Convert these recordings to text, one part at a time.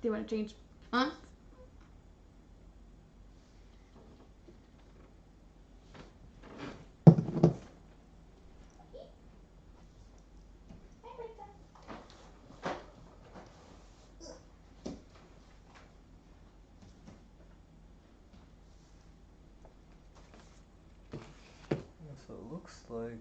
Do you want to change fonts? So it looks like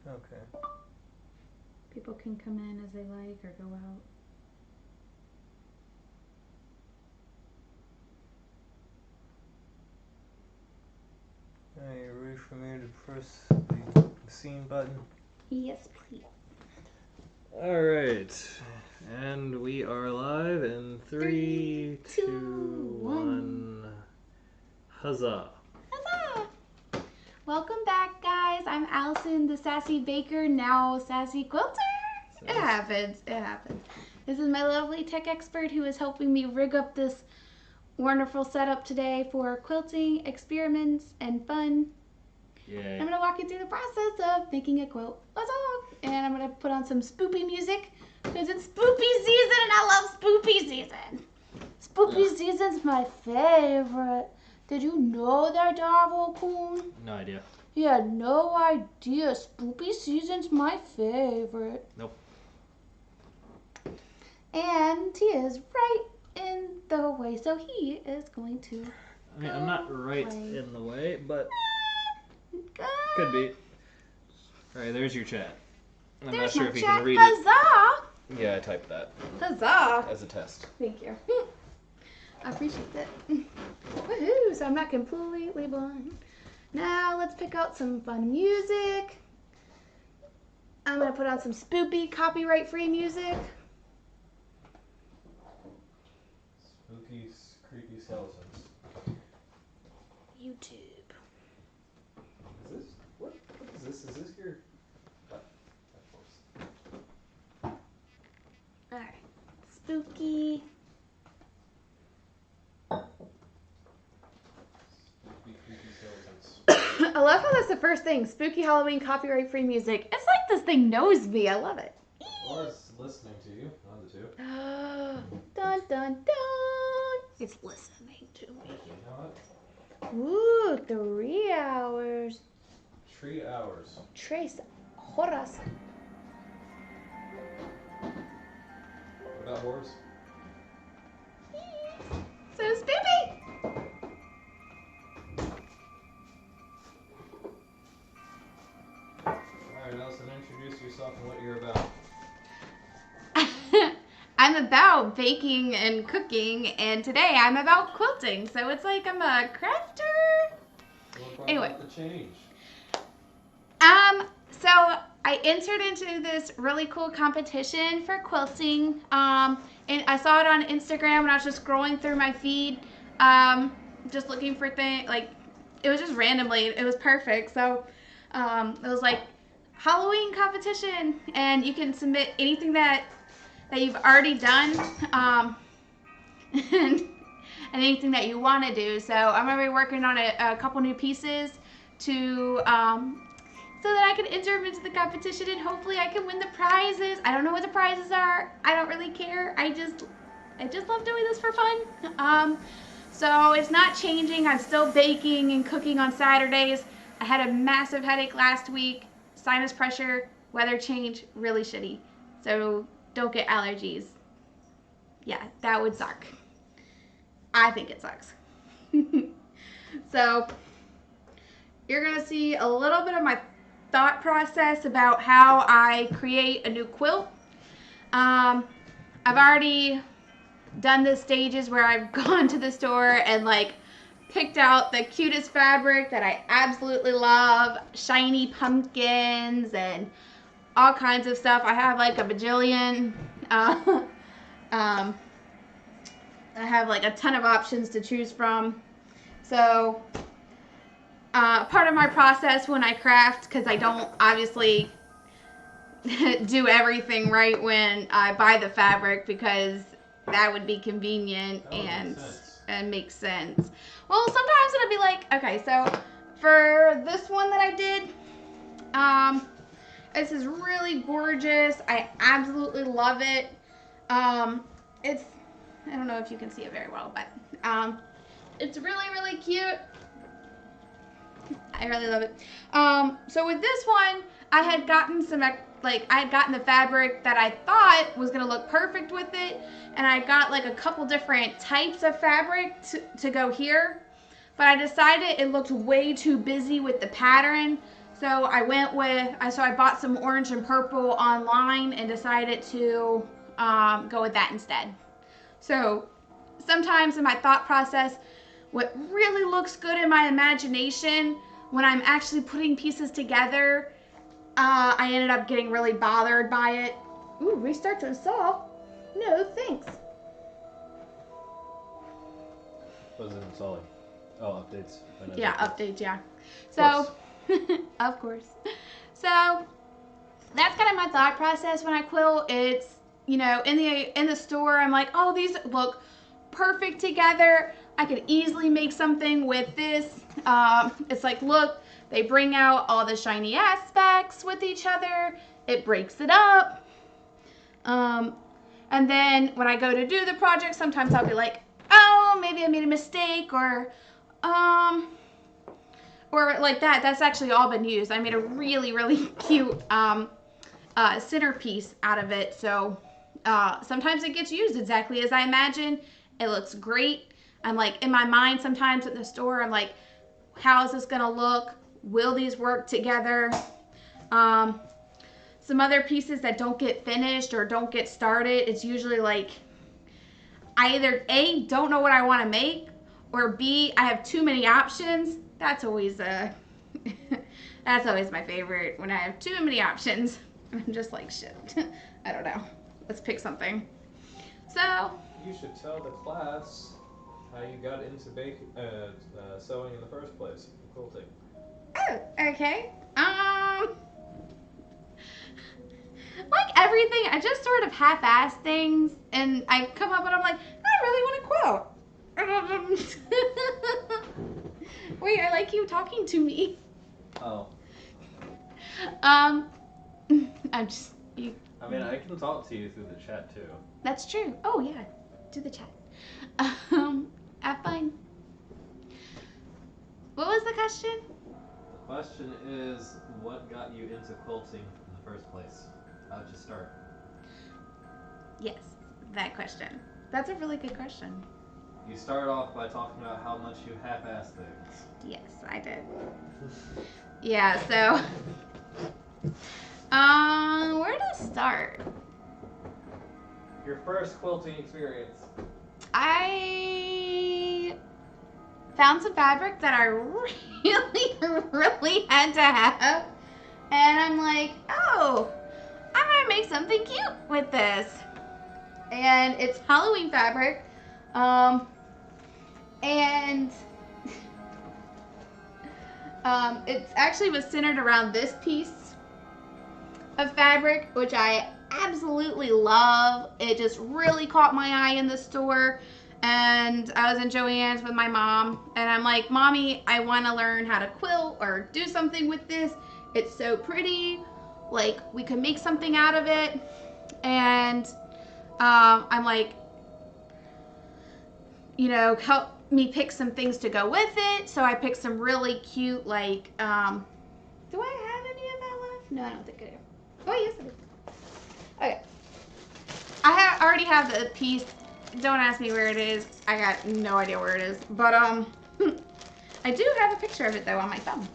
okay. People can come in as they like or go out. Are you ready for me to press the scene button? Yes, please. Alright. And we are live in 3, 2, 1. Huzzah. Huzzah! Welcome back, guys. I'm Allison, the Sassy Baker, now Sassy Quilter. It happens. It happens. This is my lovely tech expert who is helping me rig up this wonderful setup today for quilting, experiments, and fun. Yay. I'm going to walk you through the process of making a quilt. Huzzah! And I'm going to put on some spoopy music because it's spoopy season and I love spoopy season. Spoopy season's my favorite. Did you know that, Darvel Coon? No idea. You had no idea. Spoopy season's my favorite. Nope. And he is right in the way, so he is going to. I mean, I'm not right in the way, but Good. could be. Alright, there's your chat. I'm There's not sure my if you chat. can read Huzzah! it. Yeah, I typed that Huzzah! as a test. Thank you. I appreciate that. Woohoo! So I'm not completely blind. Now let's pick out some fun music. I'm gonna put on some spoopy, copyright-free music. Spooky, creepy skeletons. YouTube. Is this? What is this? Is this your... Alright. Spooky. Spooky, creepy skeletons. I love how that's the first thing. Spooky Halloween copyright-free music. It's like this thing knows me. I love it. Or it's listening to you. One of the two. Dun dun dun. It's listening to me. You know what? Ooh, 3 hours. 3 hours. 3 horas. What about horse? So spoopy. Alright, Allison, introduce yourself and what you're about. I'm about baking and cooking, and today I'm about quilting. So it's like I'm a crafter. Anyway. About the change. So I entered into this really cool competition for quilting. And I saw it on Instagram when I was just scrolling through my feed, just looking for things. Like, it was just randomly. It was perfect. So it was like Halloween competition, and you can submit anything that you've already done, and anything that you want to do. So I'm gonna be working on a couple new pieces to so that I can enter them into the competition and hopefully I can win the prizes. I don't know what the prizes are. I don't really care. I I just love doing this for fun. So it's not changing. I'm still baking and cooking on Saturdays. I had a massive headache last week, sinus pressure, weather change, really shitty. So don't get allergies. Yeah, that would suck. I think it sucks. So you're gonna see a little bit of my thought process about how I create a new quilt. I've already done the stages where I've gone to the store and like picked out the cutest fabric that I absolutely love, shiny pumpkins and all kinds of stuff. I have like a bajillion. I have like a ton of options to choose from. So part of my process when I craft, because I don't obviously do everything right when I buy the fabric, because that would be convenient and makes sense. Well, sometimes it'll be like, okay, so for this one that I did, this is really gorgeous. I absolutely love it. It's, I don't know if you can see it very well, but it's really, really cute. I really love it. So with this one, I had gotten some, like, I had gotten the fabric that I thought was going to look perfect with it. And I got like a couple different types of fabric to go here. But I decided it looked way too busy with the pattern. So I went with, so I bought some orange and purple online and decided to go with that instead. So sometimes in my thought process, what really looks good in my imagination, when I'm actually putting pieces together, I ended up getting really bothered by it. Ooh, restart to install? No, thanks. What is it installing? Oh, updates. Yeah, updates, yeah. So, of course. So, that's kind of my thought process when I quilt. It's, you know, in the store, I'm like, oh, these look perfect together. I could easily make something with this. It's like, look, they bring out all the shiny aspects with each other. It breaks it up. And then when I go to do the project, sometimes I'll be like, oh, maybe I made a mistake, or like that. That's actually all been used. I made a really, really cute centerpiece out of it. So sometimes it gets used exactly as I imagine. It looks great. I'm like, in my mind, sometimes at the store, I'm like, how is this gonna look? Will these work together? Some other pieces that don't get finished or don't get started, it's usually like I either A, don't know what I want to make, or B, I have too many options. That's always that's always my favorite, when I have too many options. I'm just like, shit. I don't know. Let's pick something. So you should tell the class how you got into sewing in the first place, quilting. Oh, okay. Like everything, I just sort of half-ass things, and I come up and I'm like, I really want to quilt. Wait, I like you talking to me. Oh. I'm just you. I mean, I can talk to you through the chat too. That's true. Oh yeah, do the chat. Have fun. What was the question? The question is, what got you into quilting in the first place? How'd you start? Yes, that question. That's a really good question. You start off by talking about how much you half-ass things. Yes, I did. Yeah, so where to start? Your first quilting experience. I found some fabric that I really, really had to have. And I'm like, oh, I'm going to make something cute with this. And it's Halloween fabric. And it actually was centered around this piece of fabric, which I absolutely love. It just really caught my eye in the store. And I was in Joann's with my mom, and I'm like, Mommy, I want to learn how to quilt or do something with this. It's so pretty. Like, we could make something out of it. And I'm like, you know, help me pick some things to go with it. So I picked some really cute, like, do I have any of that left? No, I don't think I do. Oh, yes, I do. Okay. I already have the piece. Don't ask me where it is. I got no idea where it is. But, I do have a picture of it, though, on my phone.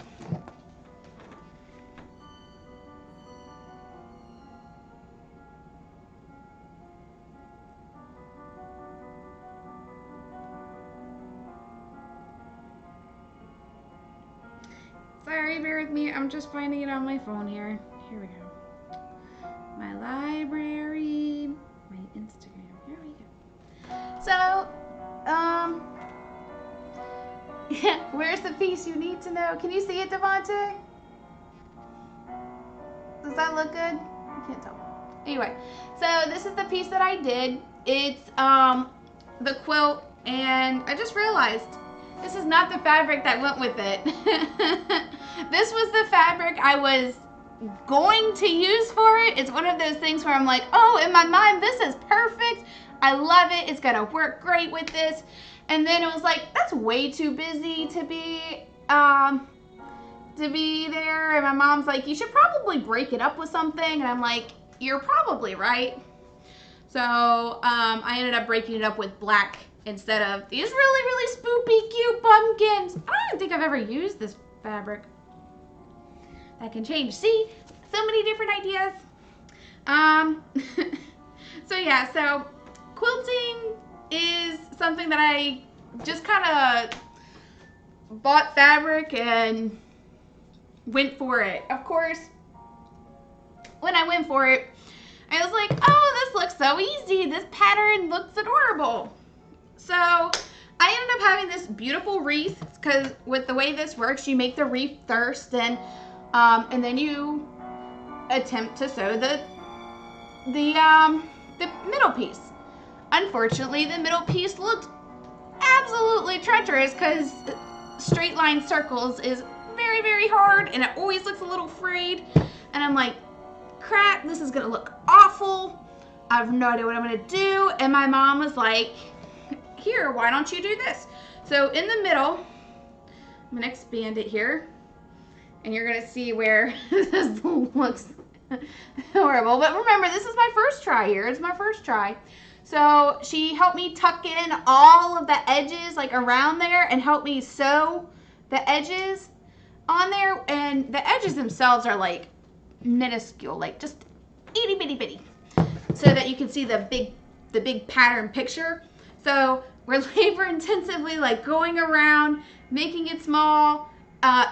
Sorry, bear with me. I'm just finding it on my phone here. Here we go. My library, my Instagram. Here we go. So, where's the piece you need to know? Can you see it, Devontae? Does that look good? I can't tell. Anyway, so this is the piece that I did. It's the quilt, and I just realized this is not the fabric that went with it. This was the fabric I was going to use for it. It's one of those things where I'm like, oh, in my mind, this is perfect. I love it. It's gonna work great with this. And then it was like, that's way too busy to be there. And my mom's like, you should probably break it up with something. And I'm like, you're probably right. So I ended up breaking it up with black instead of these really, really spoopy, cute pumpkins. I don't think I've ever used this fabric. That can change. See, so many different ideas. So yeah, so quilting is something that I just kind of bought fabric and went for it. Of course, when I went for it, I was like, oh, this looks so easy. This pattern looks adorable. So I ended up having this beautiful wreath, because with the way this works, you make the wreath first, and then you attempt to sew the middle piece. Unfortunately, the middle piece looked absolutely treacherous, because straight line circles is very, very hard, and it always looks a little frayed. And I'm like, crap, this is gonna look awful. I have no idea what I'm gonna do. And my mom was like, here, why don't you do this? So in the middle, I'm gonna expand it here, and you're gonna see where this looks horrible. But remember, this is my first try here. It's my first try. So she helped me tuck in all of the edges, like around there, and help me sew the edges on there. And the edges themselves are like minuscule, like just itty bitty bitty, so that you can see the big pattern picture. So we're labor intensively, like going around, making it small,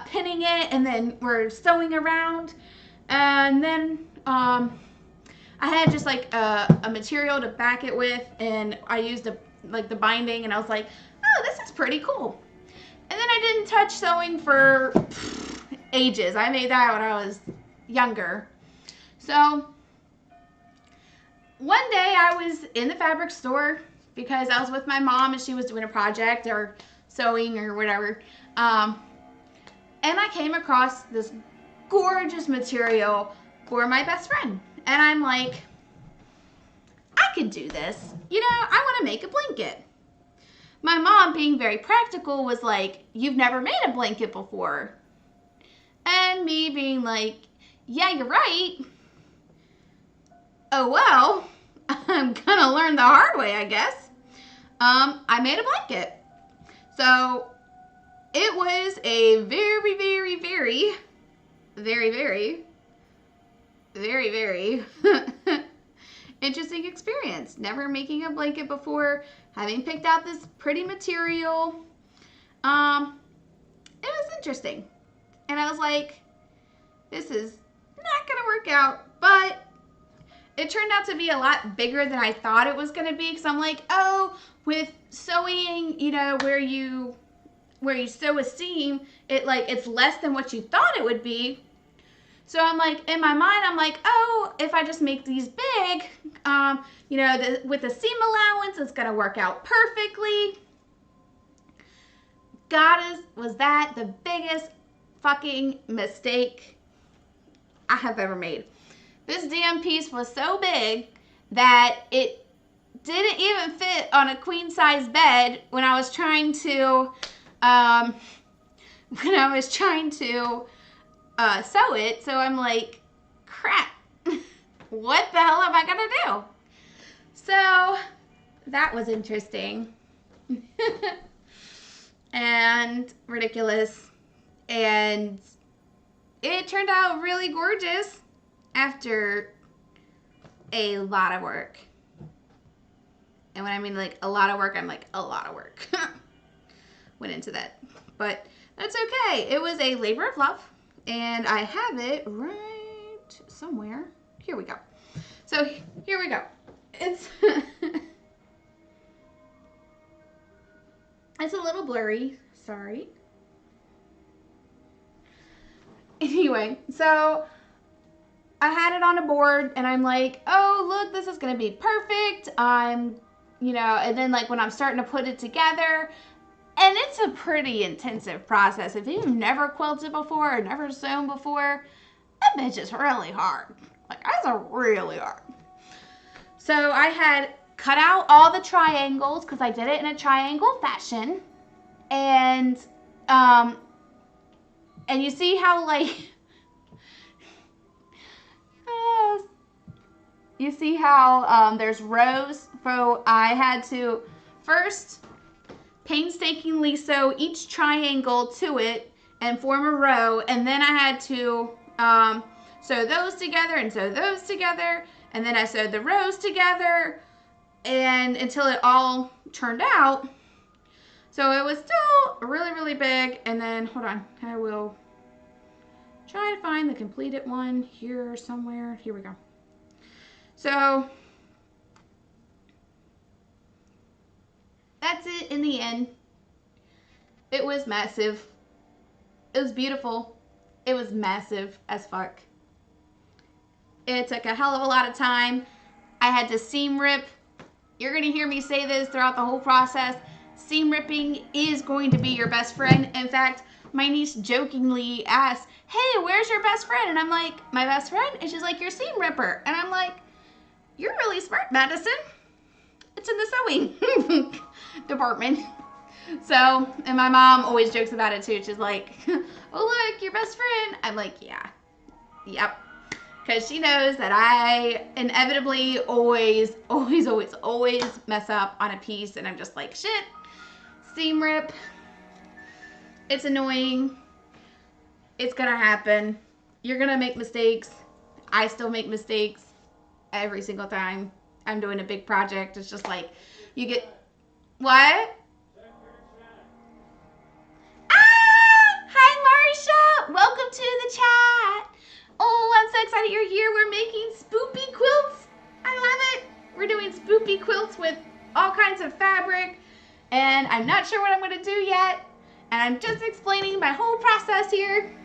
pinning it, and then we're sewing around. And then I had just like a material to back it with, and I used the binding, and I was like, oh, this is pretty cool. And then I didn't touch sewing for ages. I made that when I was younger. So one day I was in the fabric store because I was with my mom and she was doing a project or sewing or whatever. And I came across this gorgeous material for my best friend. And I'm like, I could do this. You know, I want to make a blanket. My mom, being very practical, was like, you've never made a blanket before. And me being like, yeah, you're right. Oh, well, I'm gonna learn the hard way, I guess. I made a blanket. So it was a very, very, very, very, very, very, very interesting experience. Never making a blanket before, having picked out this pretty material. It was interesting. And I was like, this is not gonna work out, but it turned out to be a lot bigger than I thought it was gonna be, because I'm like, oh, with sewing, you know, where you sew a seam, it's less than what you thought it would be. So I'm like, in my mind, I'm like, oh, if I just make these big, you know, with the seam allowance, it's gonna work out perfectly. Was that the biggest fucking mistake I have ever made. This damn piece was so big that it didn't even fit on a queen size bed when I was trying to sew it. So I'm like, crap, what the hell am I gonna do? So that was interesting and ridiculous, and it turned out really gorgeous after a lot of work. And when I mean like a lot of work, I'm like a lot of work went into that. But that's okay. It was a labor of love, and I have it right somewhere. Here we go. So here we go. It's it's a little blurry. Sorry. Anyway, so I had it on a board, and I'm like, oh, look, this is going to be perfect. And then like when I'm starting to put it together, and it's a pretty intensive process. If you've never quilted before or never sewn before, that bitch is really hard. Like, that's really hard. So I had cut out all the triangles because I did it in a triangle fashion. And you see how like, you see how there's rows? So I had to first painstakingly sew each triangle to it and form a row, and then I had to sew those together and sew those together, and then I sewed the rows together, and until it all turned out. So it was still really, really big. And then, hold on, I will try to find the completed one here somewhere. Here we go. So that's it in the end. It was massive. It was beautiful. It was massive as fuck. It took a hell of a lot of time. I had to seam rip. You're going to hear me say this throughout the whole process. Seam ripping is going to be your best friend. In fact, my niece jokingly asked, hey, where's your best friend? And I'm like, my best friend? And she's like, your seam ripper. And I'm like, you're really smart, Madison. It's in the sewing department. So, and my mom always jokes about it too. She's like, oh, look, your best friend. I'm like, yeah, yep. Because she knows that I inevitably always mess up on a piece. And I'm just like, shit, seam rip. It's annoying. It's going to happen. You're going to make mistakes. I still make mistakes every single time I'm doing a big project. It's just like, you get, what? Hi, Marsha. Welcome to the chat. Oh, I'm so excited you're here. We're making spoopy quilts. I love it. We're doing spoopy quilts with all kinds of fabric, and I'm not sure what I'm going to do yet. And I'm just explaining my whole process here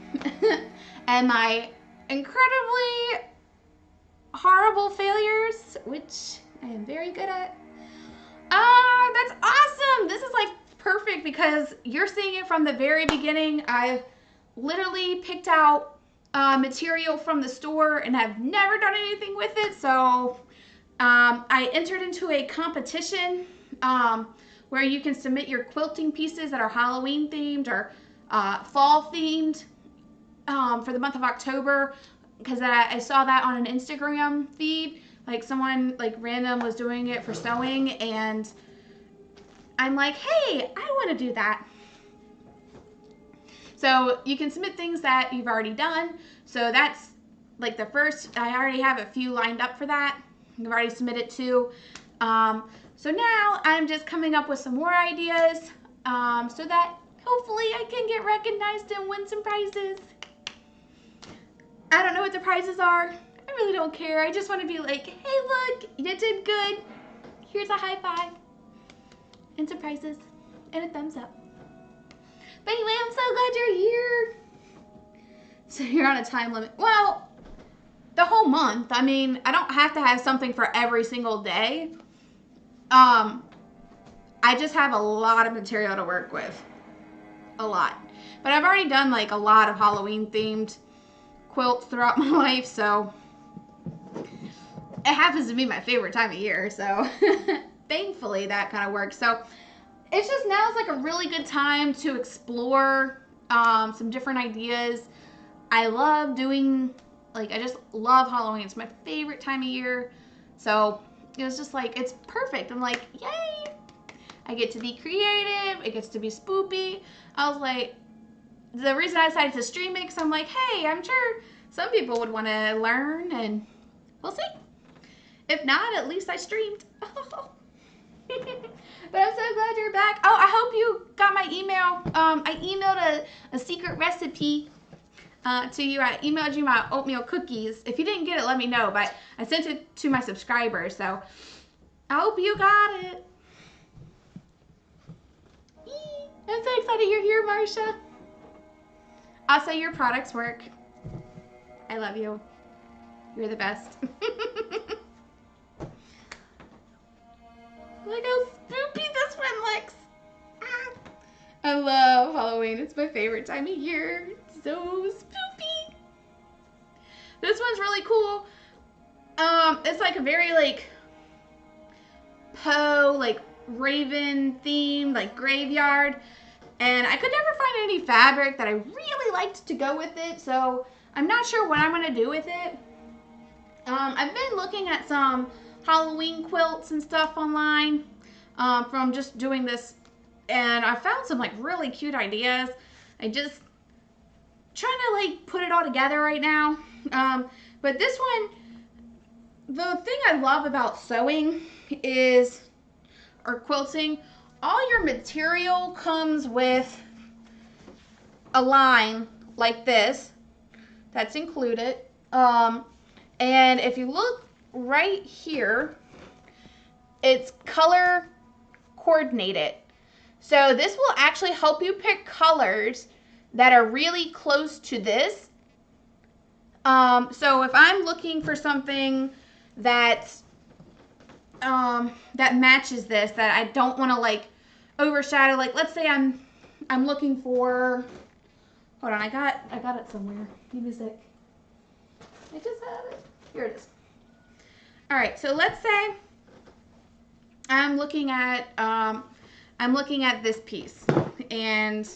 and my incredibly horrible failures, which I am very good at. That's awesome. This is like perfect because you're seeing it from the very beginning. I've literally picked out material from the store and have never done anything with it. So I entered into a competition where you can submit your quilting pieces that are Halloween themed or fall themed for the month of October, because I saw that on an Instagram feed. Like someone like random was doing it for sewing, and I'm like, hey, I want to do that. So you can submit things that you've already done. So that's like the first, I already have a few lined up for that. I've already submitted 2. So now I'm just coming up with some more ideas so that hopefully I can get recognized and win some prizes. I don't know what the prizes are. I really don't care. I just want to be like, hey, look, you did good. Here's a high five and some prizes and a thumbs up. But anyway, I'm so glad you're here. So you're on a time limit. Well, the whole month. I mean, I don't have to have something for every single day. I just have a lot of material to work with. A lot. But I've already done like a lot of Halloween themed quilts throughout my life, so it happens to be my favorite time of year, so thankfully that kind of works. So it's just now is like a really good time to explore some different ideas. I love doing, like, I just love Halloween. It's my favorite time of year. So it was just like, it's perfect. I'm like, yay! I get to be creative. It gets to be spoopy. I was like, the reason I decided to stream it, because I'm like, hey, I'm sure some people would want to learn, and we'll see. If not, at least I streamed. But I'm so glad you're back. Oh, I hope you got my email. I emailed a secret recipe to you. I emailed you my oatmeal cookies. If you didn't get it, let me know. But I sent it to my subscribers, so I hope you got it. I'm so excited you're here, Marsha. Also, your products work. I love you. You're the best. Look how spoopy this one looks. Ah. I love Halloween. It's my favorite time of year. It's so spoopy. This one's really cool. It's like a very like Poe, like Raven themed, like graveyard. And I could never find any fabric that I really liked to go with it. So I'm not sure what I'm going to do with it. I've been looking at some Halloween quilts and stuff online from just doing this, and I found some like really cute ideas. I just trying to like put it all together right now. But this one, the thing I love about sewing is, or quilting, all your material comes with a line like this that's included. And if you look right here, it's color coordinated. So this will actually help you pick colors that are really close to this. So if I'm looking for something that matches this, that I don't want to like overshadow, like let's say I'm looking for, hold on, I got it somewhere. Give me a sec. I just had it. Here it is. All right, so let's say I'm looking at this piece, and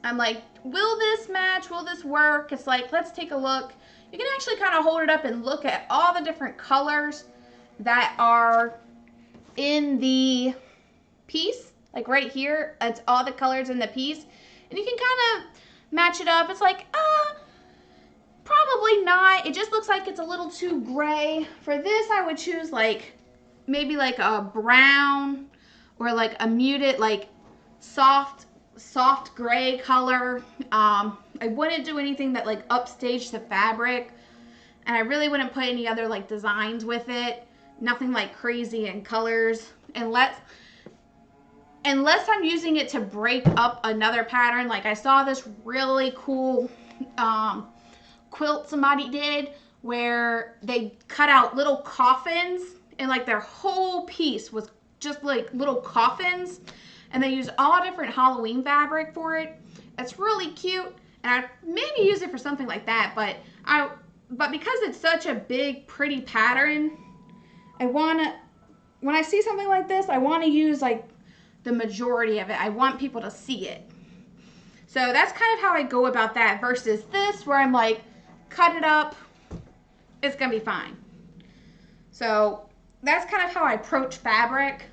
I'm like, will this match? Will this work? It's like, let's take a look. You can actually kind of hold it up and look at all the different colors that are in the piece. Like right here, it's all the colors in the piece, and you can kind of match it up. It's like, probably not. It just looks like it's a little too gray. For this, I would choose like maybe like a brown or like a muted, like soft gray color. I wouldn't do anything that like upstaged the fabric, and I really wouldn't put any other like designs with it. Nothing like crazy in colors, unless I'm using it to break up another pattern. Like I saw this really cool quilt somebody did where they cut out little coffins, and like their whole piece was just like little coffins, and they used all different Halloween fabric for it. It's really cute, and I'd maybe use it for something like that, but because it's such a big pretty pattern, when I see something like this, I want to use like the majority of it. I want people to see it. So that's kind of how I go about that versus this, where I'm like, cut it up, it's gonna be fine. So that's kind of how I approach fabric,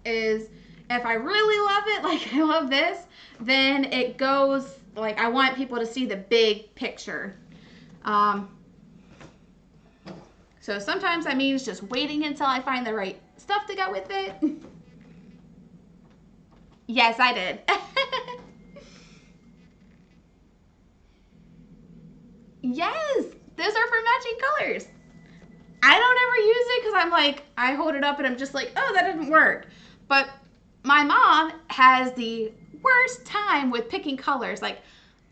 is if I really love it, like I love this, then it goes, like I want people to see the big picture. So sometimes that means just waiting until I find the right stuff to go with it. Yes, I did. Yes, those are for matching colors. I don't ever use it because I'm like, I hold it up and I'm just like, oh, that didn't work. But my mom has the worst time with picking colors. Like,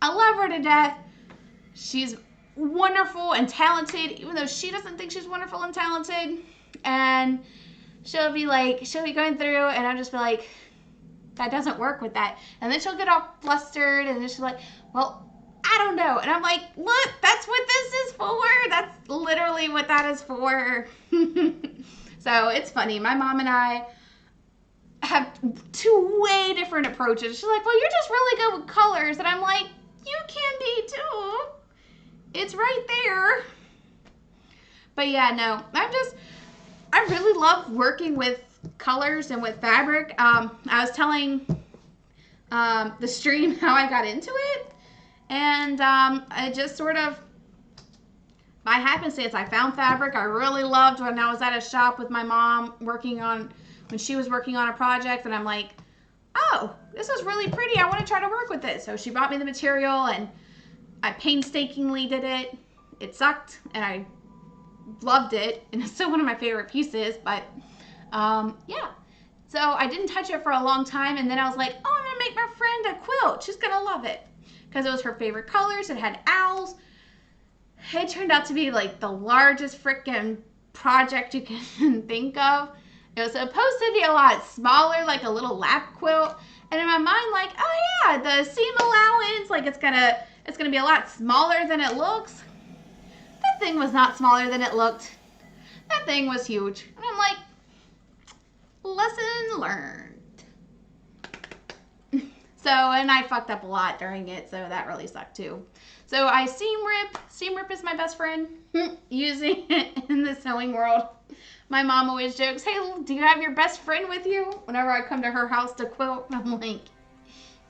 I love her to death. She's wonderful and talented, even though she doesn't think she's wonderful and talented. And she'll be going through, and I'll just be like, that doesn't work with that. And then she'll get all flustered, and then she's like, well, I don't know. And I'm like, look, that's what this is for. literally what that is for. So it's funny. My mom and I have two way different approaches. She's like, well, you're just really good with colors. And I'm like, you can be too. It's right there. But yeah, no, I really love working with colors and with fabric. I was telling the stream how I got into it. And I just sort of, by happenstance, I found fabric I really loved when I was at a shop with my mom when she was working on a project. And I'm like, oh, this is really pretty. I want to try to work with it. So she bought me the material and I painstakingly did it. It sucked and I loved it. And it's still one of my favorite pieces. But yeah. So I didn't touch it for a long time. And then I was like, oh, I'm going to make my friend a quilt. She's going to love it. Because it was her favorite colors. It had owls. It turned out to be like the largest freaking project you can think of. It was supposed to be a lot smaller, like a little lap quilt. And in my mind, like, oh yeah, the seam allowance, like it's gonna be a lot smaller than it looks. That thing was not smaller than it looked. That thing was huge. And I'm like, lesson learned. So, and I fucked up a lot during it, so that really sucked too. So I seam rip. Seam rip is my best friend using it in the sewing world. My mom always jokes, hey, do you have your best friend with you? Whenever I come to her house to quilt, I'm like,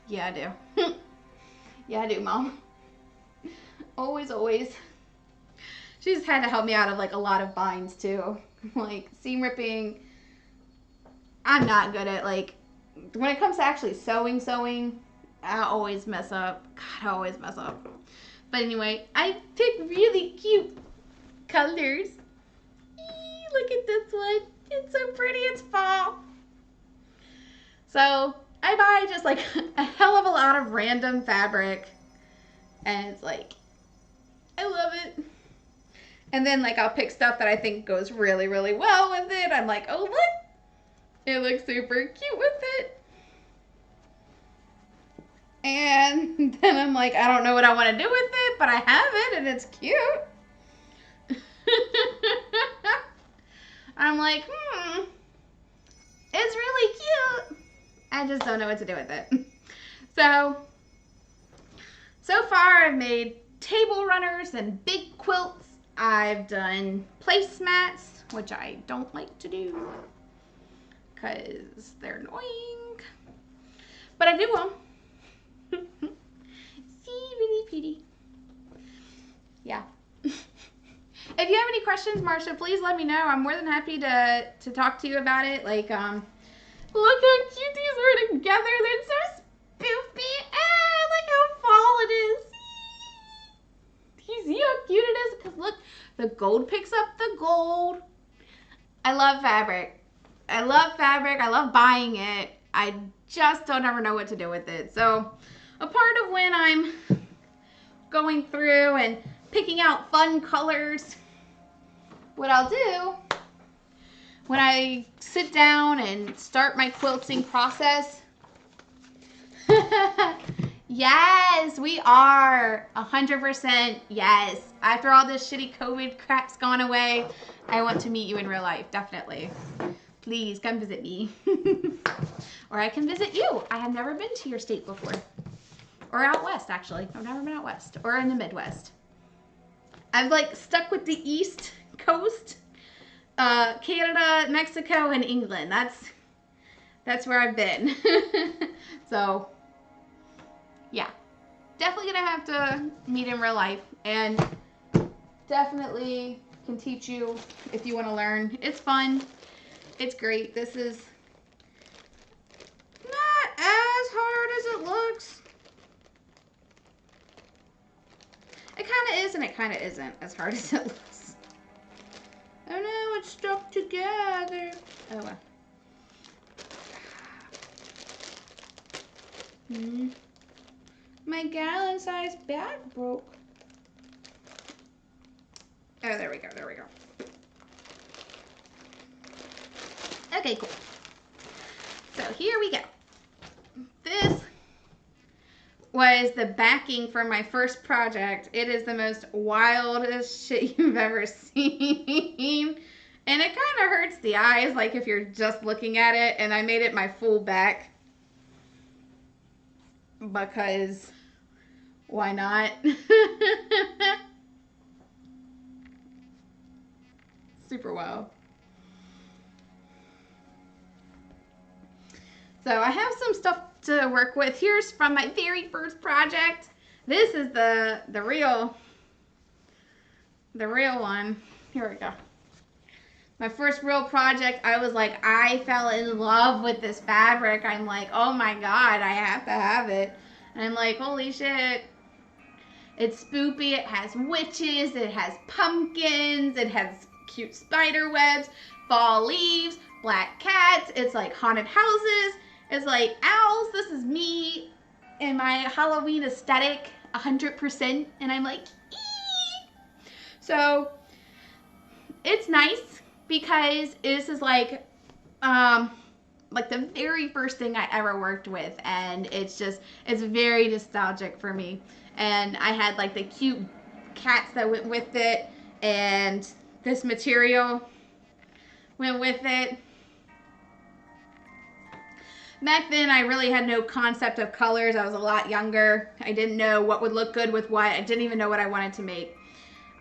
yeah, I do. Yeah, I do, Mom. Always, always. She's had to help me out of like a lot of binds too. Like seam ripping, I'm not good at like, when it comes to actually sewing, I always mess up. God, I always mess up. But anyway, I picked really cute colors. Eee, look at this one. It's so pretty. It's fall. So I buy just like a hell of a lot of random fabric. And it's like, I love it. And then like I'll pick stuff that I think goes really, really well with it. I'm like, oh, look. It looks super cute with it. And then I'm like, I don't know what I want to do with it, but I have it and it's cute. I'm like, it's really cute. I just don't know what to do with it. So far I've made table runners and big quilts. I've done placemats, which I don't like to do because they're annoying. But I do them. See, really pretty. Yeah. If you have any questions, Marsha, please let me know. I'm more than happy to talk to you about it. Like, look how cute these are together. They're so spoofy. Ah, look how fall it is. See how cute it is? Because look, the gold picks up the gold. I love fabric. I love buying it. I just don't ever know what to do with it. So a part of when I'm going through and picking out fun colors, what I'll do when I sit down and start my quilting process, yes, we are 100% yes. After all this shitty COVID crap's gone away, I want to meet you in real life, definitely. Please come visit me. Or I can visit you. I have never been to your state before. Or out west, actually. I've never been out west. Or in the Midwest. I've like stuck with the East Coast. Canada, Mexico, and England. That's where I've been. So, yeah. Definitely gonna have to meet in real life. And definitely can teach you if you want to learn. It's fun. It's great. This is not as hard as it looks. It kind of is and it kind of isn't as hard as it looks. Oh no, it's stuck together. Oh well. My gallon-sized bag broke. Oh, there we go, there we go. Okay, cool. So here we go. This was the backing for my first project. It is the most wildest shit you've ever seen. And it kind of hurts the eyes, like if you're just looking at it. And I made it my full back. Because why not? Super wild. So I have some stuff to work with. Here's from my very first project. This is the real one. Here we go. My first real project, I was like, I fell in love with this fabric. I'm like, oh my God, I have to have it. And I'm like, holy shit. It's spoopy, it has witches, it has pumpkins, it has cute spider webs, fall leaves, black cats, it's like haunted houses. It's like owls. This is me in my Halloween aesthetic 100%. And I'm like, ee! So it's nice because this is like the very first thing I ever worked with. And it's very nostalgic for me. And I had like the cute cats that went with it. And this material went with it. Back then, I really had no concept of colors. I was a lot younger. I didn't know what would look good with what. I didn't even know what I wanted to make.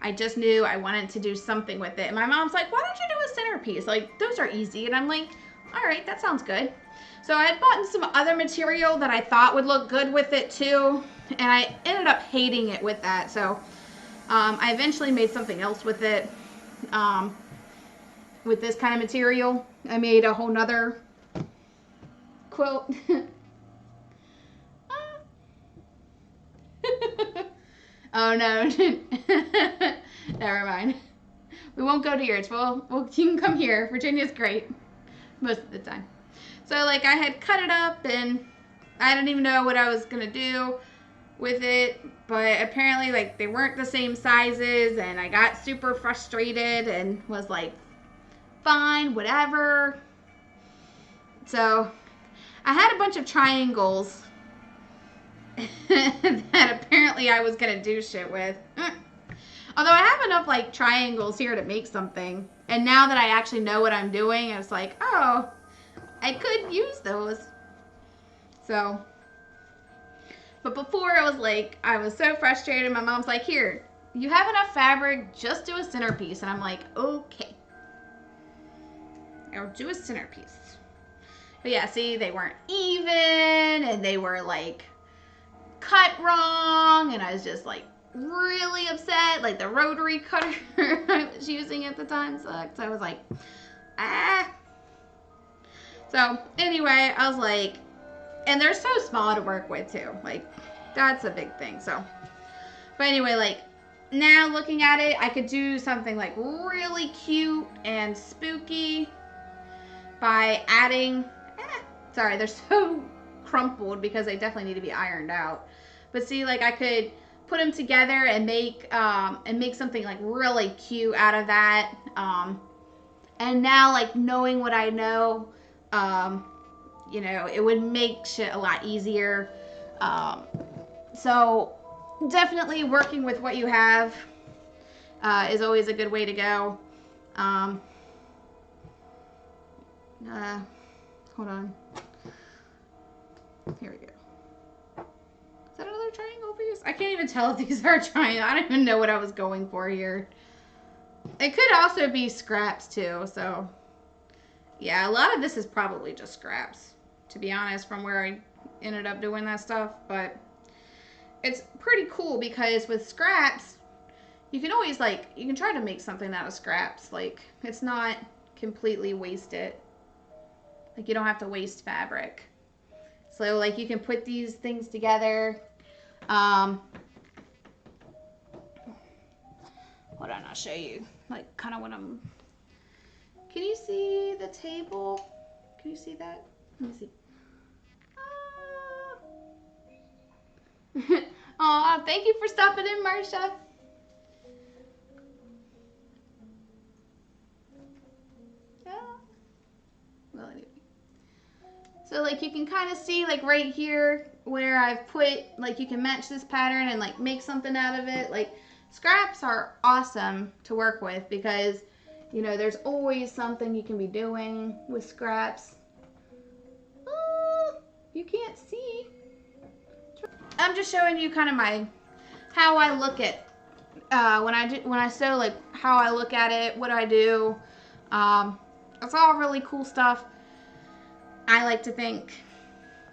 I just knew I wanted to do something with it. And my mom's like, why don't you do a centerpiece? Like, those are easy. And I'm like, all right, that sounds good. So I had bought some other material that I thought would look good with it too. And I ended up hating it with that. So I eventually made something else with it. With this kind of material. I made a whole nother quilt. Oh no. Never mind. We won't go to yours. You can come here. Virginia's great most of the time. So like I had cut it up and I didn't even know what I was gonna do with it, but apparently like they weren't the same sizes and I got super frustrated and was like, fine, whatever. So I had a bunch of triangles that apparently I was gonna do shit with. Although I have enough like triangles here to make something. And now that I actually know what I'm doing, it's like, oh, I could use those. So, but before it was like, I was so frustrated. My mom's like, here, you have enough fabric, just do a centerpiece. And I'm like, okay. I'll do a centerpiece. But yeah, see, they weren't even, and they were like cut wrong, and I was just like really upset. Like the rotary cutter I was using at the time sucked. So I was like, ah. So anyway, I was like, and they're so small to work with too. Like that's a big thing. So, but anyway, like now looking at it, I could do something like really cute and spooky by adding, sorry, they're so crumpled because they definitely need to be ironed out. But see, like I could put them together and make something like really cute out of that. And now like knowing what I know, you know, it would make shit a lot easier. So definitely working with what you have is always a good way to go. Hold on. Here we go. Is that another triangle piece? I can't even tell if these are triangles. I don't even know what I was going for here. It could also be scraps too, so yeah, a lot of this is probably just scraps, to be honest, from where I ended up doing that stuff. But it's pretty cool because with scraps, you can always like, you can try to make something out of scraps. Like it's not completely wasted. Like you don't have to waste fabric. So like you can put these things together. Hold on, I'll show you like kind of what I'm, can you see the table? Can you see that? Let me see. Aw, thank you for stopping in, Marsha. Well, anyway. So So like you can kind of see like right here where I've put, like you can match this pattern and like make something out of it. Like scraps are awesome to work with because, you know, there's always something you can be doing with scraps. You can't see. I'm just showing you kind of how I look at when I sew, like how I look at it, what I do. It's all really cool stuff. I like to think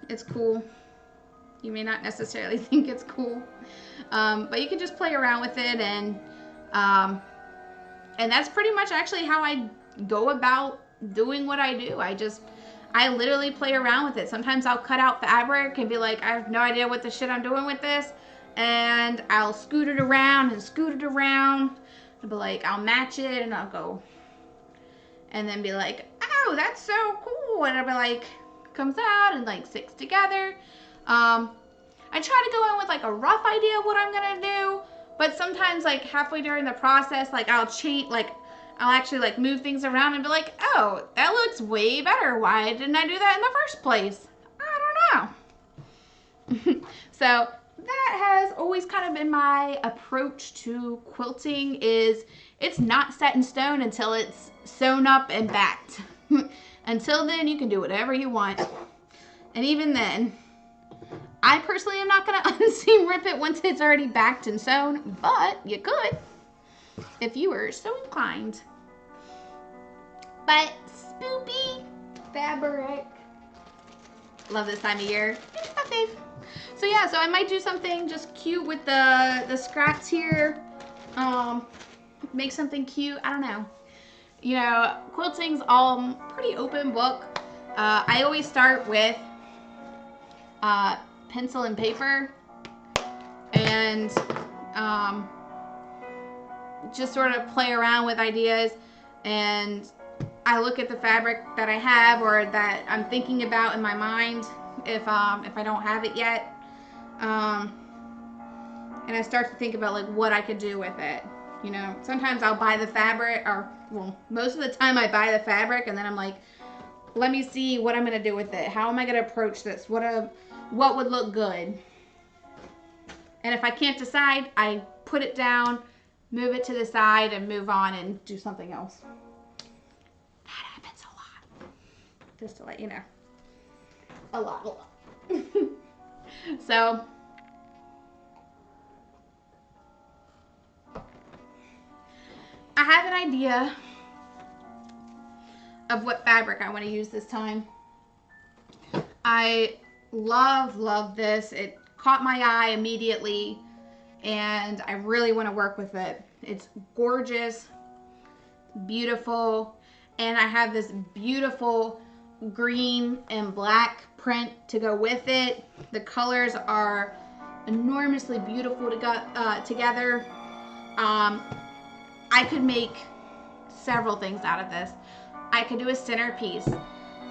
it's cool. You may not necessarily think it's cool, but you can just play around with it, and that's pretty much actually how I go about doing what I do. I literally play around with it. Sometimes I'll cut out fabric and be like, I have no idea what the shit I'm doing with this, and I'll scoot it around and scoot it around. I'll be like, I'll match it, and I'll go, and then be like, oh, that's so cool, and I'll be like, comes out and like sticks together. I try to go in with like a rough idea of what I'm gonna do, but sometimes like halfway during the process, like I'll actually like move things around and be like, oh, that looks way better. Why didn't I do that in the first place? I don't know. So that has always kind of been my approach to quilting, is it's not set in stone until it's sewn up and backed. Until then, you can do whatever you want. And even then, I personally am not going to unseam rip it once it's already backed and sewn, but you could if you were so inclined. But spoopy fabric. Love this time of year. It's my fave. So yeah, so I might do something just cute with the scraps here. Make something cute. I don't know. You know, quilting's all pretty open book. I always start with pencil and paper, and just sort of play around with ideas, and I look at the fabric that I have or that I'm thinking about in my mind if I don't have it yet, and I start to think about like what I could do with it. You know, sometimes I'll buy the fabric, or well, most of the time I buy the fabric, and then I'm like, let me see what I'm gonna do with it. How am I gonna approach this? What would look good? And if I can't decide, I put it down, move it to the side, and move on and do something else. That happens a lot. Just to let you know. A lot. So, I have an idea of what fabric I want to use this time. I love this. It caught my eye immediately, and I really want to work with it. It's gorgeous, beautiful, and I have this beautiful green and black print to go with it. The colors are enormously beautiful together. I could make several things out of this. I could do a centerpiece.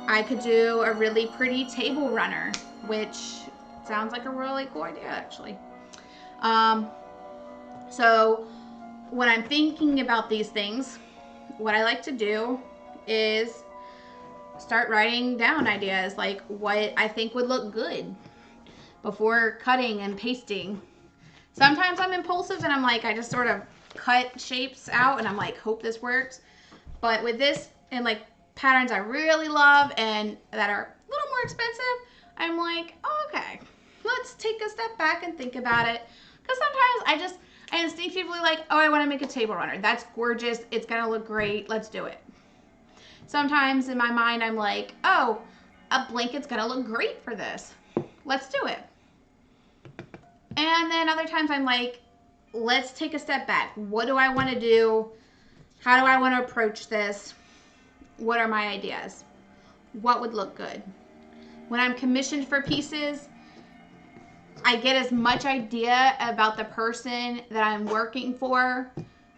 I could do a really pretty table runner, which sounds like a really cool idea, actually. So when I'm thinking about these things, what I like to do is start writing down ideas, like what I think would look good before cutting and pasting. Sometimes I'm impulsive and I'm like, I just sort of cut shapes out and I'm like, hope this works. But with this and like patterns I really love and that are a little more expensive, I'm like, oh, okay, let's take a step back and think about it. Because sometimes I instinctively like, oh, I want to make a table runner. That's gorgeous. It's going to look great. Let's do it. Sometimes in my mind, I'm like, oh, a blanket's going to look great for this. Let's do it. And then other times I'm like, let's take a step back. What do I want to do? How do I want to approach this? What are my ideas? What would look good? When I'm commissioned for pieces, I get as much idea about the person that I'm working for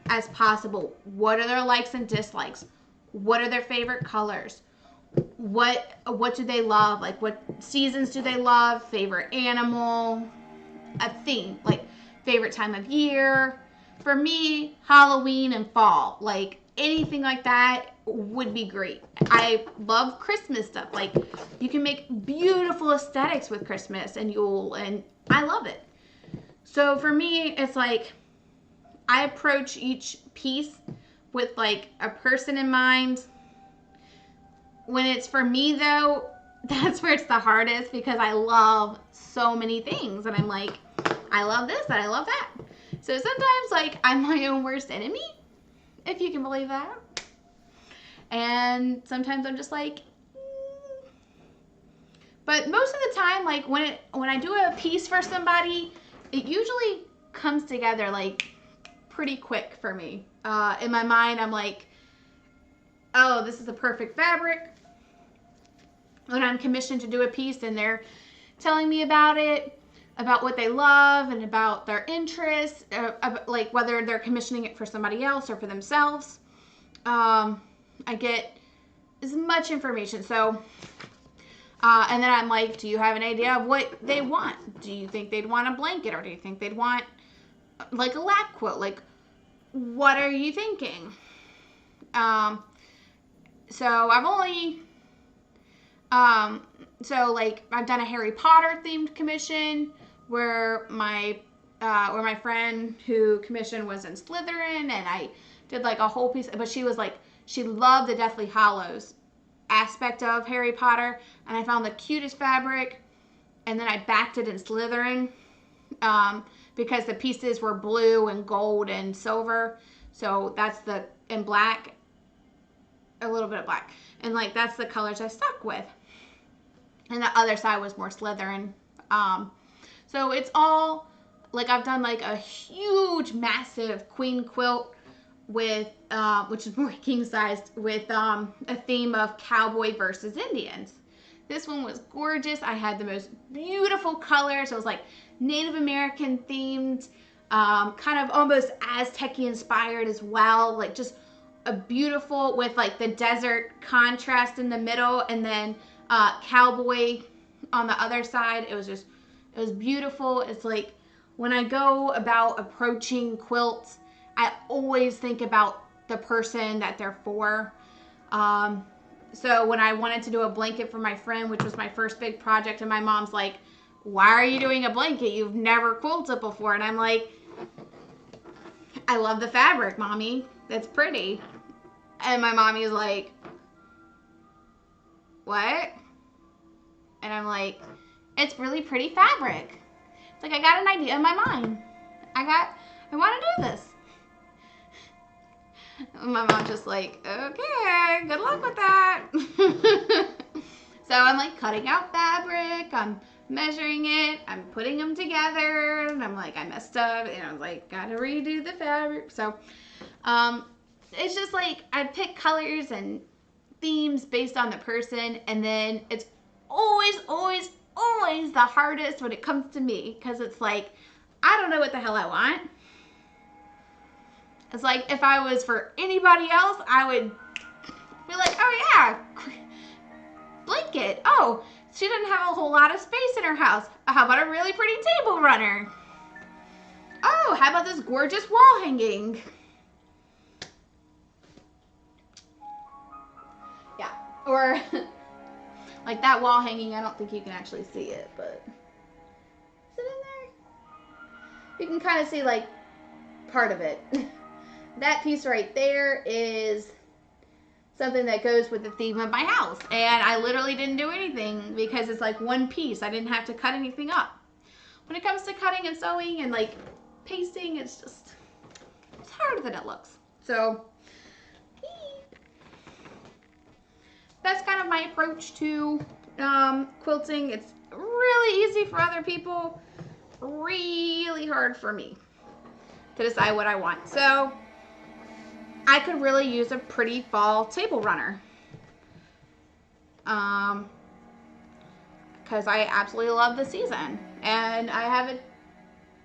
as possible. What are their likes and dislikes? What are their favorite colors? What do they love? Like, what seasons do they love? Favorite animal? A theme, like favorite time of year. For me, Halloween and fall. Like, anything like that would be great. I love Christmas stuff. Like, you can make beautiful aesthetics with Christmas and Yule, and I love it. So for me, it's like I approach each piece with like a person in mind. When it's for me though, that's where it's the hardest, because I love so many things and I'm like, I love this and I love that. So sometimes like I'm my own worst enemy, if you can believe that. And sometimes I'm just like, but most of the time, like when I do a piece for somebody, it usually comes together like pretty quick for me. In my mind, I'm like, oh, this is the perfect fabric. When I'm commissioned to do a piece and they're telling me about it, about what they love and about their interests, like whether they're commissioning it for somebody else or for themselves, I get as much information. So, and then I'm like, do you have an idea of what they want? Do you think they'd want a blanket, or do you think they'd want like a lap quilt? Like, what are you thinking? So I've only, like I've done a Harry Potter themed commission where my friend who commissioned was in Slytherin, and I did like a whole piece, but she was like, she loved the Deathly Hallows aspect of Harry Potter, and I found the cutest fabric, and then I backed it in Slytherin, because the pieces were blue and gold and silver, so that's and black, a little bit of black, and like that's the colors I stuck with, and the other side was more Slytherin. So it's all like I've done like a huge massive queen quilt with which is more king sized, with a theme of cowboy versus Indians. This one was gorgeous. I had the most beautiful colors. It was like Native American themed, kind of almost Aztec inspired as well, like just a beautiful, with like the desert contrast in the middle, and then cowboy on the other side. It was beautiful. It's like when I go about approaching quilts, I always think about the person that they're for. So when I wanted to do a blanket for my friend, which was my first big project, and my mom's like, why are you doing a blanket? You've never quilted before. And I'm like, I love the fabric, Mommy. It's pretty. And my mommy's like, what? And I'm like, it's really pretty fabric. It's like, I got an idea in my mind. I want to do this. My mom's just like, okay, good luck with that. So I'm like cutting out fabric, I'm measuring it, I'm putting them together, and I'm like, I messed up, and I was like, gotta redo the fabric. So it's just like I pick colors and themes based on the person, and then it's always the hardest when it comes to me, because it's like, I don't know what the hell I want. It's like, if I was for anybody else, I would be like, oh yeah, blanket. Oh, she doesn't have a whole lot of space in her house. How about a really pretty table runner? Oh, how about this gorgeous wall hanging? Yeah, or like that wall hanging, I don't think you can actually see it, but is it in there? You can kind of see like part of it. That piece right there is something that goes with the theme of my house. And I literally didn't do anything because it's like one piece. I didn't have to cut anything up. When it comes to cutting and sewing and like pasting, it's harder than it looks. So that's kind of my approach to quilting. It's really easy for other people, really hard for me to decide what I want. So I could really use a pretty fall table runner, because I absolutely love the season, and I have a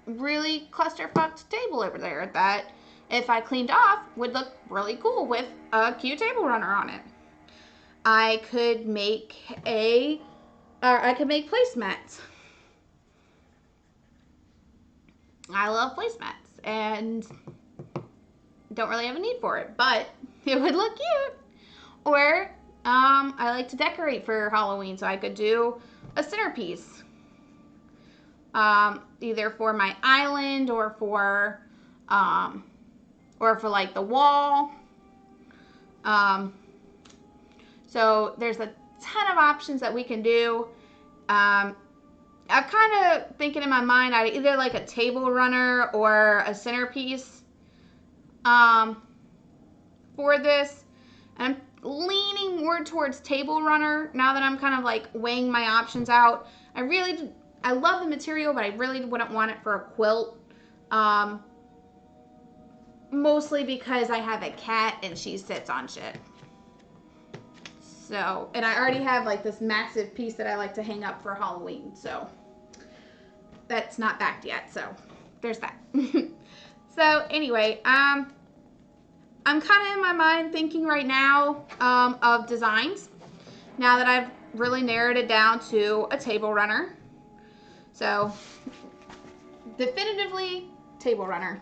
really clusterfucked table over there that, if I cleaned off, would look really cool with a cute table runner on it. I could make placemats. I love placemats and don't really have a need for it, but It would look cute. Or I like to decorate for Halloween, so I could do a centerpiece. Either for my island or for like the wall. So there's a ton of options that we can do. I'm kind of thinking in my mind I'd either like a table runner or a centerpiece for this. And I'm leaning more towards table runner now that I'm kind of like weighing my options out. I love the material, but I really wouldn't want it for a quilt. Mostly because I have a cat and she sits on shit. So, and I already have like this massive piece that I like to hang up for Halloween. So that's not backed yet. So there's that. So anyway, I'm kind of in my mind thinking right now of designs. Now that I've really narrowed it down to a table runner. So definitively table runner.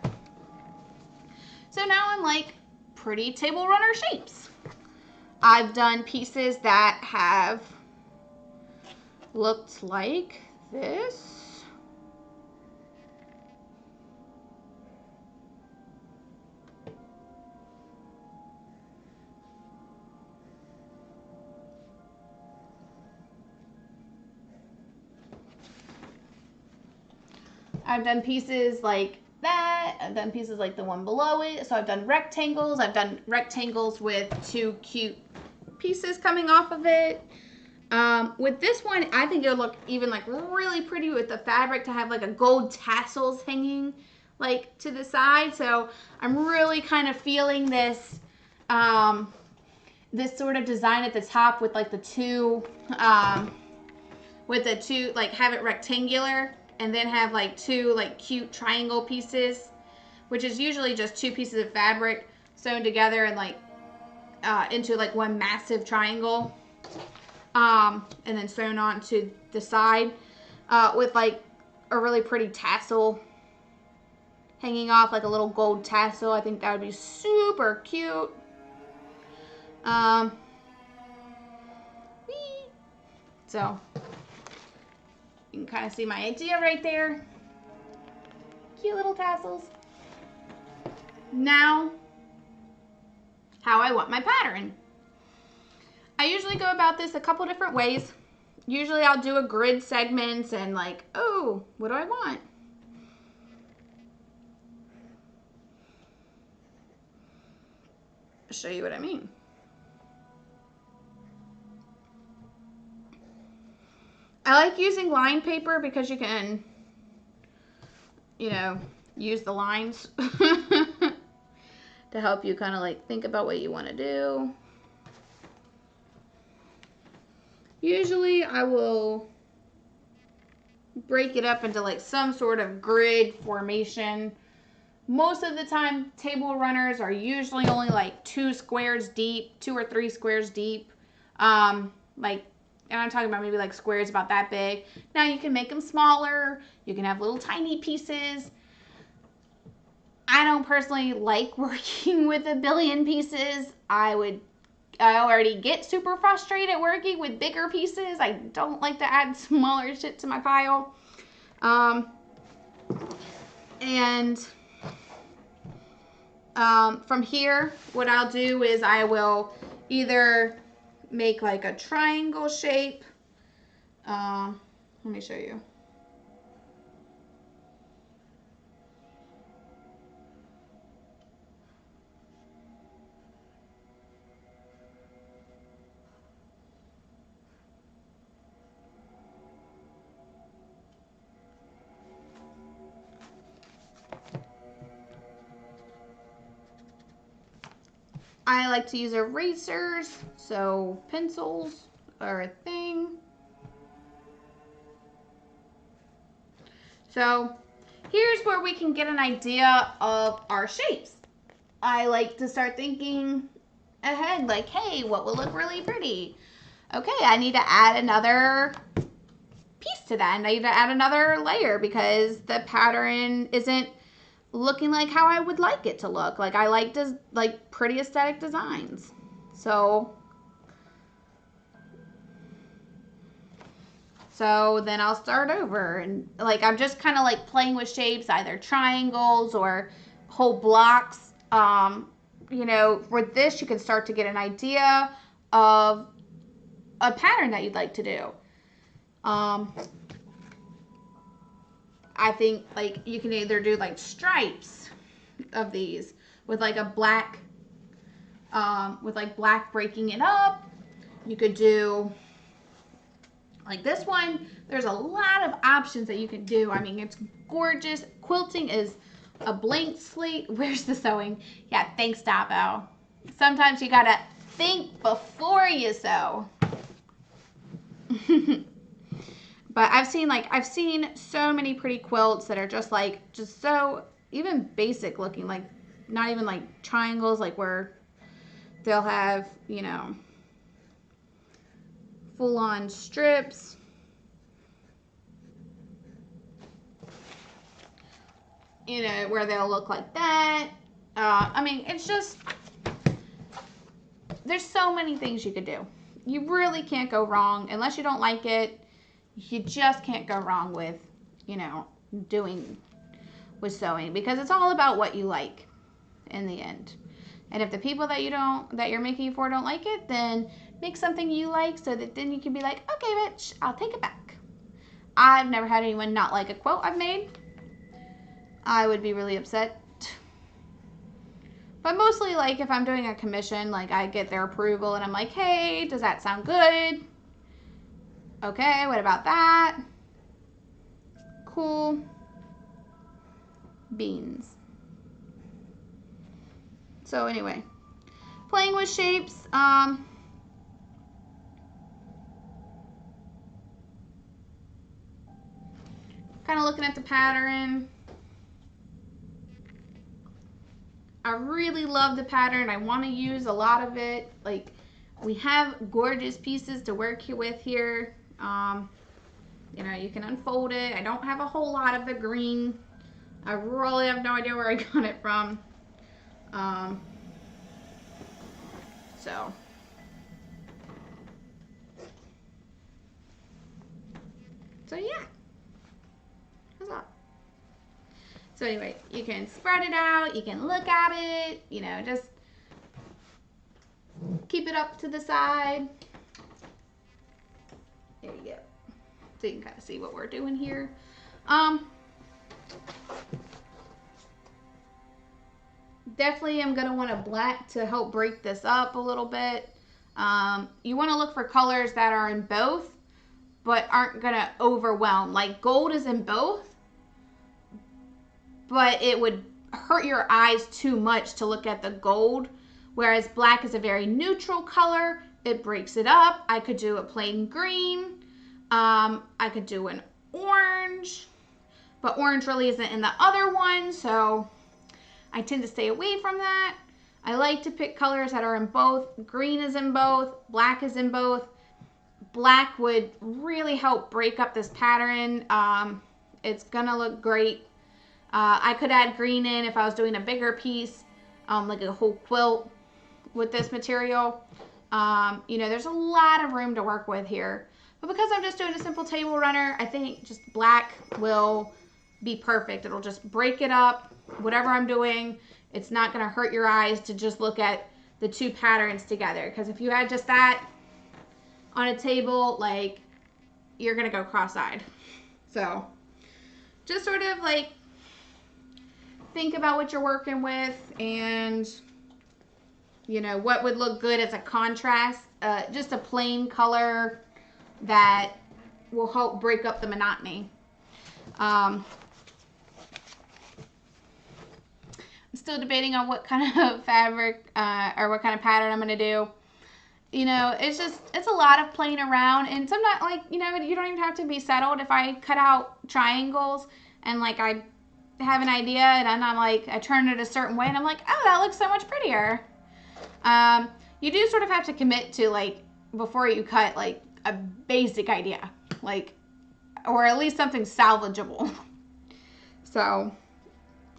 So now I'm like pretty table runner shapes. I've done pieces that have looked like this. I've done pieces like that. I've done pieces like the one below it. So I've done rectangles. I've done rectangles with two cute pieces coming off of it. With this one, I think it would look even like really pretty with the fabric to have like a gold tassels hanging like to the side. So I'm really kind of feeling this this sort of design at the top with like the two like have it rectangular and then have like two like cute triangle pieces, which is usually just two pieces of fabric sewn together and like into like one massive triangle, and then sewn onto the side with like a really pretty tassel hanging off, like a little gold tassel. I think that would be super cute. So you can kind of see my idea right there. Cute little tassels. Now, how I want my pattern. I usually go about this a couple different ways. Usually I'll do a grid segments and like, oh, what do I want? I'll show you what I mean. I like using line paper because you can, you know, use the lines to help you kind of like think about what you want to do. Usually I will break it up into like some sort of grid formation. Most of the time, table runners are usually only like 2 squares deep, 2 or 3 squares deep. And I'm talking about maybe like squares about that big. Now you can make them smaller. You can have little tiny pieces. I don't personally like working with a billion pieces. I already get super frustrated working with bigger pieces. I don't like to add smaller shit to my pile. From here, what I'll do is I will either make like a triangle shape. Let me show you. I like to use erasers, so pencils are a thing. So here's where we can get an idea of our shapes. I like to start thinking ahead, like, hey, what will look really pretty? Okay, I need to add another piece to that. I need to add another layer because the pattern isn't looking like how I would like it to look. Like I like pretty aesthetic designs. So then I'll start over, and like I'm just kind of like playing with shapes, either triangles or whole blocks. You know, for this you can start to get an idea of a pattern that you'd like to do. I think like you can either do like stripes of these with like a black, with like black breaking it up. You could do like this one. There's a lot of options that you can do. I mean, it's gorgeous. Quilting is a blank slate. Where's the sewing? Yeah, thanks, Dabo. Sometimes you gotta think before you sew. But I've seen so many pretty quilts that are just so even basic looking, like not even like triangles, like where they'll have, you know, full on strips. You know, where they'll look like that. I mean, it's just, there's so many things you could do. You really can't go wrong unless you don't like it. You just can't go wrong with, you know, with sewing, because it's all about what you like in the end. And if the people that you're making it for don't like it, then make something you like so that then you can be like, okay, bitch, I'll take it back. I've never had anyone not like a quilt I've made. I would be really upset. But mostly, like, if I'm doing a commission, like, I get their approval and I'm like, hey, does that sound good? Okay, what about that? Cool. Beans. So anyway, playing with shapes. Kind of looking at the pattern. I really love the pattern. I want to use a lot of it. Like, we have gorgeous pieces to work with here. You know, you can unfold it. I don't have a whole lot of the green. I really have no idea where I got it from. So yeah. How's that? So anyway, you can spread it out, you can look at it, you know, just keep it up to the side. There you go. So you can kind of see what we're doing here. Definitely I'm going to want a black to help break this up a little bit. You want to look for colors that are in both, but aren't going to overwhelm. Like gold is in both, but it would hurt your eyes too much to look at the gold, whereas black is a very neutral color. It breaks it up. I could do a plain green. I could do an orange, but orange really isn't in the other one, so I tend to stay away from that. I like to pick colors that are in both. Green is in both. Black is in both. Black would really help break up this pattern. It's gonna look great. I could add green in if I was doing a bigger piece, like a whole quilt with this material. You know, there's a lot of room to work with here. But because I'm just doing a simple table runner, I think just black will be perfect. It'll just break it up. Whatever I'm doing, it's not going to hurt your eyes to just look at the two patterns together. Because if you had just that on a table, like, you're going to go cross-eyed. So just sort of like think about what you're working with and, you know, what would look good as a contrast. Just a plain color that will help break up the monotony. I'm still debating on what kind of fabric or what kind of pattern I'm going to do. You know, it's a lot of playing around, and sometimes, like, you know, you don't even have to be settled. If I cut out triangles and, like, I have an idea and then I turn it a certain way and I'm like, oh, that looks so much prettier. You do sort of have to commit to, like, before you cut, like, a basic idea, like, or at least something salvageable. So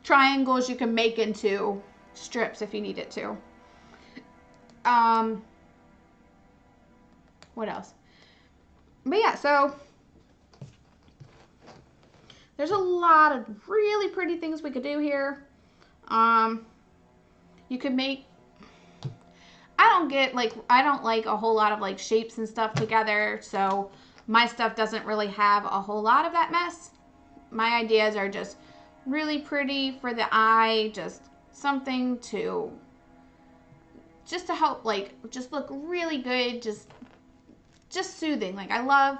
triangles you can make into strips if you needed to. What else? But yeah, so there's a lot of really pretty things we could do here. You could make, I don't like a whole lot of like shapes and stuff together, so my stuff doesn't really have a whole lot of that mess. My ideas are just really pretty for the eye, just something to help, like, just look really good, just soothing. Like, I love,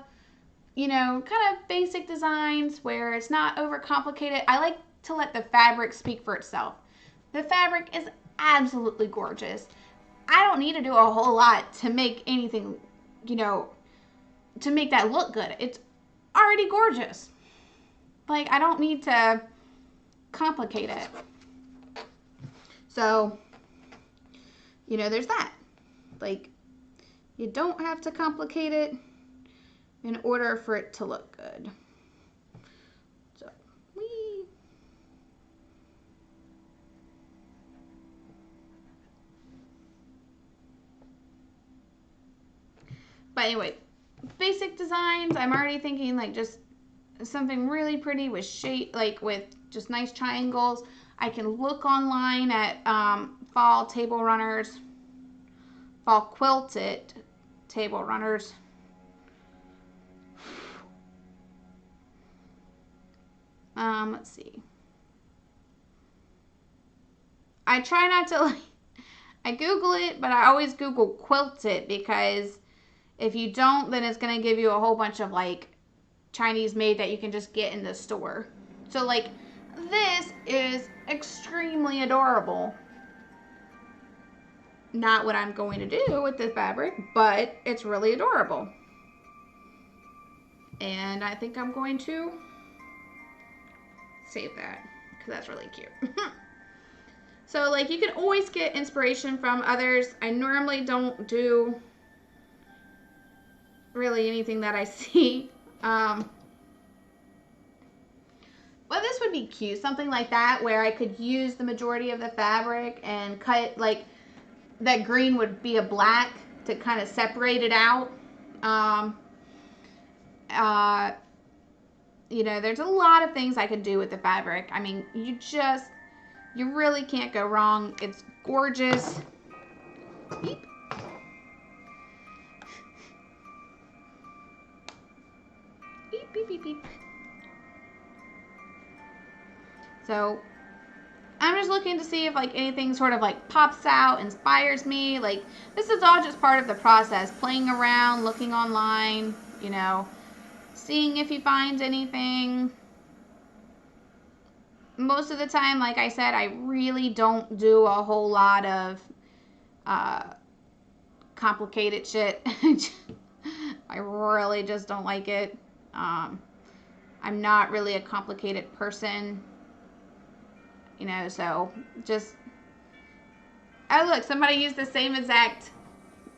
you know, kind of basic designs where it's not overcomplicated. I like to let the fabric speak for itself. The fabric is absolutely gorgeous. I don't need to do a whole lot to make anything, you know, to make that look good. It's already gorgeous. Like, I don't need to complicate it. So, you know, there's that. Like, you don't have to complicate it in order for it to look good. So, whee. But anyway, basic designs, I'm already thinking like just something really pretty with shape, like with just nice triangles. I can look online at fall table runners, fall quilted table runners. Let's see. I try not to, like, I Google it, but I always Google quilted, because if you don't, then it's going to give you a whole bunch of like Chinese made that you can just get in the store. So like, this is extremely adorable. Not what I'm going to do with this fabric, but it's really adorable. And I think I'm going to save that because that's really cute. So like, you can always get inspiration from others. I normally don't do really anything that I see. Well, this would be cute. Something like that where I could use the majority of the fabric and cut it, like that green would be a black to kind of separate it out. You know, there's a lot of things I could do with the fabric. I mean, you really can't go wrong. It's gorgeous. Beep. Beep, beep, beep, beep. So I'm just looking to see if like anything sort of like pops out, inspires me. Like, this is all just part of the process. Playing around, looking online, you know, seeing if he finds anything. Most of the time, like I said, I really don't do a whole lot of complicated shit. I really just don't like it. I'm not really a complicated person. You know, so just, oh look, somebody used the same exact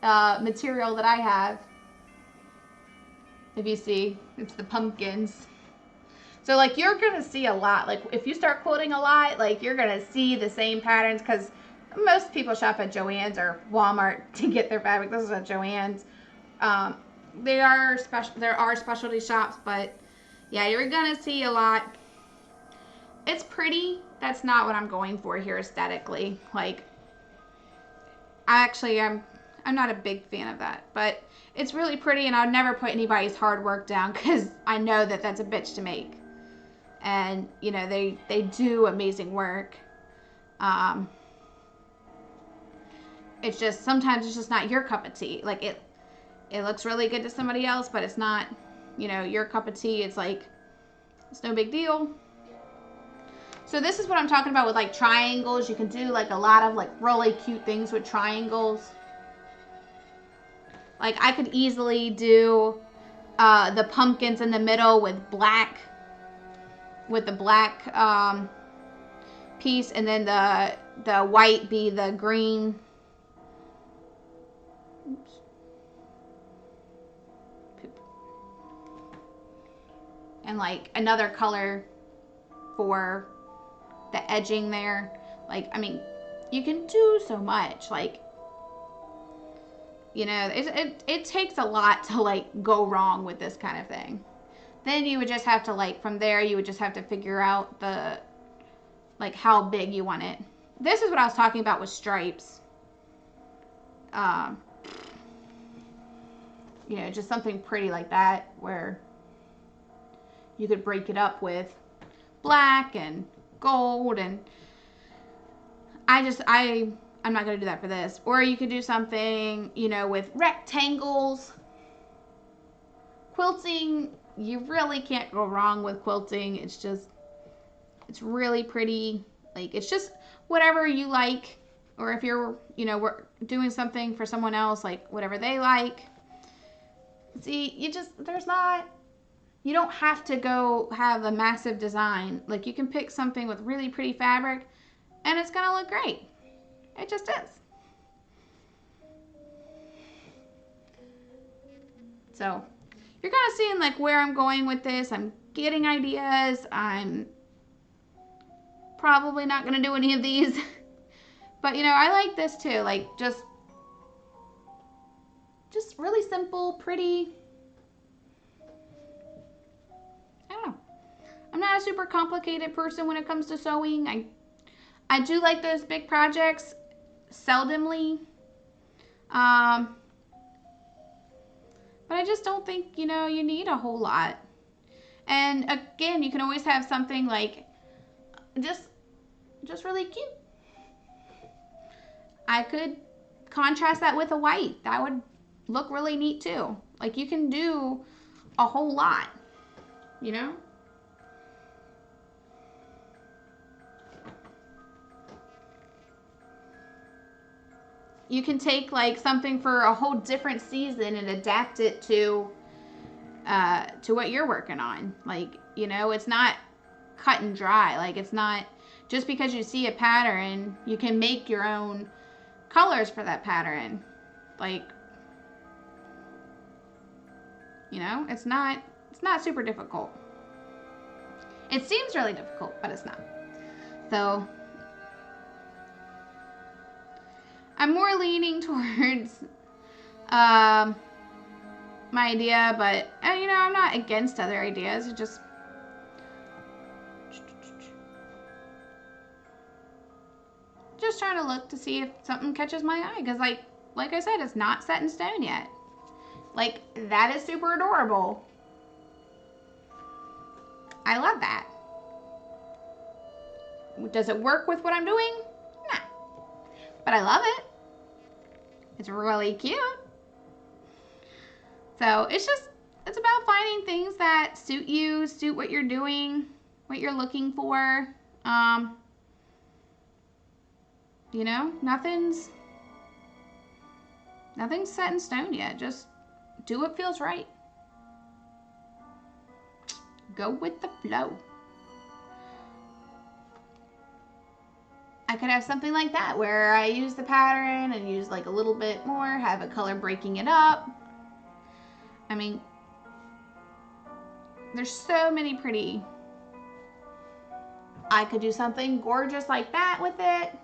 material that I have. If you see, it's the pumpkins. So like, you're gonna see a lot. Like, if you start quilting a lot, like, you're gonna see the same patterns, because most people shop at Joann's or Walmart to get their fabric. This is at Joann's. There are specialty shops, but yeah, you're gonna see a lot. It's pretty. That's not what I'm going for here aesthetically. Like, I'm not a big fan of that, but it's really pretty, and I'll never put anybody's hard work down, because I know that that's a bitch to make. And, you know, they do amazing work. It's just, sometimes it's just not your cup of tea. Like, it looks really good to somebody else, but it's not, you know, your cup of tea. It's like, it's no big deal. So this is what I'm talking about with like triangles. You can do like a lot of like really cute things with triangles. Like, I could easily do the pumpkins in the middle with the black piece, and then the white be the green. Oops. Poop. And like another color for the edging there. Like, I mean, you can do so much. Like, you know, it takes a lot to like go wrong with this kind of thing. Then you would just have to like, from there, you would just have to figure out the, like how big you want it. This is what I was talking about with stripes. You know, just something pretty like that where you could break it up with black and gold, and I'm not going to do that for this. Or you could do something, you know, with rectangles. Quilting, you really can't go wrong with quilting. It's really pretty. Like, it's just whatever you like. Or if you're, you know, we're doing something for someone else, like whatever they like. See, you don't have to go have a massive design. Like, you can pick something with really pretty fabric and it's going to look great. It just is. So, you're kind of seeing like where I'm going with this. I'm getting ideas. I'm probably not going to do any of these. But, you know, I like this too. Like, just really simple, pretty. I don't know. I'm not a super complicated person when it comes to sewing. I do like those big projects, seldomly. But I just don't think, you know, you need a whole lot. And again, you can always have something like just really cute. I could contrast that with a white. That would look really neat too. Like, you can do a whole lot, you know? You can take like something for a whole different season and adapt it to what you're working on. Like, you know, it's not cut and dry. Like, it's not just because you see a pattern, you can make your own colors for that pattern. Like, you know, it's not super difficult. It seems really difficult, but it's not. So I'm more leaning towards my idea, but you know, I'm not against other ideas. It just trying to look to see if something catches my eye, because like I said, it's not set in stone yet. Like, that is super adorable. I love that. Does it work with what I'm doing? Nah. But I love it. It's really cute. So it's about finding things that suit you, suit what you're doing, what you're looking for. You know, nothing's set in stone yet. Just do what feels right. Go with the flow. I could have something like that where I use the pattern and use like a little bit more, have a color breaking it up. I mean, there's so many pretty. I could do something gorgeous like that with it.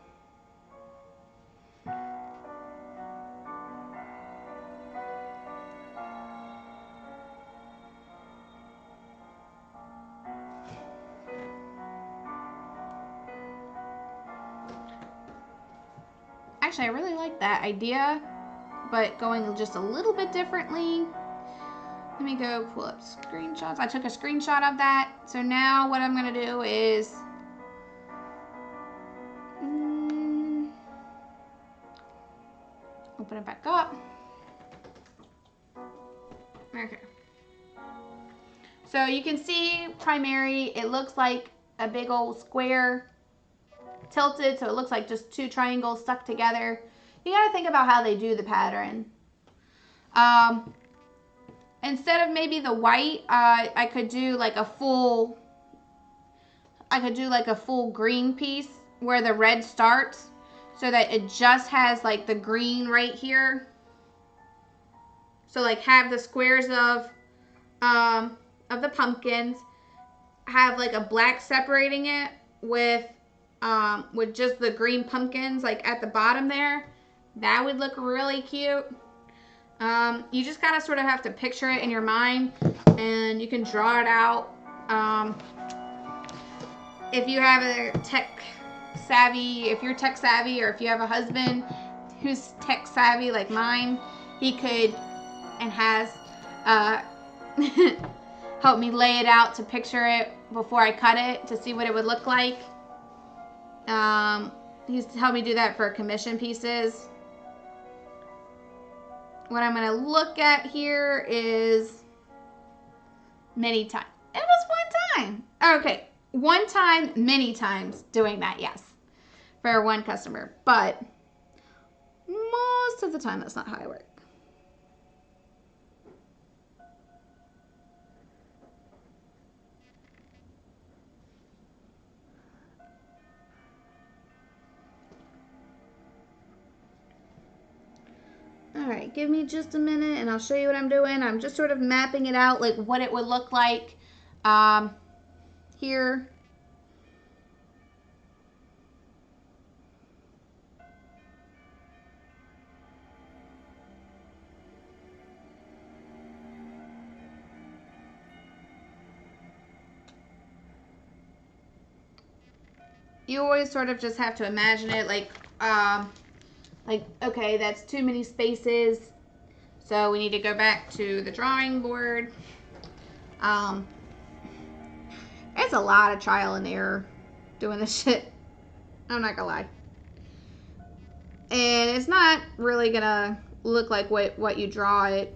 Actually, I really like that idea, but going just a little bit differently. Let me go pull up screenshots. I took a screenshot of that. So now what I'm going to do is open it back up. Okay. So you can see primary, it looks like a big old square tilted, so it looks like just two triangles stuck together. You got to think about how they do the pattern. Instead of maybe the white, I could do like a full green piece where the red starts, so that it just has like the green right here. So like have the squares of the pumpkins, have like a black separating it with with just the green pumpkins like at the bottom there. That would look really cute. You just gotta sort of have to picture it in your mind, and you can draw it out. If you have a tech savvy, if you're tech savvy, or if you have a husband who's tech savvy like mine, he could and has helped me lay it out to picture it before I cut it to see what it would look like. He's helped me do that for commission pieces. What I'm going to look at here is many times. It was one time. Okay, one time, many times doing that, yes, for one customer. But most of the time, that's not how I work. Alright, give me just a minute and I'll show you what I'm doing. I'm just sort of mapping it out, like what it would look like here. You always sort of just have to imagine it like, okay, that's too many spaces, so we need to go back to the drawing board. It's a lot of trial and error doing this shit. I'm not gonna lie. And it's not really gonna look like what you draw it.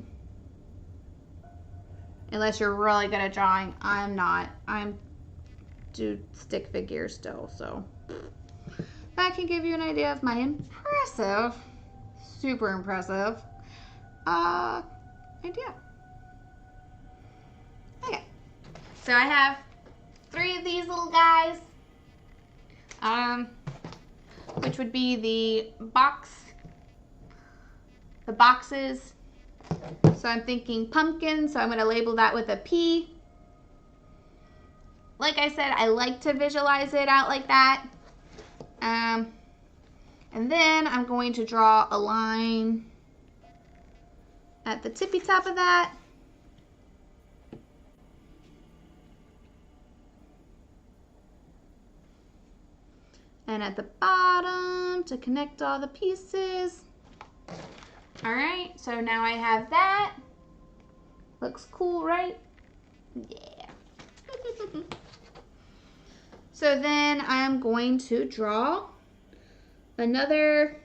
Unless you're really good at drawing. I'm not. I'm do stick figures still, so that can give you an idea of my impressive, super impressive idea. Okay, so I have 3 of these little guys, which would be the boxes. So I'm thinking pumpkin, so I'm going to label that with a P. Like I said, I like to visualize it out like that. And then I'm going to draw a line at the tippy top of that. And at the bottom to connect all the pieces. All right, so now I have that. Looks cool, right? Yeah. So then I am going to draw another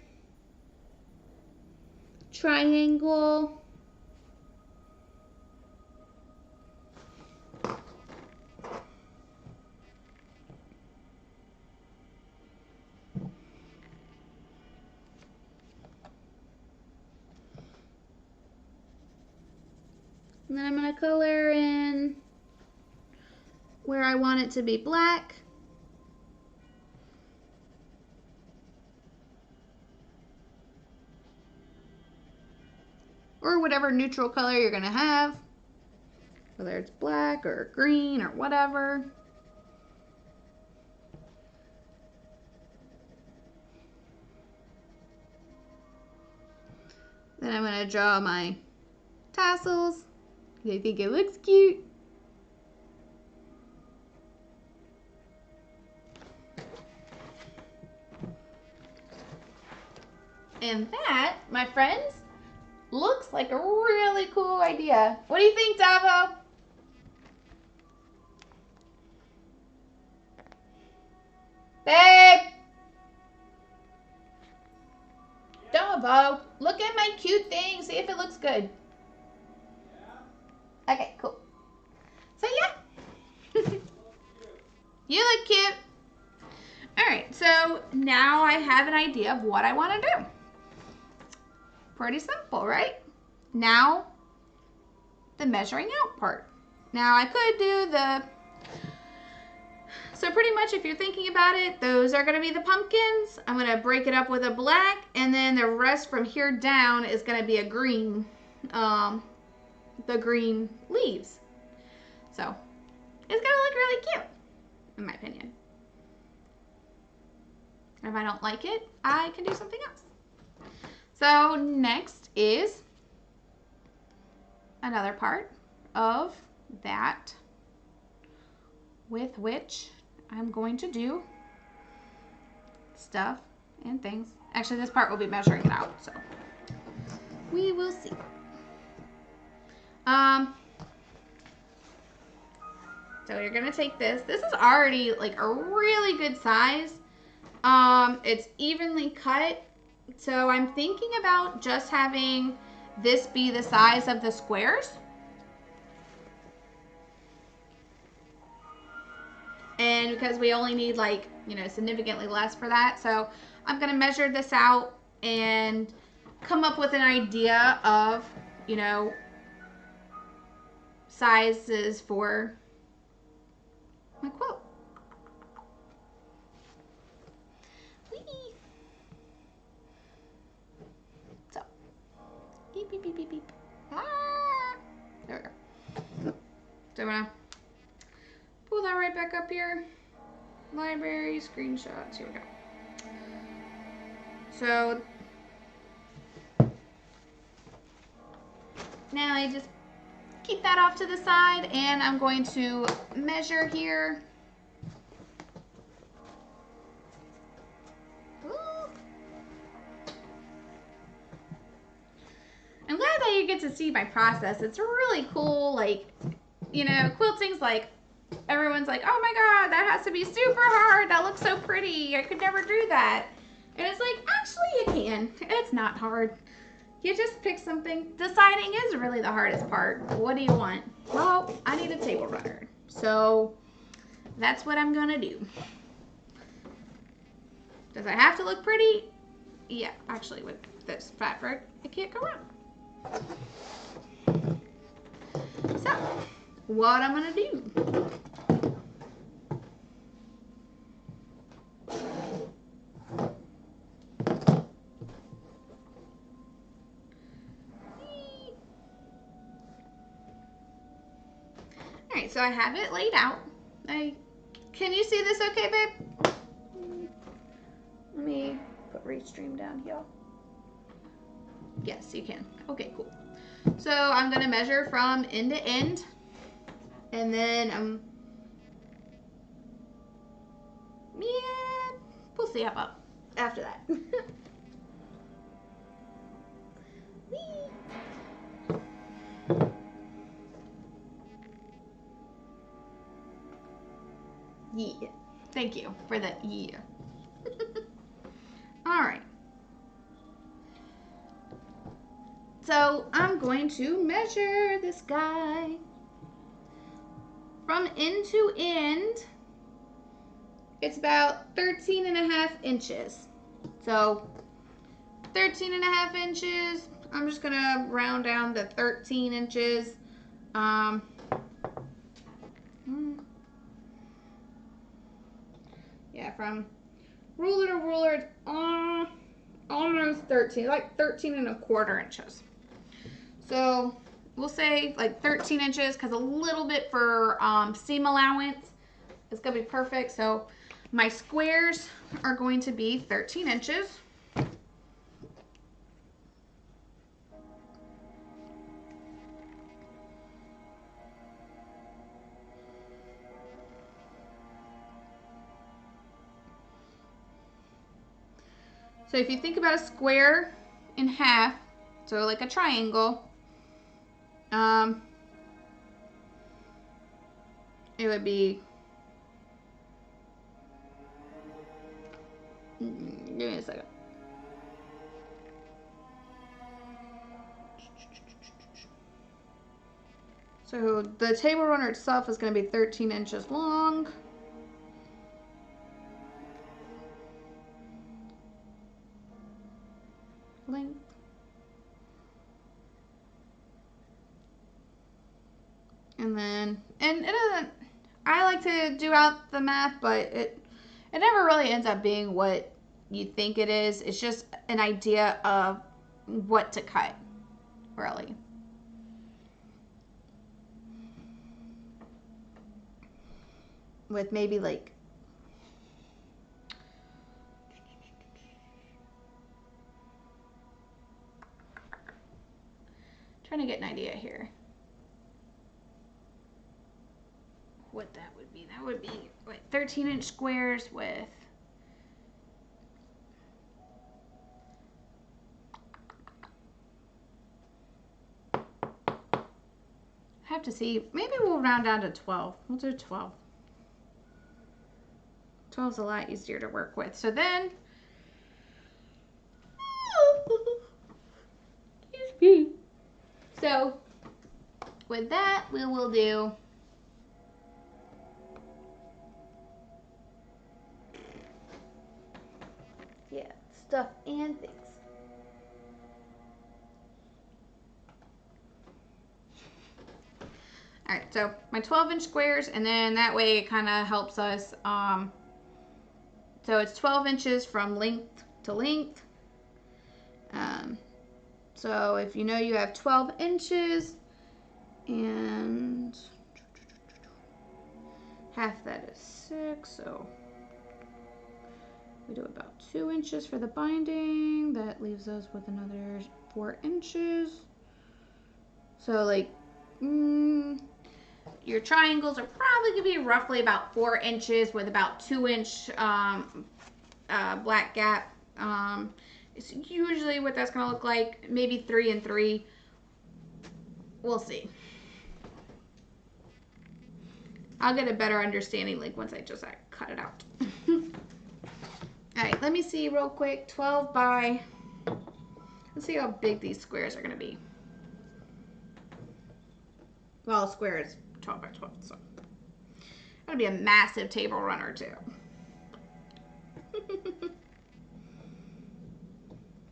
triangle. And then I'm going to color in where I want it to be black. Or whatever neutral color you're going to have. Whether it's black or green or whatever. Then I'm going to draw my tassels. I think it looks cute. And that, my friends, looks like a really cool idea. What do you think, Davo? Babe! Davo, look at my cute thing. See if it looks good. Okay, cool. So yeah. You look cute. Alright, so now I have an idea of what I want to do. Pretty simple, right? Now, the measuring out part. Now I could do the... So pretty much if you're thinking about it, those are going to be the pumpkins. I'm going to break it up with a black, and then the rest from here down is going to be a green. The green leaves. So, it's going to look really cute, in my opinion. If I don't like it, I can do something else. So next is another part of that with which I'm going to do stuff and things. Actually, this part will be measuring it out, so we will see. So you're gonna take this. This is already like a really good size. It's evenly cut. So I'm thinking about just having this be the size of the squares. And because we only need like, you know, significantly less for that. So I'm gonna measure this out and come up with an idea of, you know, sizes for my quilt. Whee! So, beep, beep, beep, beep, beep. Ah! There we go. So I'm gonna pull that right back up here. Library, screenshots, here we go. So, now I just keep that off to the side and I'm going to measure here. Ooh. I'm glad that you get to see my process. It's really cool. Like, you know, quilting's like, everyone's like, oh my God, that has to be super hard. That looks so pretty. I could never do that. And it's like, actually you can. It's not hard. You just pick something. Deciding is really the hardest part. What do you want? Well, I need a table runner. So that's what I'm gonna do. Does it have to look pretty? Yeah, actually with this fabric, it can't go wrong. So, what I'm gonna do. Alright, so I have it laid out. Can you see this okay, babe? Let me put Restream down here. Yes, you can. Okay, cool. So I'm going to measure from end to end. And then, yeah, we'll see how about after that. Yeah. Thank you for the yeah. All right. So I'm going to measure this guy from end to end. It's about 13.5 inches. So 13.5 inches. I'm just gonna round down to 13 inches. Yeah, from ruler to ruler, it's almost 13, like 13.25 inches. So we'll say like 13 inches because a little bit for seam allowance is gonna be perfect. So my squares are going to be 13 inches. So if you think about a square in half, so like a triangle, it would be, give me a second. So the table runner itself is going to be 13 inches long. Length. And then, and it doesn't, I like to do out the math, but it never really ends up being what you think it is. It's just an idea of what to cut, really. With maybe like trying to get an idea here. What that would be. That would be what, 13-inch squares with have to see. Maybe we'll round down to 12. We'll do 12. 12 is a lot easier to work with. So then, excuse me. So with that, we will do stuff and things. All right, so my 12-inch squares, and then that way it kind of helps us. So it's 12 inches from length to length. So if you know you have 12 inches, and half that is 6, so we do about 2 inches for the binding. That leaves us with another 4 inches. So like, your triangles are probably going to be roughly about 4 inches with about 2-inch black gap. It's usually what that's going to look like. Maybe 3 and 3. We'll see. I'll get a better understanding like once I just cut it out. All right, let me see real quick. 12 by, let's see how big these squares are going to be. Well, a square is 12 by 12, so that'll be a massive table runner too.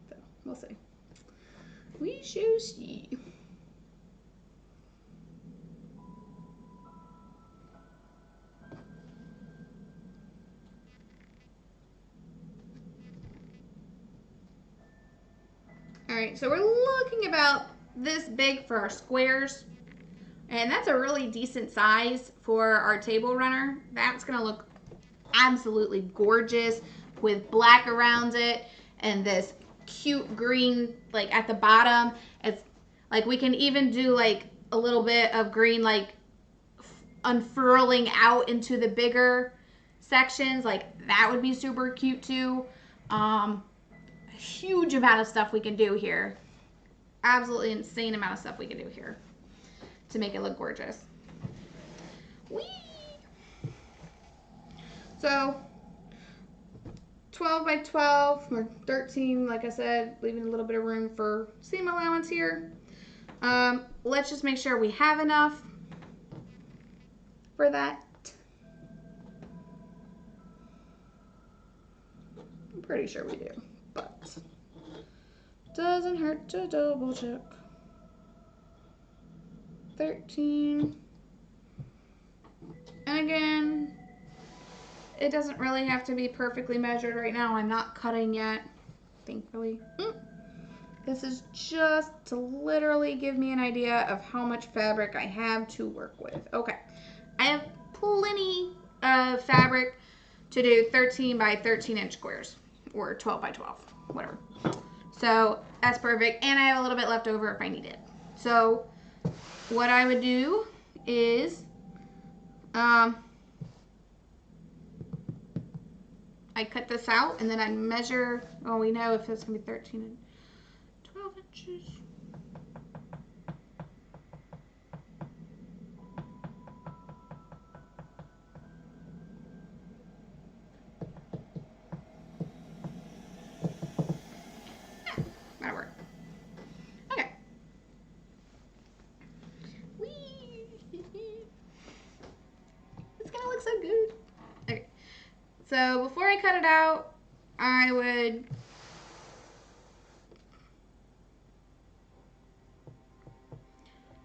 So we'll see. We shall see. All right, so we're looking about this big for our squares. And that's a really decent size for our table runner. That's gonna look absolutely gorgeous with black around it and this cute green like at the bottom. It's like we can even do like a little bit of green like unfurling out into the bigger sections. Like that would be super cute too. Huge amount of stuff we can do here. Absolutely insane amount of stuff we can do here to make it look gorgeous. Whee! So 12 by 12 or 13, like I said, leaving a little bit of room for seam allowance here. Let's just make sure we have enough for that. I'm pretty sure we do, but doesn't hurt to double check. 13. And again, it doesn't really have to be perfectly measured right now. I'm not cutting yet, thankfully. This is just to literally give me an idea of how much fabric I have to work with. Okay, I have plenty of fabric to do 13 by 13 inch squares or 12 by 12, whatever. So that's perfect. And I have a little bit left over if I need it. So what I would do is I cut this out and then I measure, well, we know if it's going to be 13 and 12 inches. That'll work. Okay. Whee! It's going to look so good. Okay. So before I cut it out, I would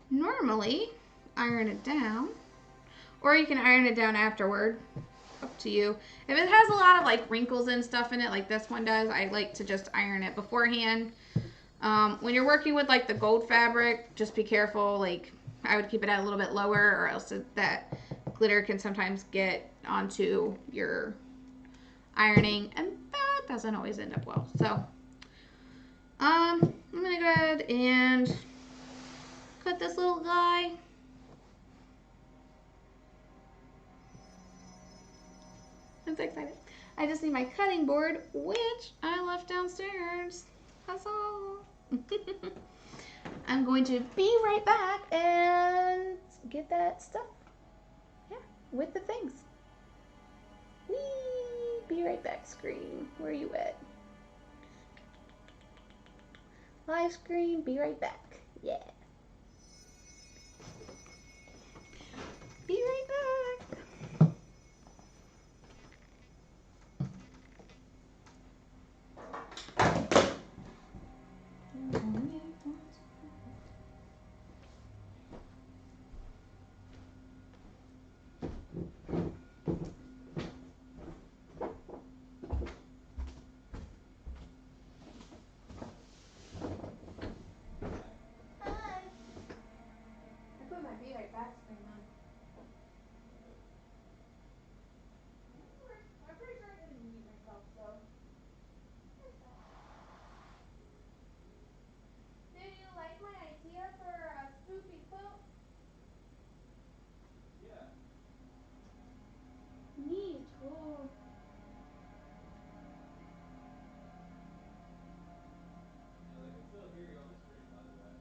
normally iron it down, or you can iron it down afterward, up to you. If it has a lot of like wrinkles and stuff in it like this one does, I like to just iron it beforehand. When you're working with like the gold fabric, just be careful, like I would keep it at a little bit lower, or else that glitter can sometimes get onto your ironing, and that doesn't always end up well. So I'm gonna go ahead and put this little guy. I'm so excited. I just need my cutting board, which I left downstairs. Huzzah! I'm going to be right back and get that stuff. Yeah, with the things. Whee! Be right back, screen. Where are you at? Live screen, be right back. Yeah. Be right back. Be right back screen on. I'm pretty sure I didn't mute myself, so. Did you like my idea for a spoopy quilt? Yeah. Neat. Oh. They can still hear you on the screen, by the way.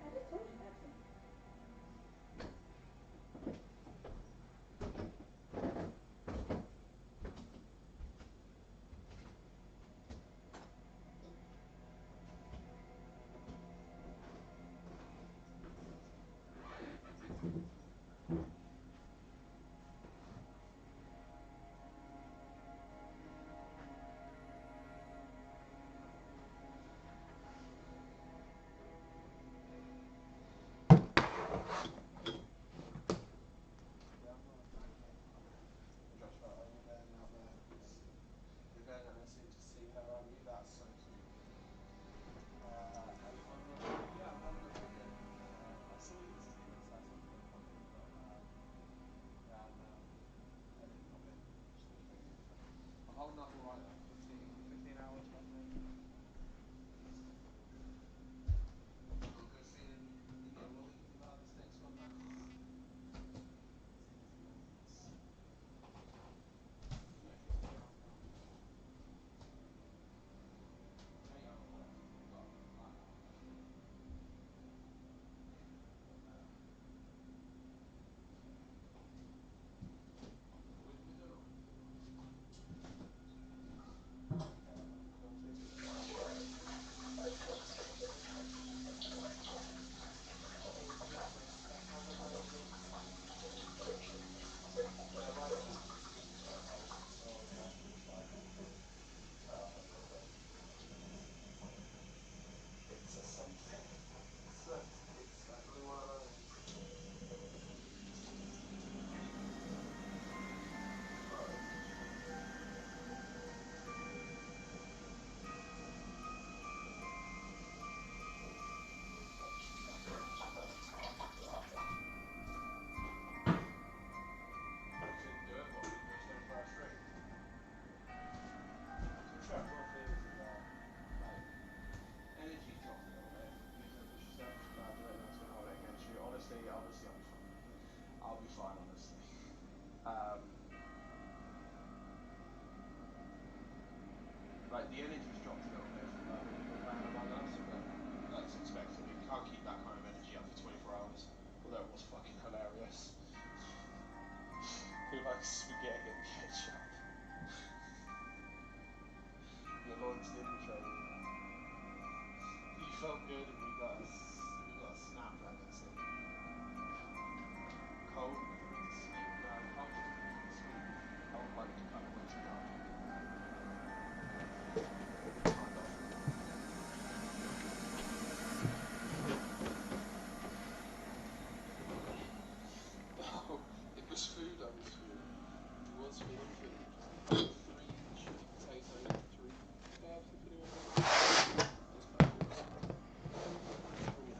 I just told you that. Like the energy's dropped a little bit from when we were playing Among Us, but that's expected. You can't keep that kind of energy up for 24 hours. Although it was fucking hilarious. Feel like spaghetti and ketchup. Your launched in training. You felt good and we got a snapdragon sim. Cold with the sweet, cold with the sweet. I would like to kind of wait to go. It was food, I was food. It was vegan food. 3 shitty potatoes, 3 kebabs, if anyone knows. Those kind of foods. 3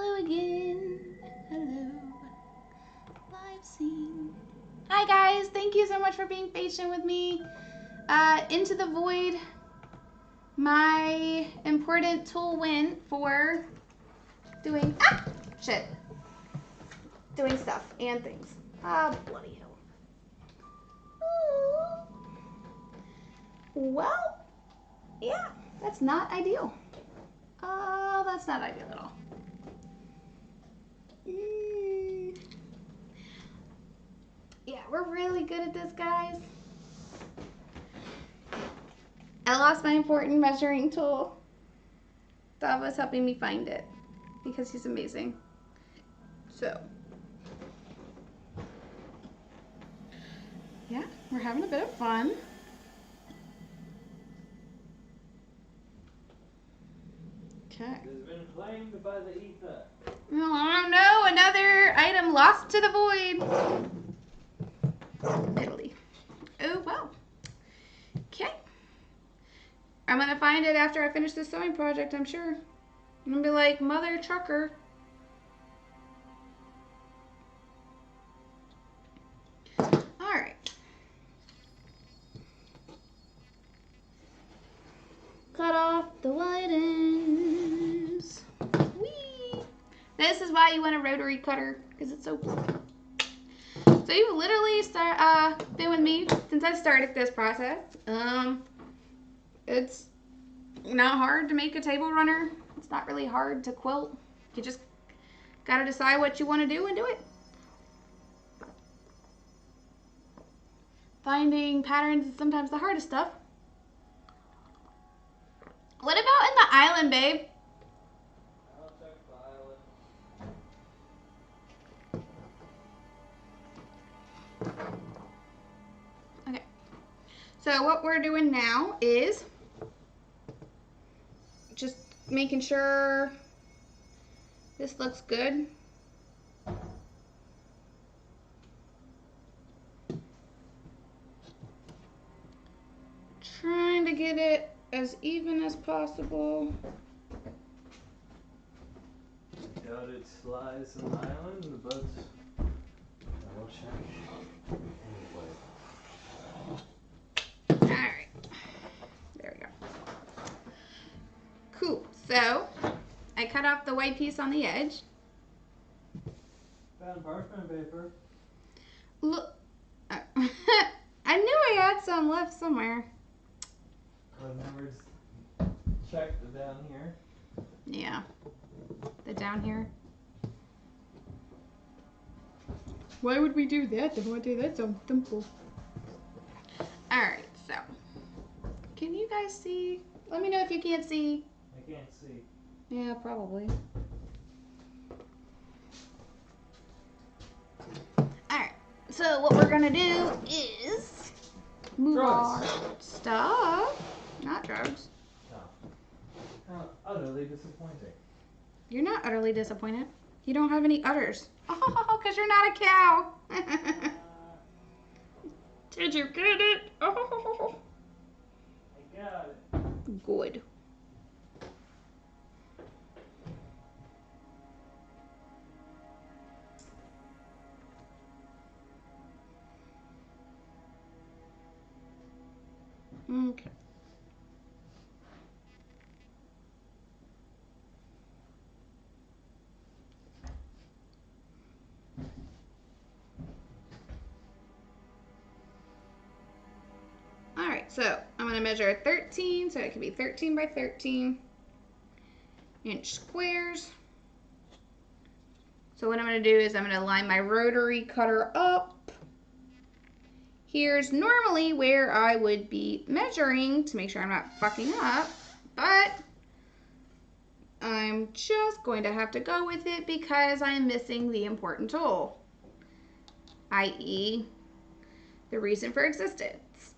Hello again. Hello. Live scene. Hi guys, thank you so much for being patient with me. Into the Void, my important tool went for doing doing stuff and things. Ah, bloody hell. Ooh. Well, yeah, that's not ideal. Oh, that's not ideal at all. Yeah, we're really good at this, guys. I lost my important measuring tool. Dava's helping me find it because he's amazing. So, yeah, we're having a bit of fun. Okay. It has been claimed by the ether. Oh no, another item lost to the void. Italy. Oh well. Okay. I'm gonna find it after I finish this sewing project, I'm sure. I'm gonna be like, Mother Trucker. Alright. Cut off the white ends. Whee! This is why you want a rotary cutter, because it's so cool. So you've literally been with me since I started this process. It's not hard to make a table runner. It's not really hard to quilt. You just gotta decide what you want to do and do it. Finding patterns is sometimes the hardest stuff. What about in the island, babe? I'll check the island. Okay. So what we're doing now is just making sure this looks good. Trying to get it as even as possible. Dotted slice on the island, but I will check anyway. Alright. There we go. Cool. So, I cut off the white piece on the edge. Found parchment paper. Look. I knew I had some left somewhere. I've never checked the down here. Yeah. The down here. Why would we do that? That's so simple. Alright, so. Can you guys see? Let me know if you can't see. I can't see. Yeah, probably. Alright, so what we're gonna do is move Drugs. our stuff. Not drugs. Oh. How utterly disappointing. You're not utterly disappointed. You don't have any udders. Oh, because you're not a cow. Did you get it? Oh. I got it. Good. Okay. Alright, so I'm going to measure 13, so it can be 13 by 13 inch squares. So what I'm going to do is I'm going to line my rotary cutter up. Here's normally where I would be measuring to make sure I'm not fucking up, but I'm just going to have to go with it because I'm missing the important tool, i.e. the reason for existence.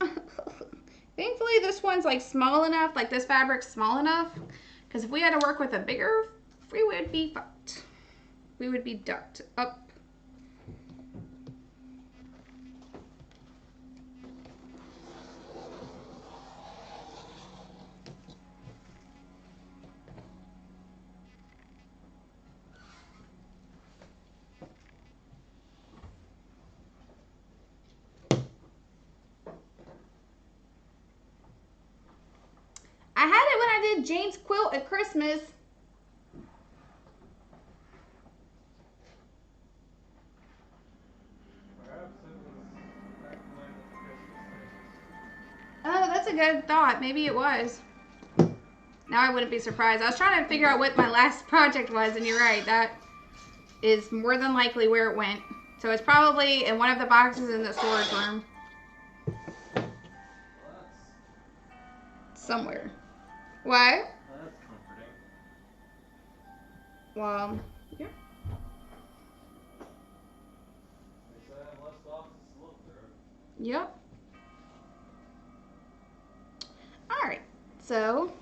Thankfully this one's like small enough, like this fabric's small enough, because if we had to work with a bigger, we would be fucked. We would be ducked up. did Jane's quilt at Christmas. Perhaps it was back when the Christmas Oh, that's a good thought. Maybe it was. Now I wouldn't be surprised. I was trying to figure out what my last project was, and you're right. That is more than likely where it went. So it's probably in one of the boxes in the storage room. Well, Somewhere. What? that's comforting. Well, yeah. They said less offices to look through. Yep. Alright. So,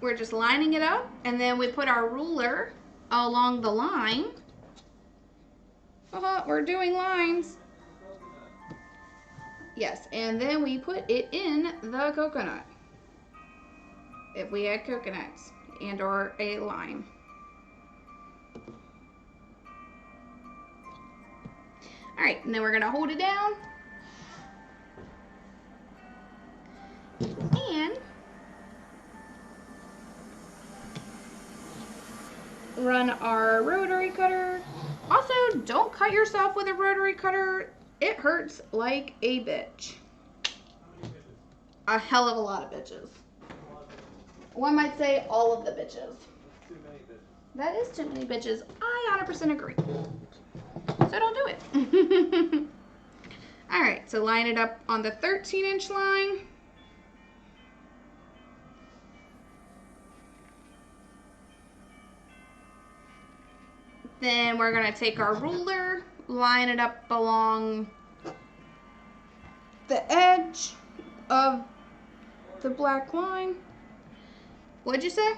we're just lining it up, and then we put our ruler along the line. We're doing lines. Yes, and then we put it in the coconut. If we had coconuts and or a lime. Alright, and then we're gonna hold it down. And run our rotary cutter. Also, don't cut yourself with a rotary cutter. It hurts like a bitch. How many bitches? A hell of a lot of bitches. One might say all of the bitches. That's too many bitches. That is too many bitches. I 100% agree. So don't do it. Alright, so line it up on the 13-inch line. Then we're going to take our ruler, line it up along the edge of the black line. What'd you say?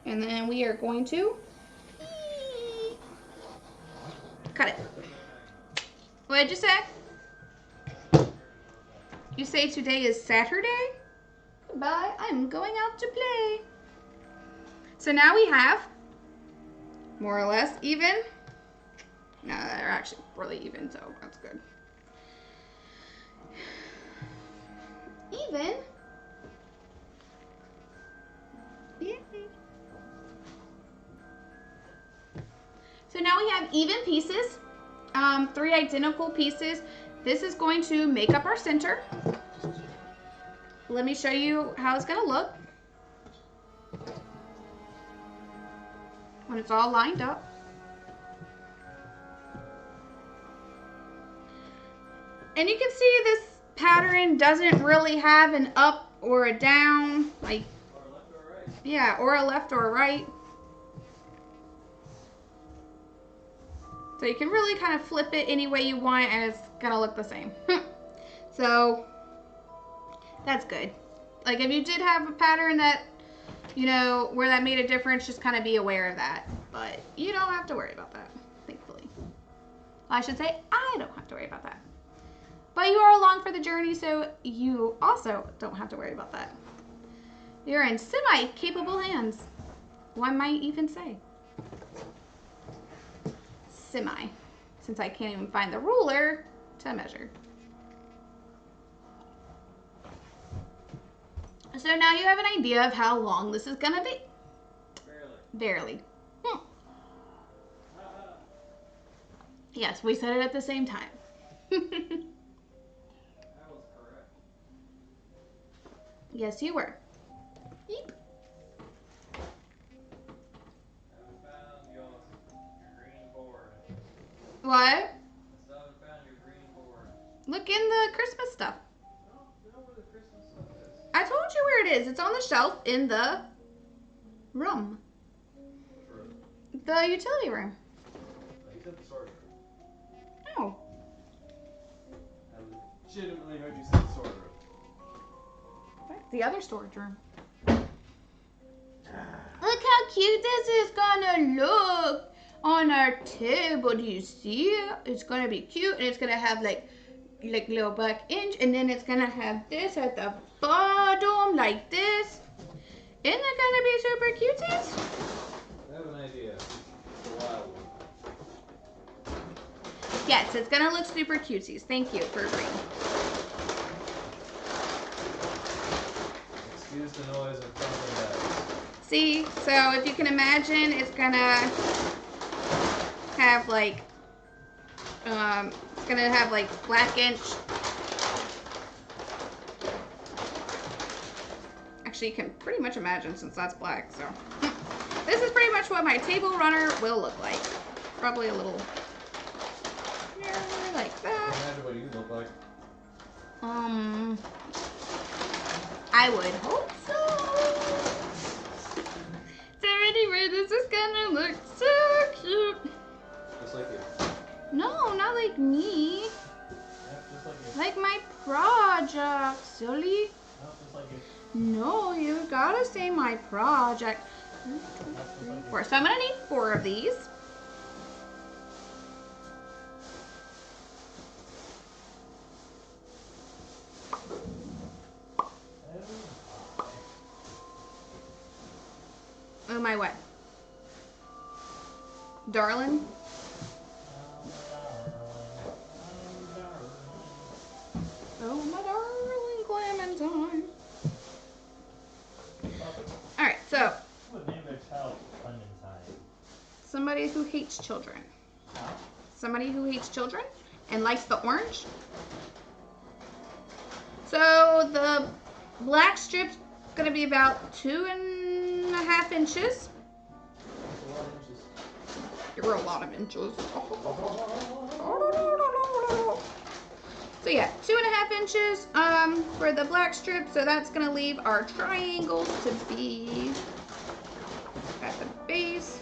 And then we are going to cut it. What'd you say? You say today is Saturday? Goodbye, I'm going out to play. So now we have more or less even. No, they're actually really even, so that's good. Even. Yay. So now we have even pieces, 3 identical pieces. This is going to make up our center. Let me show you how it's going to look when it's all lined up. And you can see this pattern doesn't really have an up or a down, like, Or left or right. yeah, or a left or a right. So you can really kind of flip it any way you want and it's gonna look the same. So that's good. Like if you did have a pattern that, you know, where that made a difference, just kind of be aware of that. But you don't have to worry about that, thankfully. Well, I should say I don't have to worry about that. But you are along for the journey, so you also don't have to worry about that. You're in semi-capable hands. One might even say. Semi, since I can't even find the ruler to measure. So now you have an idea of how long this is gonna be. Barely. Yes, we said it at the same time. That was correct. Yes, you were. Yeep. Haven't found your green board. What? I still haven't found your green board. Look in the Christmas stuff. I don't know where the Christmas stuff is. I told you where it is. It's on the shelf in the room. Which room? The utility room. Oh, you said the storage room. Oh. I legitimately heard you say the storage room. The other storage room. Look how cute this is gonna look on our table. Do you see it? It's gonna be cute and it's gonna have like little black inch and then it's gonna have this at the bottom like this. Isn't that gonna be super cuties? I have an idea. It's a wild one. Yes, it's gonna look super cuties. Thank you for agreeing. use the noise of crumbling dice. See, so if you can imagine, it's gonna have like, black inch. Actually, you can pretty much imagine since that's black. So this is pretty much what my table runner will look like. Probably a little like that. Imagine what you look like. I would hope so. So anyway, this is gonna look so cute. Just like you. No, not like me. Yeah, just like you. Like my project, silly. No, just like you. No, you gotta say my project. 4. So I'm gonna need 4 of these. Oh my what? Darling? Oh my darling Clementine. Alright, so What name their child Clementine? somebody who hates children. Somebody who hates children and likes the orange. So the black strip's gonna be about 2.5 inches. You're a lot of inches. So yeah, 2.5 inches for the black strip. So that's gonna leave our triangles to be at the base.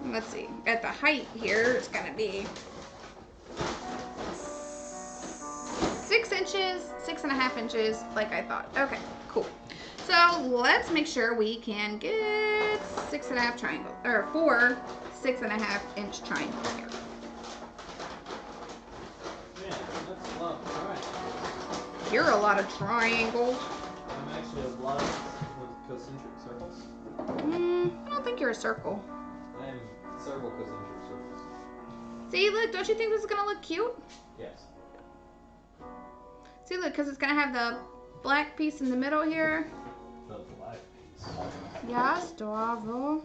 Let's see, at the height here, it's gonna be 6 inches, 6.5 inches, like I thought. Okay, cool. So let's make sure we can get 6.5 triangle, or 4 6.5 inch triangles here. Man, that's a lot of triangles. You're a lot of triangles. I'm actually a lot of concentric circles. I don't think you're a circle. I am several concentric circles. See, look, don't you think this is gonna look cute? Yes. See, look, because it's gonna have the black piece in the middle here. The black piece. Yes, Davo.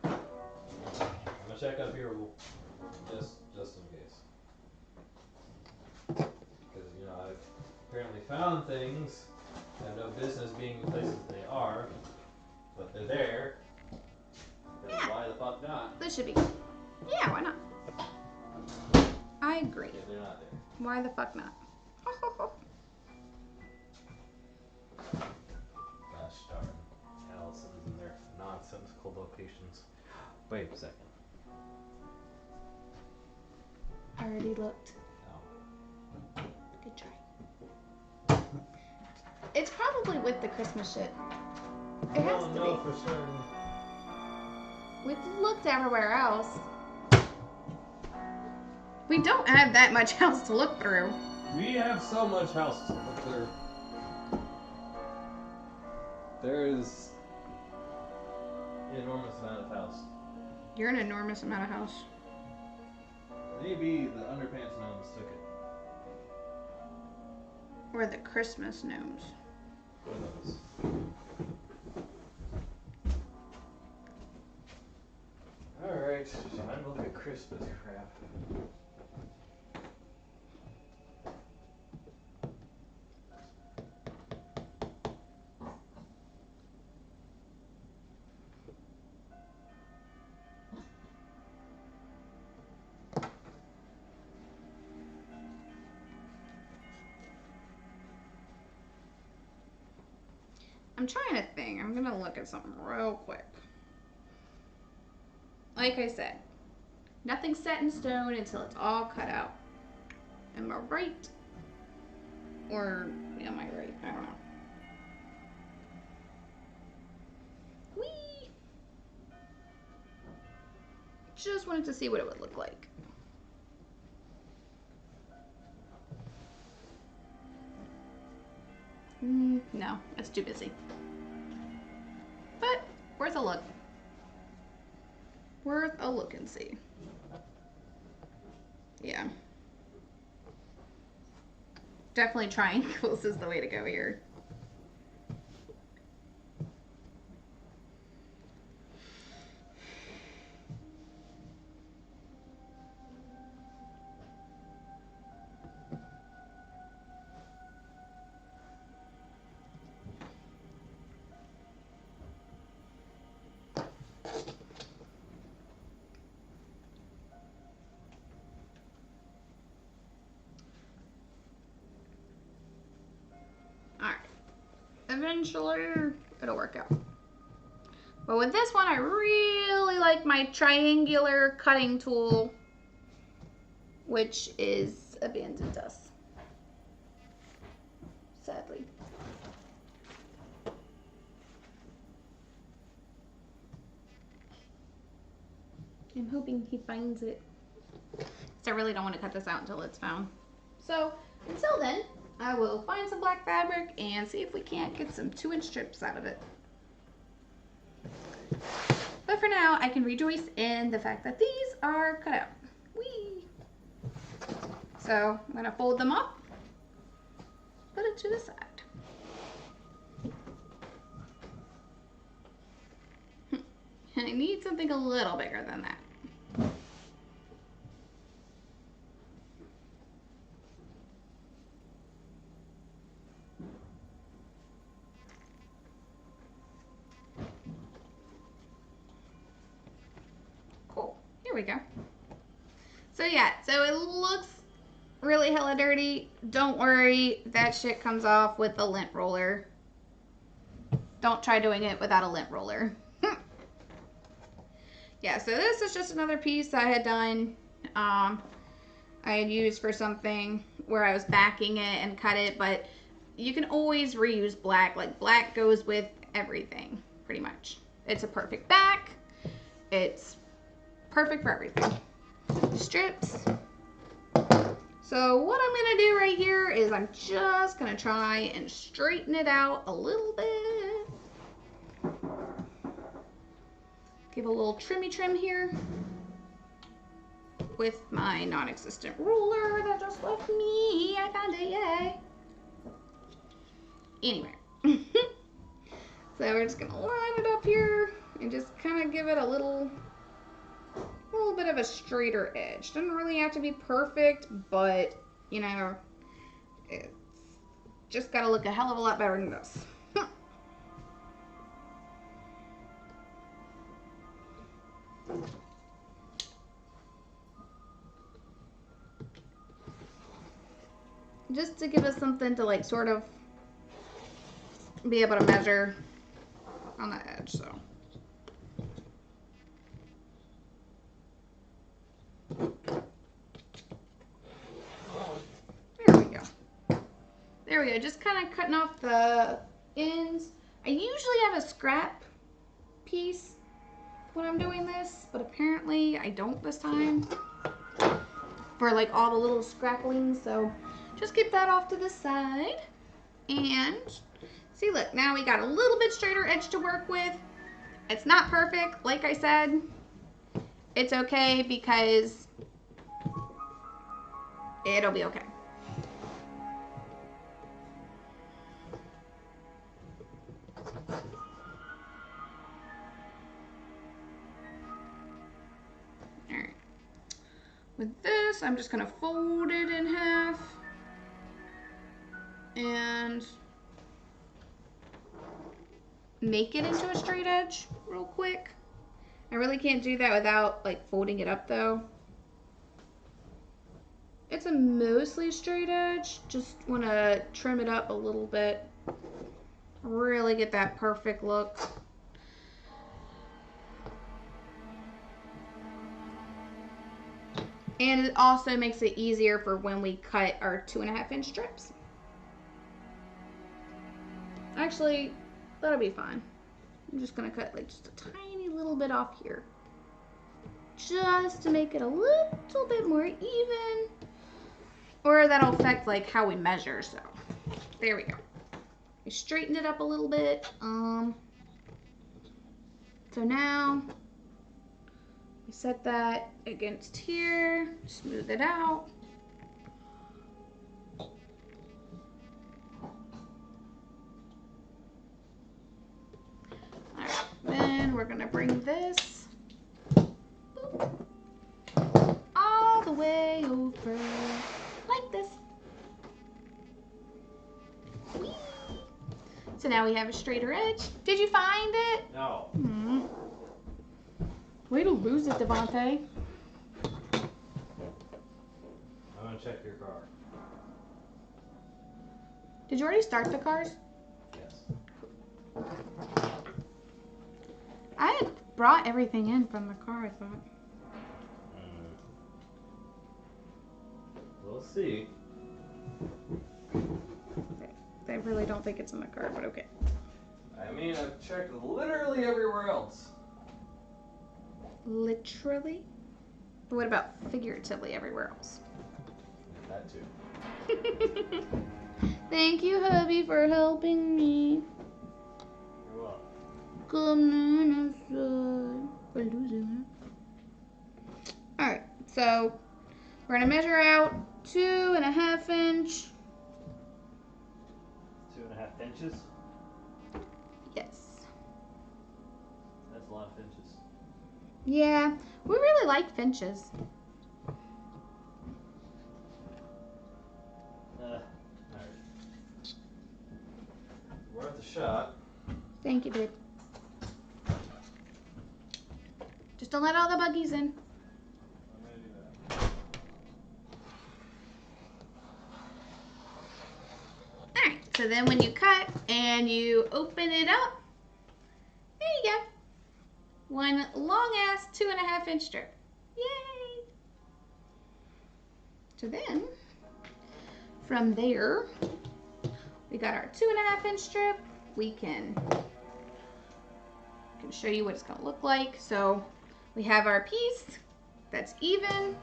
I'm gonna check up here, just in case. Because I've apparently found things that have no business being the places they are, but they're there. Because Yeah. why the fuck not? This should be. Yeah, why not? I agree. If they're not there. Why the fuck not? Gosh darn. Allison's and their nonsensical locations. Wait a second. I already looked. Oh. Good try. It's probably with the Christmas shit. It has to no, be. for certain. We've looked everywhere else. We don't have that much else to look through. We have so much house to look through. There is an enormous amount of house. You're an enormous amount of house. Maybe the underpants gnomes took it. Or the Christmas gnomes. Who knows? Alright, time to look at Christmas crap. I'm trying to think. I'm gonna look at something real quick. Like I said, nothing's set in stone until it's all cut out. Am I right? Or am I right? I don't know. Whee! Just wanted to see what it would look like. No, it's too busy. But worth a look. Worth a look and see. Yeah. definitely triangles is the way to go here. Eventually, it'll work out. But with this one, I really like my triangular cutting tool, which is abandoned us, sadly. I'm hoping he finds it. So I really don't want to cut this out until it's found. So until then, I will find some black fabric and see if we can't get some 2-inch strips out of it. But for now, I can rejoice in the fact that these are cut out. Whee! So I'm gonna fold them up, put it to the side. I need something a little bigger than that. We go. So yeah, so it looks really hella dirty. Don't worry, that shit comes off with the lint roller. Don't try doing it without a lint roller. Yeah, so this is just another piece I had done. I had used for something where I was backing it and cut it, but you can always reuse black. Like, black goes with everything, pretty much. It's a perfect back. It's perfect for everything. Strips. So what I'm gonna do right here is I'm just gonna try and straighten it out a little bit. Give a little trimmy trim here with my non-existent ruler that just left me. I found it, yay. Anyway. So we're just gonna line it up here and just kind of give it a little bit of a straighter edge. Doesn't really have to be perfect, but you know, it's just gotta look a hell of a lot better than this. Just to give us something to like sort of be able to measure on the edge, so. There we go, just kind of cutting off the ends. I usually have a scrap piece when I'm doing this, but apparently I don't this time for like all the little scracklings, so just keep that off to the side. And see, look, now we got a little bit straighter edge to work with. It's not perfect, like I said. It's okay because it'll be okay. Alright. With this, I'm just gonna fold it in half and make it into a straight edge real quick. I really can't do that without like folding it up though. It's a mostly straight edge, just want to trim it up a little bit. Really get that perfect look. And it also makes it easier for when we cut our 2.5-inch strips. Actually, that'll be fine. I'm just gonna cut like just a tiny little bit off here. Just to make it a little bit more even. Or that'll affect like how we measure, so. There we go. We straightened it up a little bit. So now we set that against here, smooth it out. we're gonna bring this all the way over like this. Whee! So now we have a straighter edge. Did you find it? No. Way to lose it, Devontae. I'm gonna check your car. Did you already start the cars? Yes. I had brought everything in from the car, I thought. We'll see. I really don't think it's in the car, but okay. I mean, I've checked literally everywhere else. Literally? But what about figuratively everywhere else? That too. Thank you, hubby, for helping me. You're welcome. Come on, for losing it. Alright, so we're gonna measure out 2.5 inch. 2.5 inches? Yes. That's a lot of inches. Yeah, we really like finches. Alright. Worth a shot. Thank you, babe. Just don't let all the buggies in. I'm gonna do that. Alright, so then when you cut and you open it up, there you go. One long ass 2.5 inch strip. Yay! So then, from there, we got our 2.5 inch strip. We can show you what it's gonna look like. So we have our piece that's even.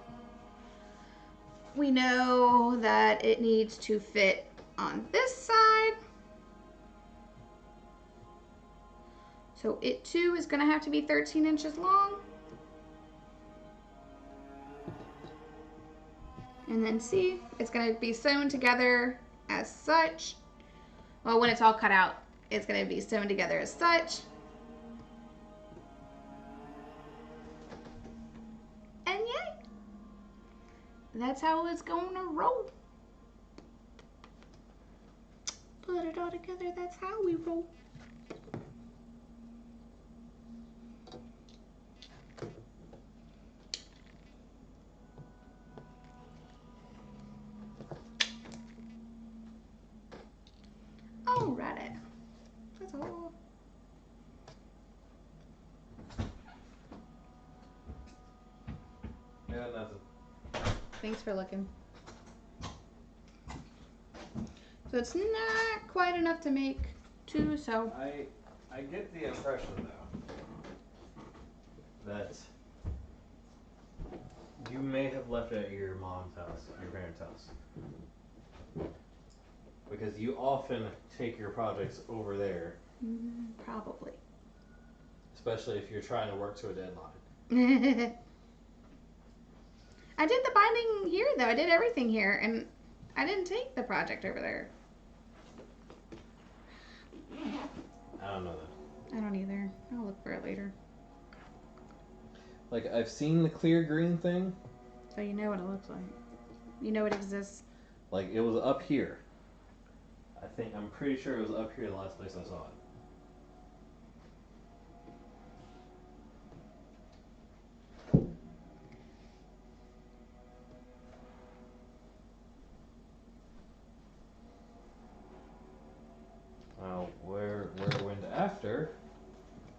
We know that it needs to fit on this side. So it too is gonna have to be 13 inches long. And then see, it's gonna be sewn together as such. Well, when it's all cut out, it's gonna be sewn together as such. And yay! That's how it's gonna roll. Put it all together, that's how we roll. Alrighty. That's all. Yeah, nothing. Thanks for looking. So it's not quite enough to make two, so I get the impression though that you may have left it at your mom's house, your parents' house. Because you often take your projects over there, probably. especially if you're trying to work to a deadline. I did the binding here though. I did everything here and I didn't take the project over there. I don't know that. I don't either. I'll look for it later. Like, I've seen the clear green thing. So you know what it looks like. You know it exists. Like, it was up here. I'm pretty sure it was up here the last place I saw it. Where it went after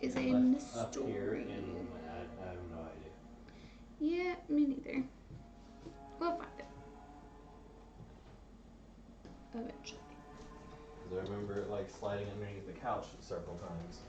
Is a left up here, mystery. and I have no idea. Yeah, me neither. We'll find it. Eventually. Because I remember it like sliding underneath the couch several times.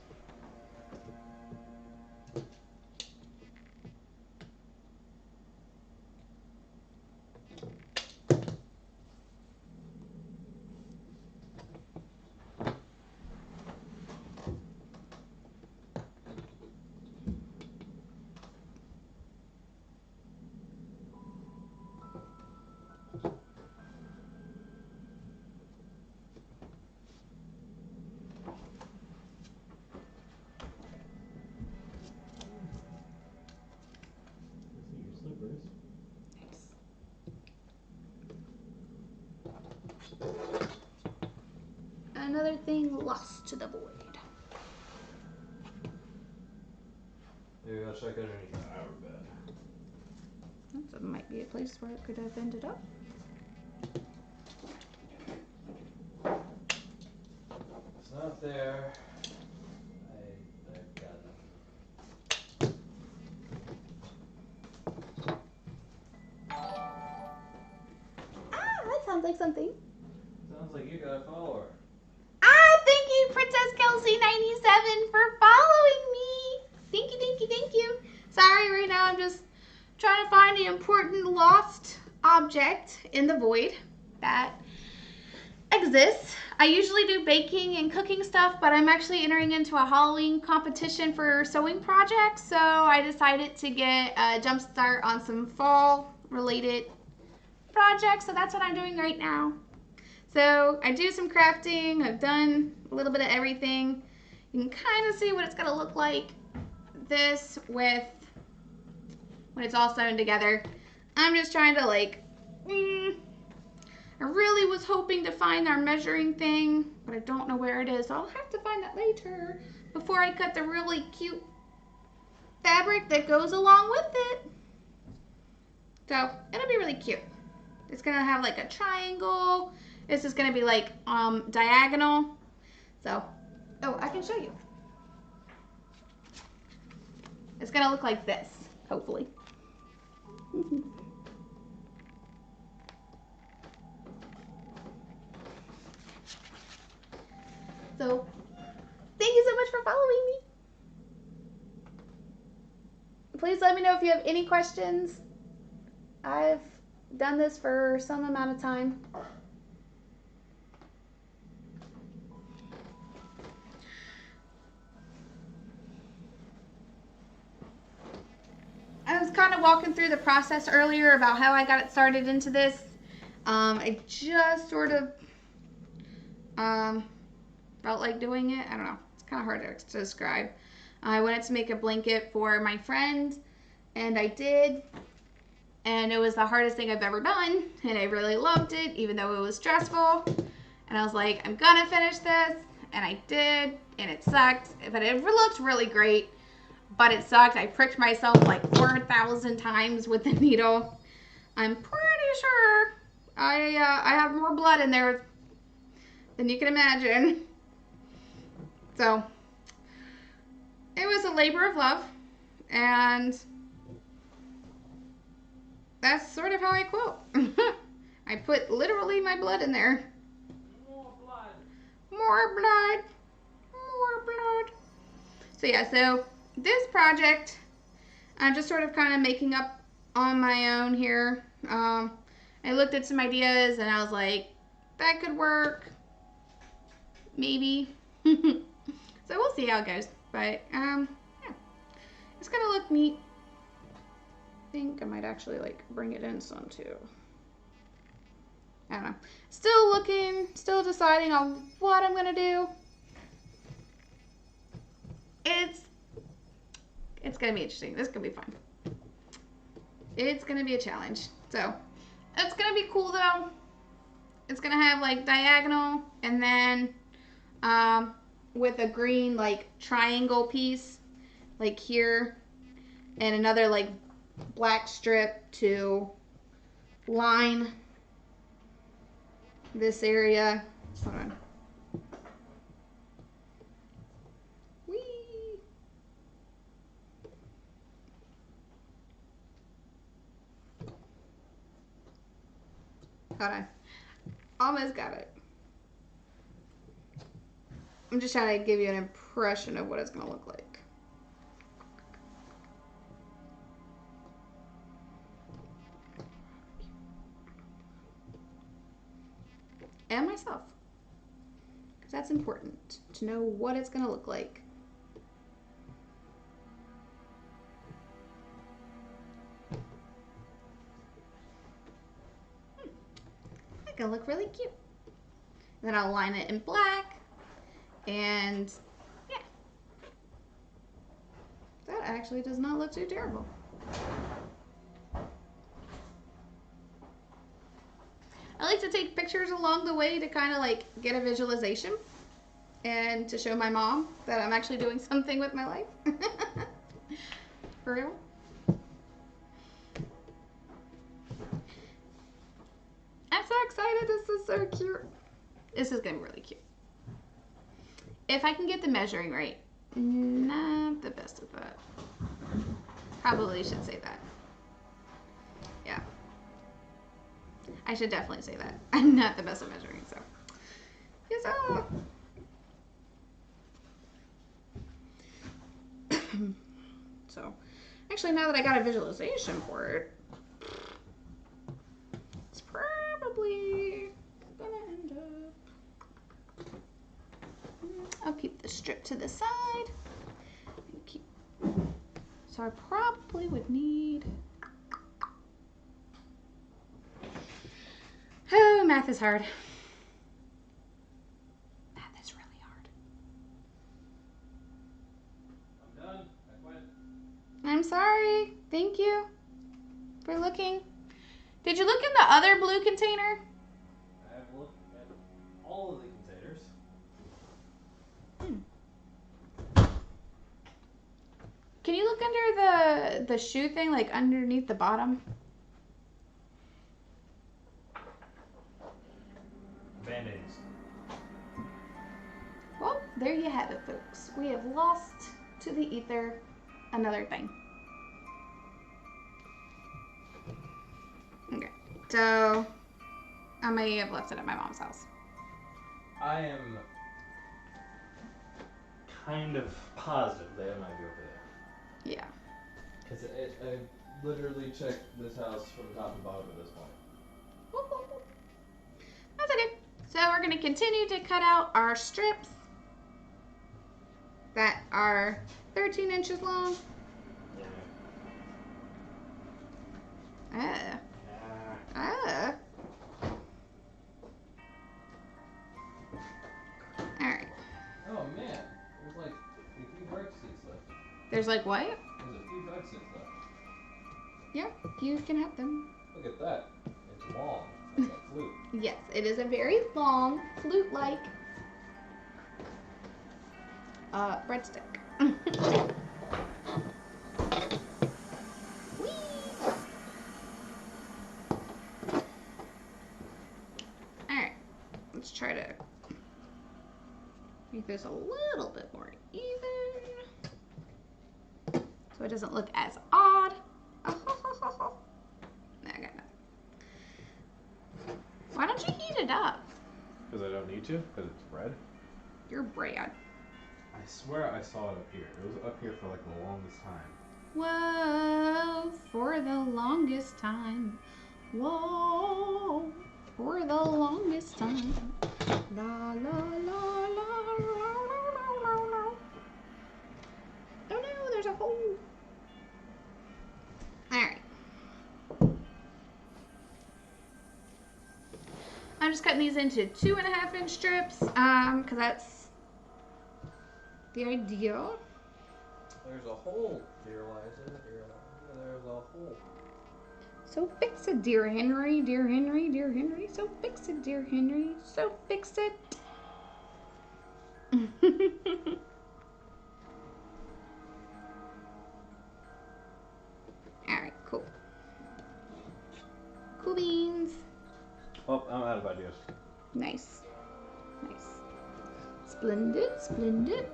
Another thing lost to the void. Maybe I'll check underneath our bed. That might be a place where it could have ended up. It's not there. I got nothing. Ah, that sounds like something. Sounds like you got a follower. Ah, thank you, Princess Kelsey97, for following me. Thank you, thank you, thank you. Sorry, right now I'm just trying to find the important lost object in the void that exists. I usually do baking and cooking stuff, but I'm actually entering into a Halloween competition for sewing projects, so I decided to get a jump start on some fall related projects, so that's what I'm doing right now. So I do some crafting, I've done a little bit of everything. You can kind of see what it's gonna look like this with when it's all sewn together. I'm just trying to like, I really was hoping to find our measuring thing, but I don't know where it is. So I'll have to find that later before I cut the really cute fabric that goes along with it. So it'll be really cute. It's gonna have like a triangle. This is gonna be like diagonal. So, oh, I can show you. It's gonna look like this, hopefully. So, thank you so much for following me. Please let me know if you have any questions. I've done this for some amount of time. I was kind of walking through the process earlier about how I got it started into this. I just sort of felt like doing it. I don't know. It's kind of hard to describe. I wanted to make a blanket for my friend, and I did. And it was the hardest thing I've ever done, and I really loved it, even though it was stressful. And I was like, I'm gonna finish this, and I did, and it sucked, but it looked really great. But it sucked. I pricked myself like 4,000 times with the needle. I'm pretty sure I have more blood in there than you can imagine. So it was a labor of love, and that's sort of how I quote. I put literally my blood in there. More blood. More blood. More blood. So yeah, so this project, I'm just sort of kind of making up on my own here. I looked at some ideas and I was like, that could work. Maybe. So we'll see how it goes. But yeah, it's gonna look neat. I think I might actually like bring it in some too. I don't know. Still looking, still deciding on what I'm gonna do. It's gonna be interesting. This is gonna be fun. It's gonna be a challenge. So it's gonna be cool though. It's gonna have like diagonal and then with a green like triangle piece like here and another like black strip to line this area. Hold on. Whee! Hold on. Almost got it. I'm just trying to give you an impression of what it's going to look like. And myself. Because that's important to know what it's going to look like. It's going to look really cute. And then I'll line it in black. And yeah. That actually does not look too terrible. It like to take pictures along the way to kind of like get a visualization and to show my mom that I'm actually doing something with my life. For real. I'm so excited. This is so cute. This is gonna be really cute. If I can get the measuring right. Not the best at that. Probably should say that. Yeah. I should definitely say that. I'm not the best at measuring, so. Yes, So, actually, now that I got a visualization for it, it's probably gonna end up. I'll keep the strip to the side. So I probably would need. Oh, math is hard. Math is really hard. I'm done. I quit. I'm sorry. Thank you for looking. Did you look in the other blue container? I have looked at all of the containers. Can you look under the shoe thing, like underneath the bottom? Band-aids. Well, there you have it, folks. We have lost to the ether another thing. Okay, so I may have left it at my mom's house. I am kind of positive that it might be over there. Yeah. Because I literally checked this house from top to bottom at this point. That's okay. So we're going to continue to cut out our strips that are 13 inches long. Yeah. Alright. Oh man, there's like a few break sticks left. There's like what? There's a few break sticks left. Yeah, you can have them. Look at that. It's long. Like a flute. Yes, it is a very long, flute-like breadstick. Whee! Alright, let's try to make this a little bit more even so it doesn't look as odd. Okay. Why don't you heat it up? Because I don't need to? Because it's red? You're Brad. I swear I saw it up here. It was up here for like the longest time. Whoa, for the longest time. Whoa, for the longest time. La la la la la la la la. Oh no, there's a hole. Alright. I'm just cutting these into 2.5 inch strips, because that's the idea. There's a hole, dear Liza. There's a hole. So fix it, dear Henry, dear Henry, dear Henry. So fix it, dear Henry. So fix it. Alright, cool. Cool beans. Oh, I'm out of ideas. Nice. Nice. Splendid, splendid.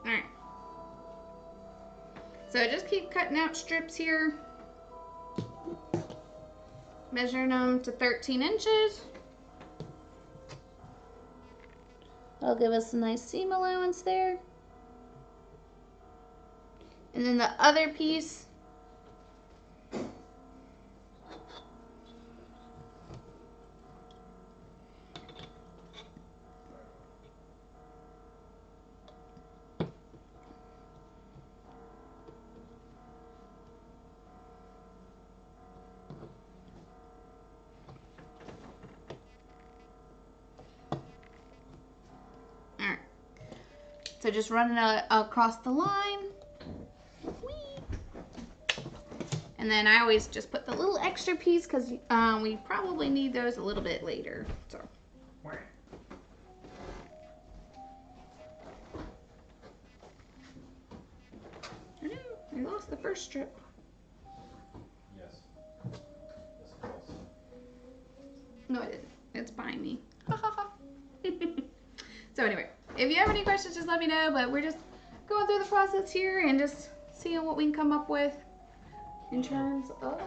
Alright. So just keep cutting out strips here. Measuring them to 13 inches. That'll give us a nice seam allowance there. And then the other piece, So just running across the line. Whee! And then I always just put the little extra piece because we probably need those a little bit later. So. I know, I lost the first strip. Yes. Yes, it was. No, I didn't. It's behind me. Ha ha ha. So anyway, if you have any questions, just let me know. But we're just going through the process here and just seeing what we can come up with in terms of.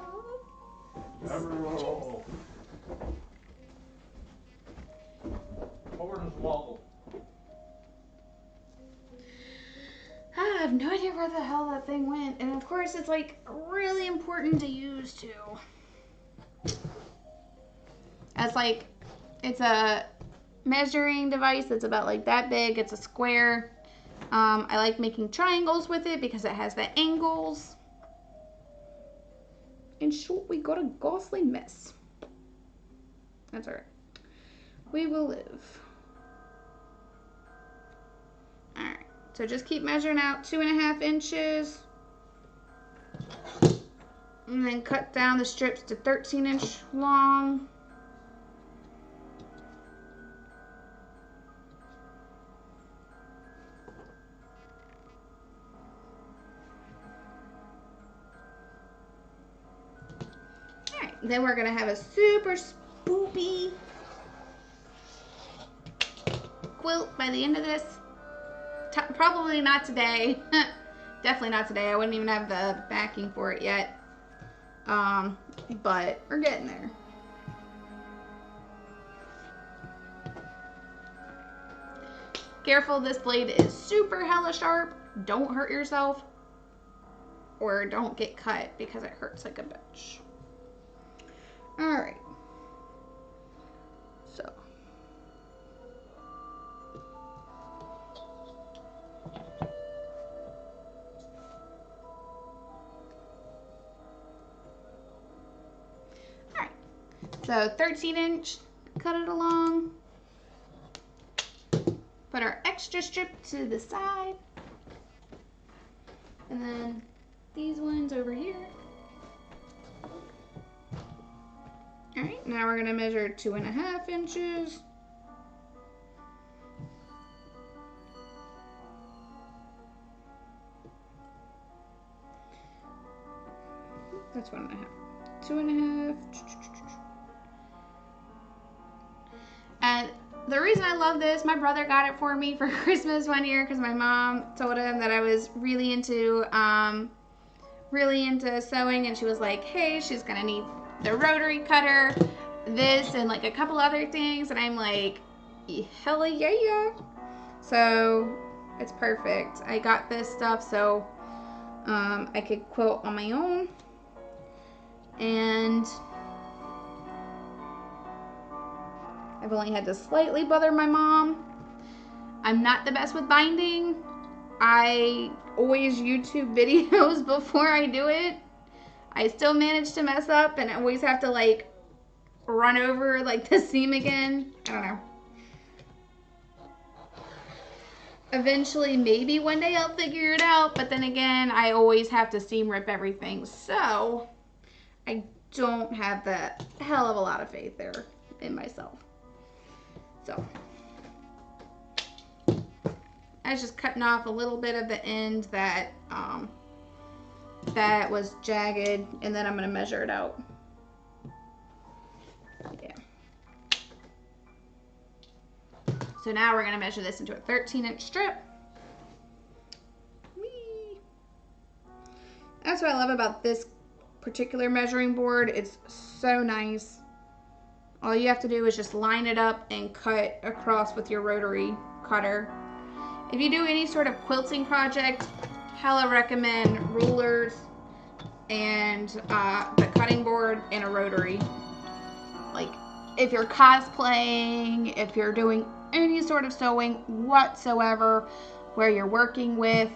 I have no idea where the hell that thing went. And of course, it's like really important to use too. It's a measuring device that's about like that big. It's a square. I like making triangles with it because it has the angles. In short, we got a ghastly mess. That's alright. We will live. Alright. So just keep measuring out 2.5 inches. And then cut down the strips to 13-inch long. Alright, then we're going to have a super spoopy quilt by the end of this. Probably not today. Definitely not today. I wouldn't even have the backing for it yet. But we're getting there. Careful, this blade is super hella sharp. Don't hurt yourself. Or don't get cut because it hurts like a bitch. Alright. So. Alright. So 13-inch, cut it along. Put our extra strip to the side. And then these ones over here. Alright, now we're going to measure 2.5 inches. That's 1.5. 2.5. And the reason I love this, my brother got it for me for Christmas one year because my mom told him that I was really into sewing, and she was like, hey, she's gonna need the rotary cutter, this, and like a couple other things, and I'm like, hell yeah. So it's perfect. I got this stuff so I could quilt on my own. And I've only had to slightly bother my mom. I'm not the best with binding. I always YouTube videos before I do it. I still manage to mess up, and I always have to like run over like the seam again. I don't know. Eventually, maybe one day I'll figure it out, but then again, I always have to seam rip everything. So I don't have that hell of a lot of faith there in myself. So I was just cutting off a little bit of the end that that was jagged, and then I'm going to measure it out. Yeah. So now we're going to measure this into a 13-inch strip. Whee! That's what I love about this particular measuring board. It's so nice. All you have to do is just line it up and cut across with your rotary cutter. If you do any sort of quilting project, hella recommend rulers and the cutting board and a rotary. Like, if you're cosplaying, if you're doing any sort of sewing whatsoever, where you're working with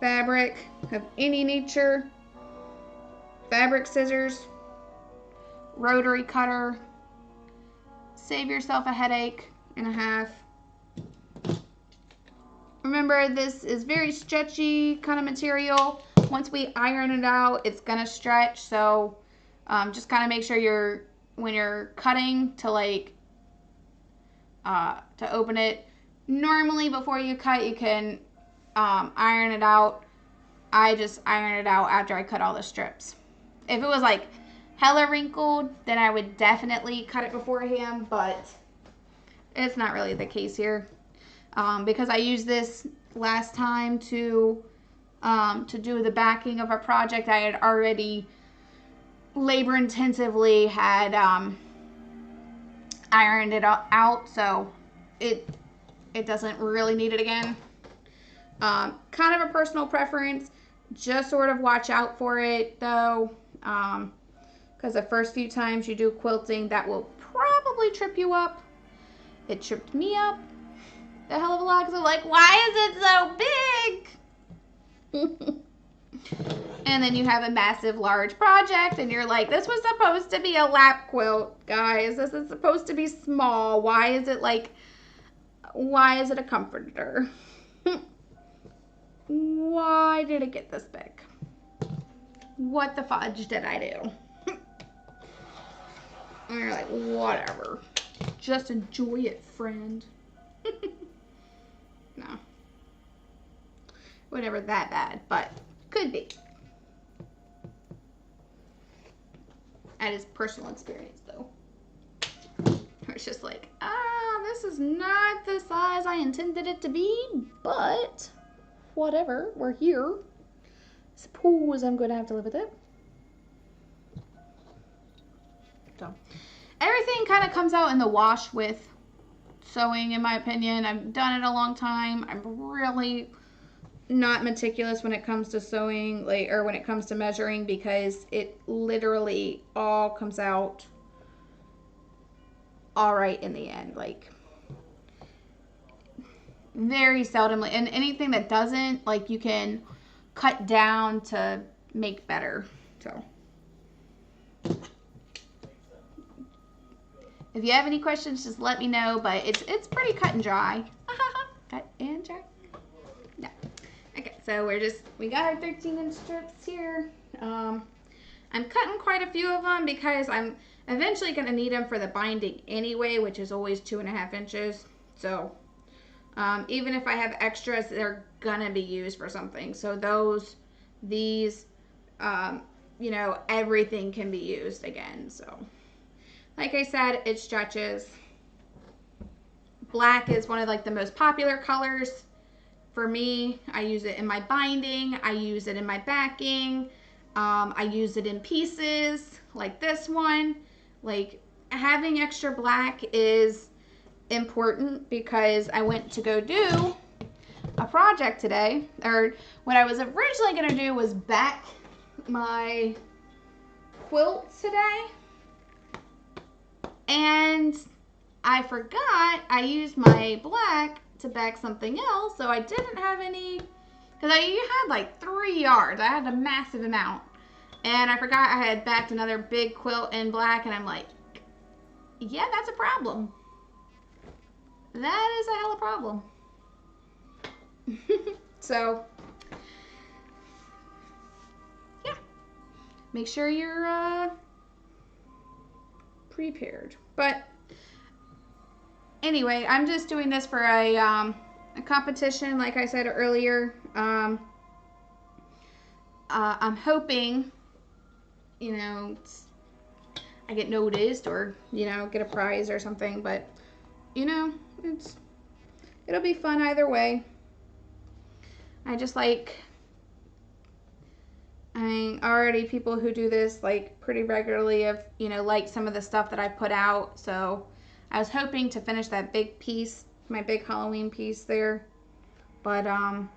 fabric of any nature, fabric scissors, rotary cutter, save yourself a headache and a half. remember, this is very stretchy kind of material. Once we iron it out, it's gonna stretch. So just kind of make sure when you're cutting to like to open it. Normally before you cut, you can iron it out. I just iron it out after I cut all the strips. If it was like hella wrinkled, then I would definitely cut it beforehand, but it's not really the case here. Because I used this last time to do the backing of a project I had already labor intensively had ironed it out, so it doesn't really need it again. Kind of a personal preference. Just sort of watch out for it though, because the first few times you do quilting, that will probably trip you up. It tripped me up a hell of a lot because I'm like, why is it so big? And then you have a massive, large project, and you're like, this was supposed to be a lap quilt, guys. This is supposed to be small. Why is it a comforter? Why did it get this big? What the fudge did I do? And you're like, whatever. Just enjoy it, friend. No. Whatever that bad, but could be. That is personal experience, though. It's just like, this is not the size I intended it to be, but whatever, we're here. Suppose I'm going to have to live with it. So, everything kind of comes out in the wash with sewing, in my opinion. I've done it a long time. I'm really not meticulous when it comes to sewing, or when it comes to measuring, because it literally all comes out all right in the end. Like, very seldomly, and anything that doesn't, like, you can cut down to make better. So if you have any questions, just let me know, but it's pretty cut and dry. Cut and dry. No. Okay, so we got our 13-inch strips here. I'm cutting quite a few of them because I'm eventually going to need them for the binding anyway, which is always 2.5 inches. So even if I have extras, they're going to be used for something. So these, you know, everything can be used again. So like I said, it stretches. Black is one of like the most popular colors for me. I use it in my binding. I use it in my backing. I use it in pieces like this one. Like, having extra black is important because I went to go do a project today, or what I was originally going to do was back my quilt today, and I forgot I used my black to back something else, so I didn't have any, because I had like 3 yards. I had a massive amount, and I forgot I had backed another big quilt in black, and I'm like, yeah, that's a problem. That is a hell of a problem. So, yeah, make sure you're prepared. But anyway, I'm just doing this for a competition, like I said earlier. I'm hoping, you know, I get noticed, or, you know, get a prize or something, but, you know, it'll be fun either way. I just like, already people who do this like pretty regularly have, you know, liked some of the stuff that I put out, so I was hoping to finish that big piece, my big Halloween piece there, but I'll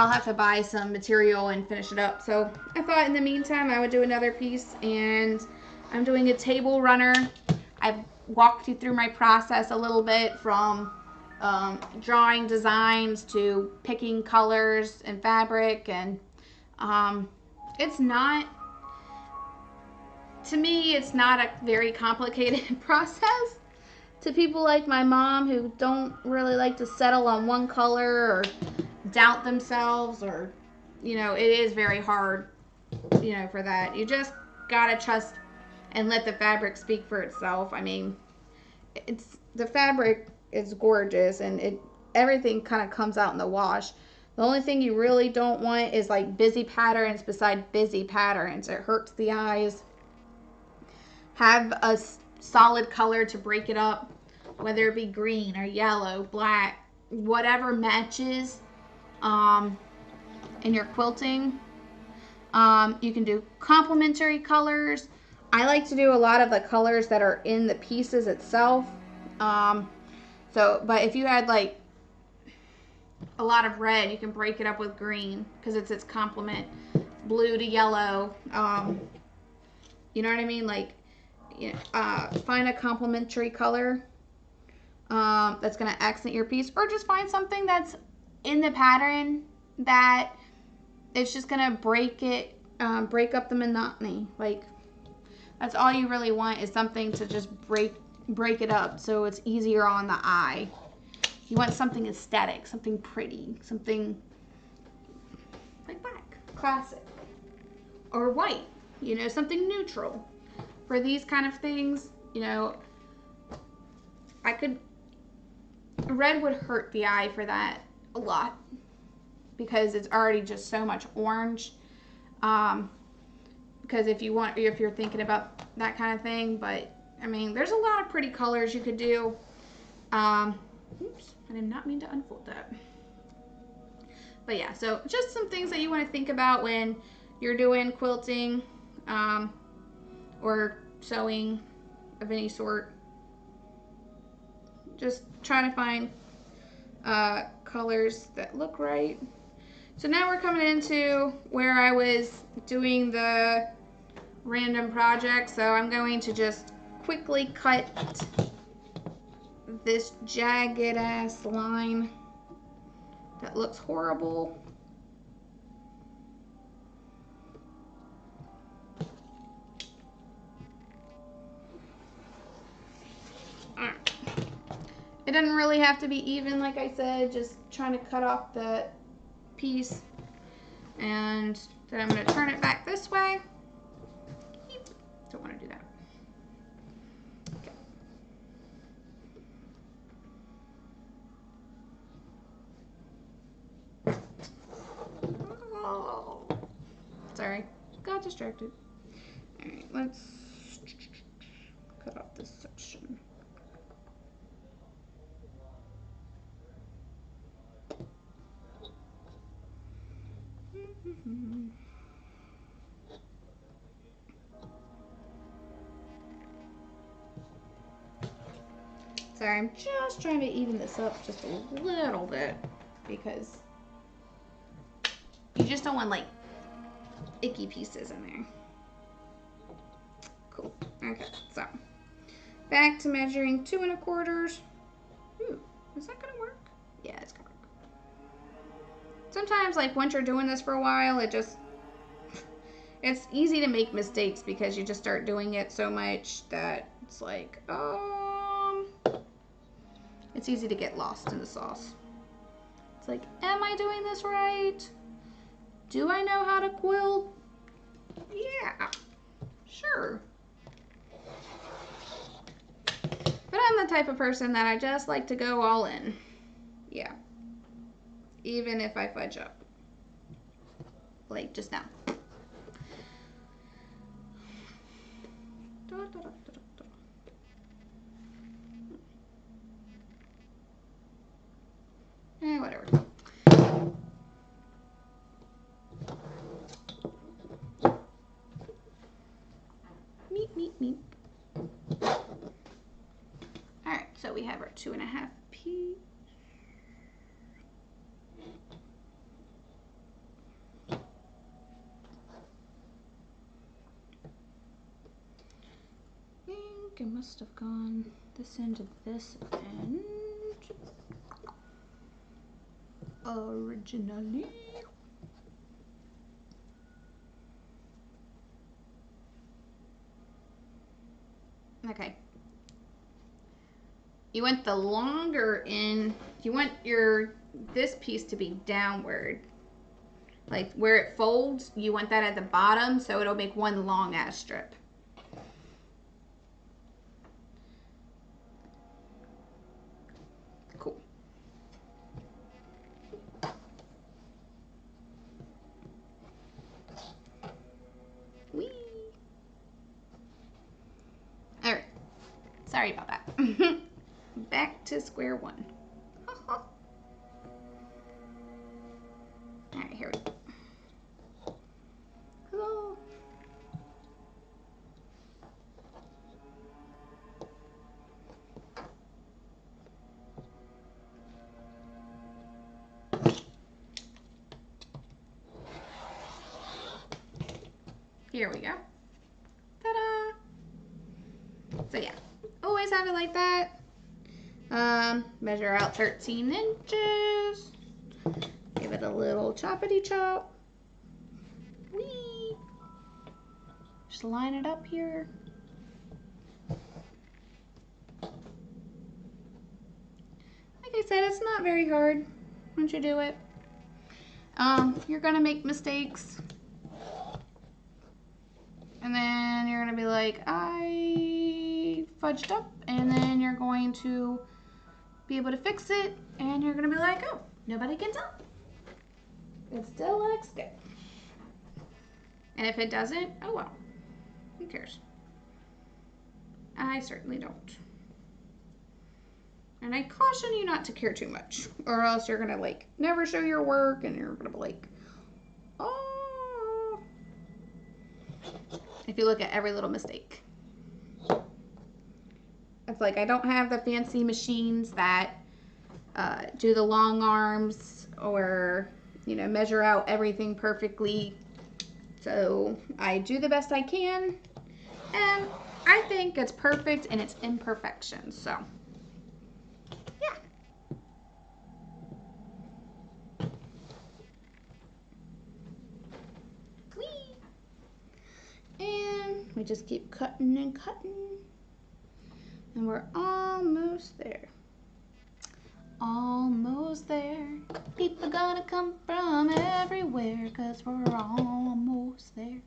have to buy some material and finish it up. So I thought in the meantime I would do another piece, and I'm doing a table runner. I've walked you through my process a little bit, from drawing designs to picking colors and fabric, and it's not, to me, it's not a very complicated process to people like my mom who don't really like to settle on one color or doubt themselves, or, you know, it is very hard, you know, for that. You just gotta trust and let the fabric speak for itself. I mean, the fabric is gorgeous, and everything kind of comes out in the wash. The only thing you really don't want is like busy patterns beside busy patterns. It hurts the eyes. Have a solid color to break it up, whether it be green or yellow, black, whatever matches in your quilting. You can do complementary colors. I like to do a lot of the colors that are in the pieces itself. But if you had like a lot of red, you can break it up with green because it's its complement. Blue to yellow. You know what I mean? Like, you know, find a complementary color that's going to accent your piece, or just find something that's in the pattern that it's just going to break up the monotony. Like, that's all you really want, is something to just break it up so it's easier on the eye. You want something aesthetic, something pretty, something like black, classic, or white, you know, something neutral. For these kind of things, you know, red would hurt the eye for that a lot because it's already just so much orange. Because if you're thinking about that kind of thing, but I mean, there's a lot of pretty colors you could do. Oops, I did not mean to unfold that. But yeah, so just some things that you want to think about when you're doing quilting or sewing of any sort. Just trying to find colors that look right. So now we're coming into where I was doing the random project. So I'm going to just quickly cut this jagged ass line that looks horrible. Alright. It doesn't really have to be even, like I said, just trying to cut off the piece. And then I'm going to turn it back this way. Don't want to do that. Okay. Oh. Sorry, got distracted. Alright, let's cut off this section. Sorry, I'm just trying to even this up just a little bit because you just don't want like icky pieces in there. Cool. Okay, so back to measuring 2 1/4. Ooh, is that gonna work? Yeah, it's gonna work. Sometimes, like, once you're doing this for a while, it's easy to make mistakes because you just start doing it so much that it's like, it's easy to get lost in the sauce. It's like, am I doing this right? Do I know how to quilt? Yeah, sure. But I'm the type of person that I just like to go all in. Yeah. Even if I fudge up. Like just now. Whatever. Meep. Alright, so we have our 2 1/2 piece. I think it must have gone this end to this end. Originally. Okay. you want the longer end, you want this piece to be downward. Like where it folds, you want that at the bottom so it'll make one long ass strip. Cool. Whee! Alright. Sorry about that. Back to square one. Alright, here we go. Hello. Here we go. Ta-da! So yeah, always have it like that. Measure out 13 inches. Give it a little choppity chop. Whee! Just line it up here. Like I said, it's not very hard once you do it. You're gonna make mistakes. And then you're gonna be like, I fudged up, and then you're going to be able to fix it, and you're gonna be like, oh, nobody can tell. It still looks good. And if it doesn't, oh well, who cares? I certainly don't. And I caution you not to care too much, or else you're gonna like never show your work, and you're gonna be like, oh. If you look at every little mistake. It's like I don't have the fancy machines that do the long arms or, you know, measure out everything perfectly. So I do the best I can, and I think it's perfect in its imperfections. So yeah. Whee! And we just keep cutting and cutting. And we're almost there. Almost there. People gonna come from everywhere, 'cause we're almost there.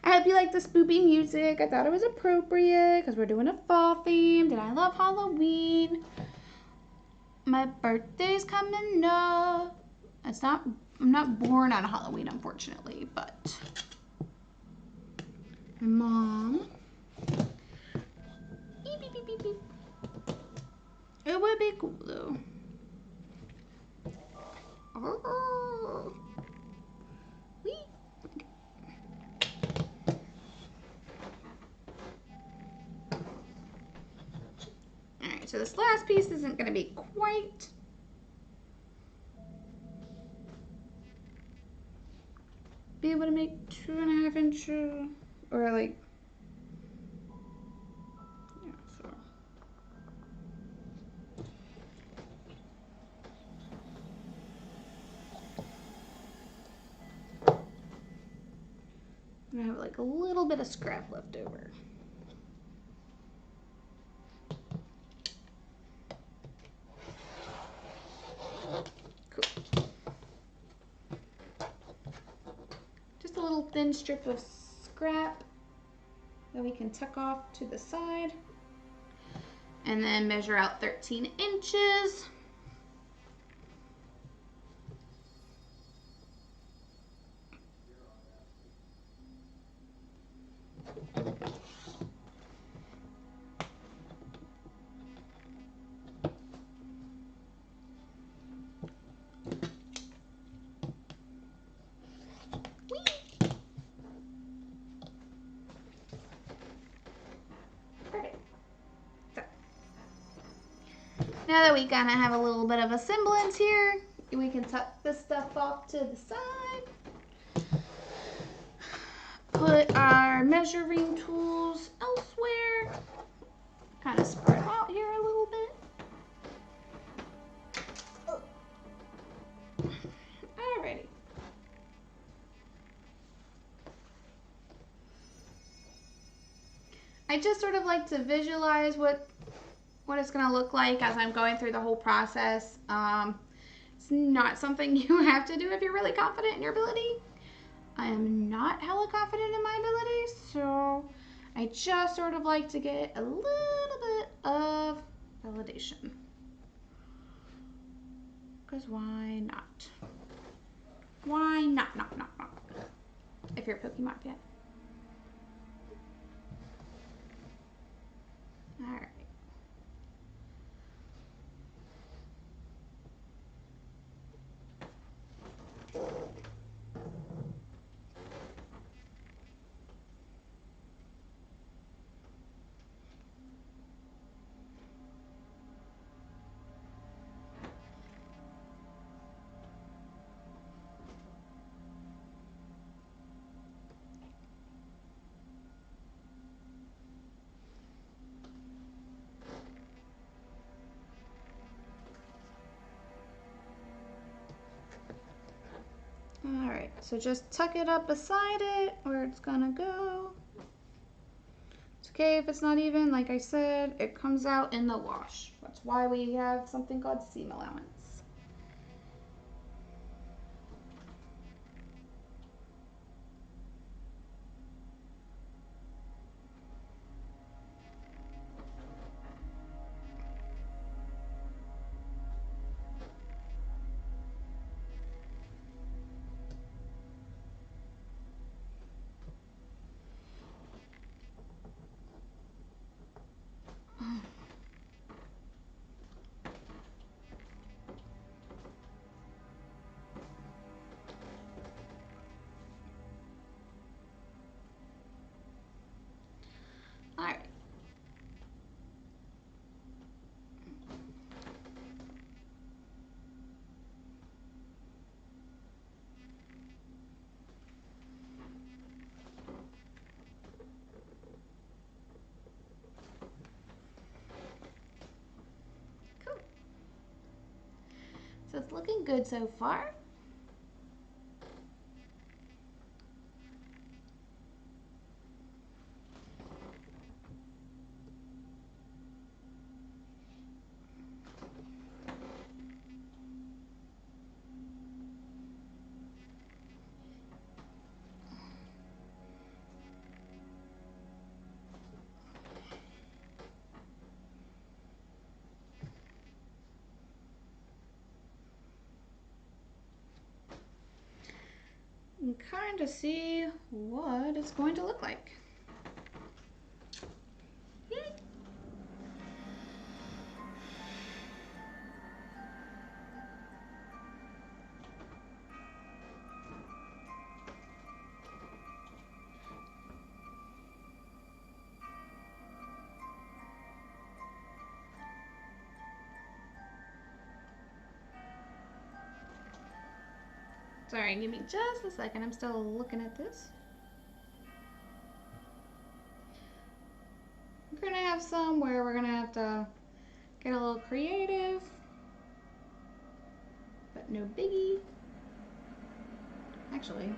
I hope you like the spoopy music. I thought it was appropriate because we're doing a fall theme, and I love Halloween. My birthday's coming up. I'm not born on Halloween, unfortunately, but my mom. Beep, beep, beep, beep, beep. It would be cool though. Oh. Wee. Alright, so this last piece isn't going to be quite be able to make 2.5 inches or like, yeah, so. I have like a little bit of scrap left over. Cool. Just a little thin strip of scrap that we can tuck off to the side. And then measure out 13 inches. Now that we kind of have a little bit of a semblance here, we can tuck this stuff off to the side. Put our measuring tools elsewhere. Kind of spread out here a little bit. Alrighty. I I just sort of like to visualize what it's going to look like as I'm going through the whole process. It's not something you have to do if you're really confident in your ability. I am not hella confident in my abilities, so I just sort of like to get a little bit of validation. Because why not? Why not? If you're a Pokemon fan. Alright. Alright, so just tuck it up beside it where it's gonna go. It's okay if it's not even, like I said, it comes out in the wash. That's why we have something called seam allowance. Alright. Cool. So it's looking good so far. And kind of see what it's going to look like. Sorry, give me just a second. I'm still looking at this. We're gonna have some where we're gonna have to get a little creative, but no biggie. Actually,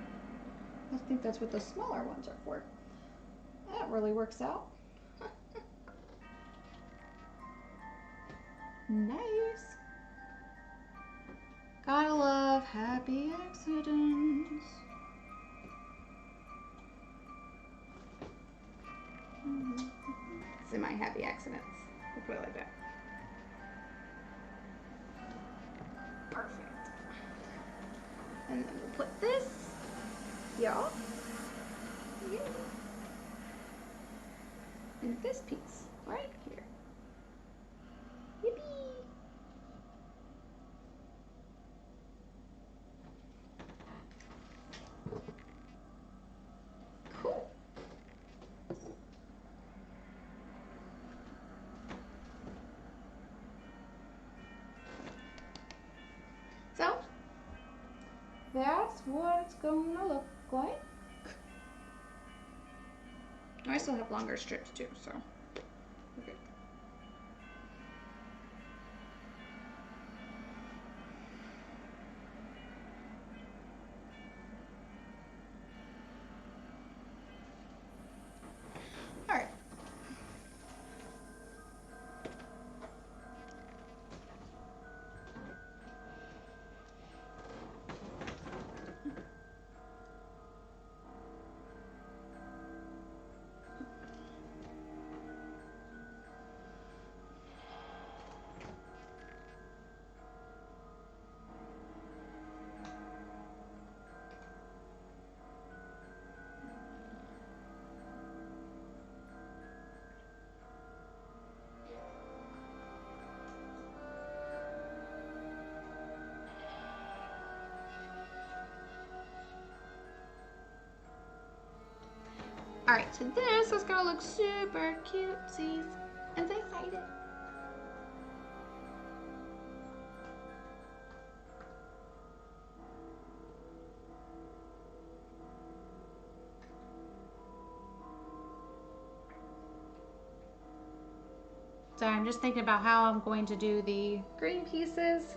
I think that's what the smaller ones are for. That really works out. Nice. Gotta love happy accidents. It's in my happy accidents. We'll put it like that. Perfect. And then we'll put this, y'all, in this piece right here. Yippee! Cool. So, that's what it's gonna look like. I still have longer strips too, so okay. All right. Alright, so this is gonna look super cutesies. I'm so excited. So I'm just thinking about how I'm going to do the green pieces.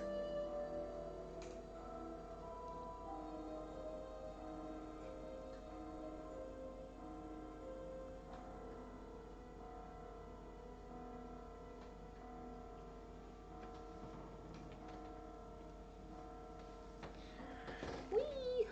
Whee!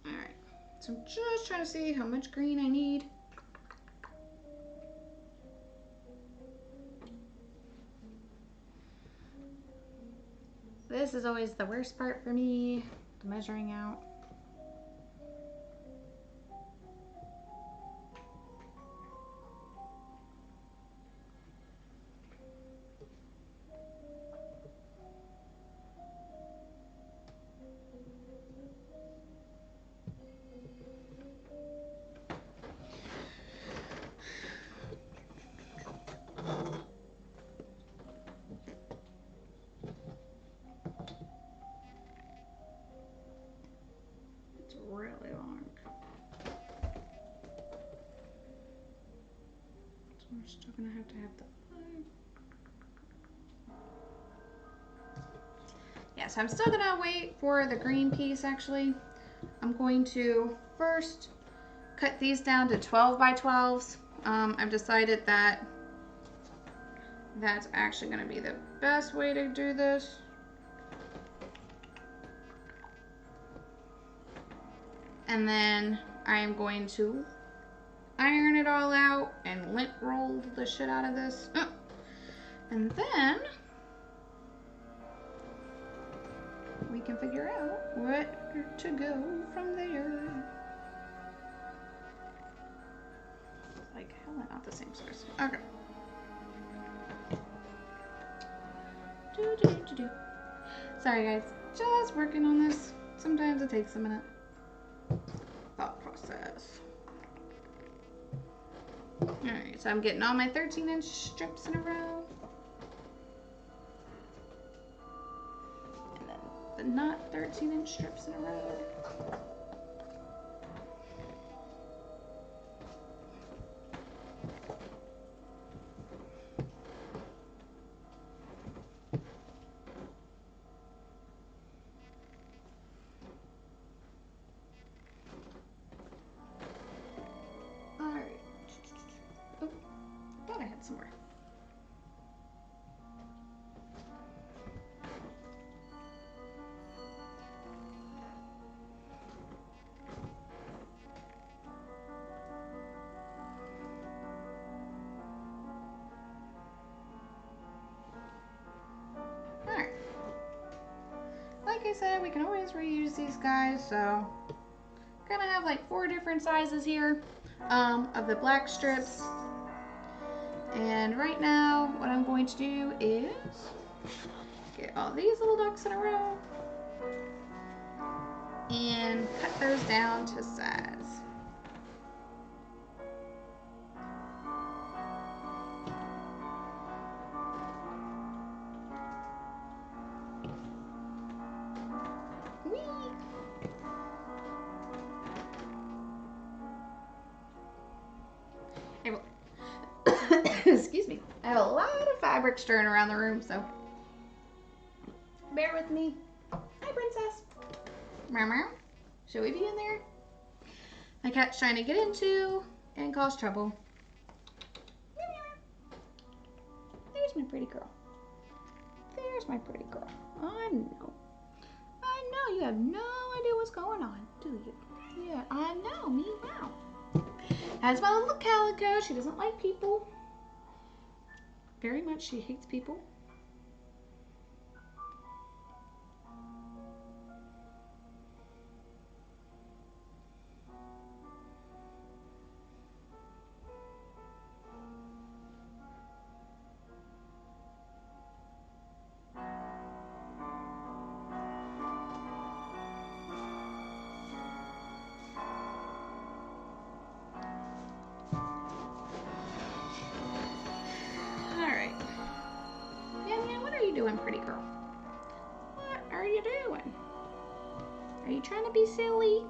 Alright, so I'm just trying to see how much green I need. This is always the worst part for me, the measuring out. It's really long. So we're still gonna have to have the plug. Yeah, so I'm still gonna wait for the green piece actually. I'm going to first cut these down to 12 by 12s. I've decided that that's actually gonna be the best way to do this. And then I am going to iron it all out and lint roll the shit out of this. And then we can figure out where to go from there. Like, hell, not the same size. Okay. Do. Sorry guys, just working on this. Sometimes it takes a minute. Thought process. Alright, so I'm getting all my 13-inch strips in a row. And then the not 13-inch strips in a row. Somewhere. Alright. Like I said, we can always reuse these guys, so I'm gonna have like 4 different sizes here of the black strips. And right now, what I'm going to do is get all these little ducks in a row and cut those down to size. Whee! Excuse me. I have a lot of fabric strewn around the room, so bear with me. Hi, princess. Meow meow. Should we be in there? My cat's trying to get into and cause trouble. Meow meow. There's my pretty girl. There's my pretty girl. I know. I know you have no idea what's going on, do you? Yeah, I know. Meow. That's my little calico. She doesn't like people. Very much. She hates people. Doing, pretty girl? What are you doing? Are you trying to be silly?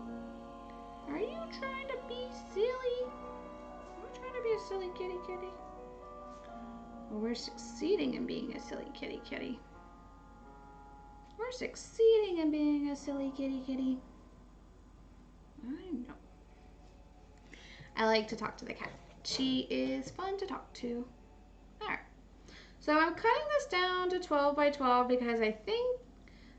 Are you trying to be silly? I'm trying to be a silly kitty kitty. Well, we're succeeding in being a silly kitty kitty. We're succeeding in being a silly kitty kitty. I know. I like to talk to the cat. She is fun to talk to. Alright. So I'm cutting this down to 12 by 12 because I think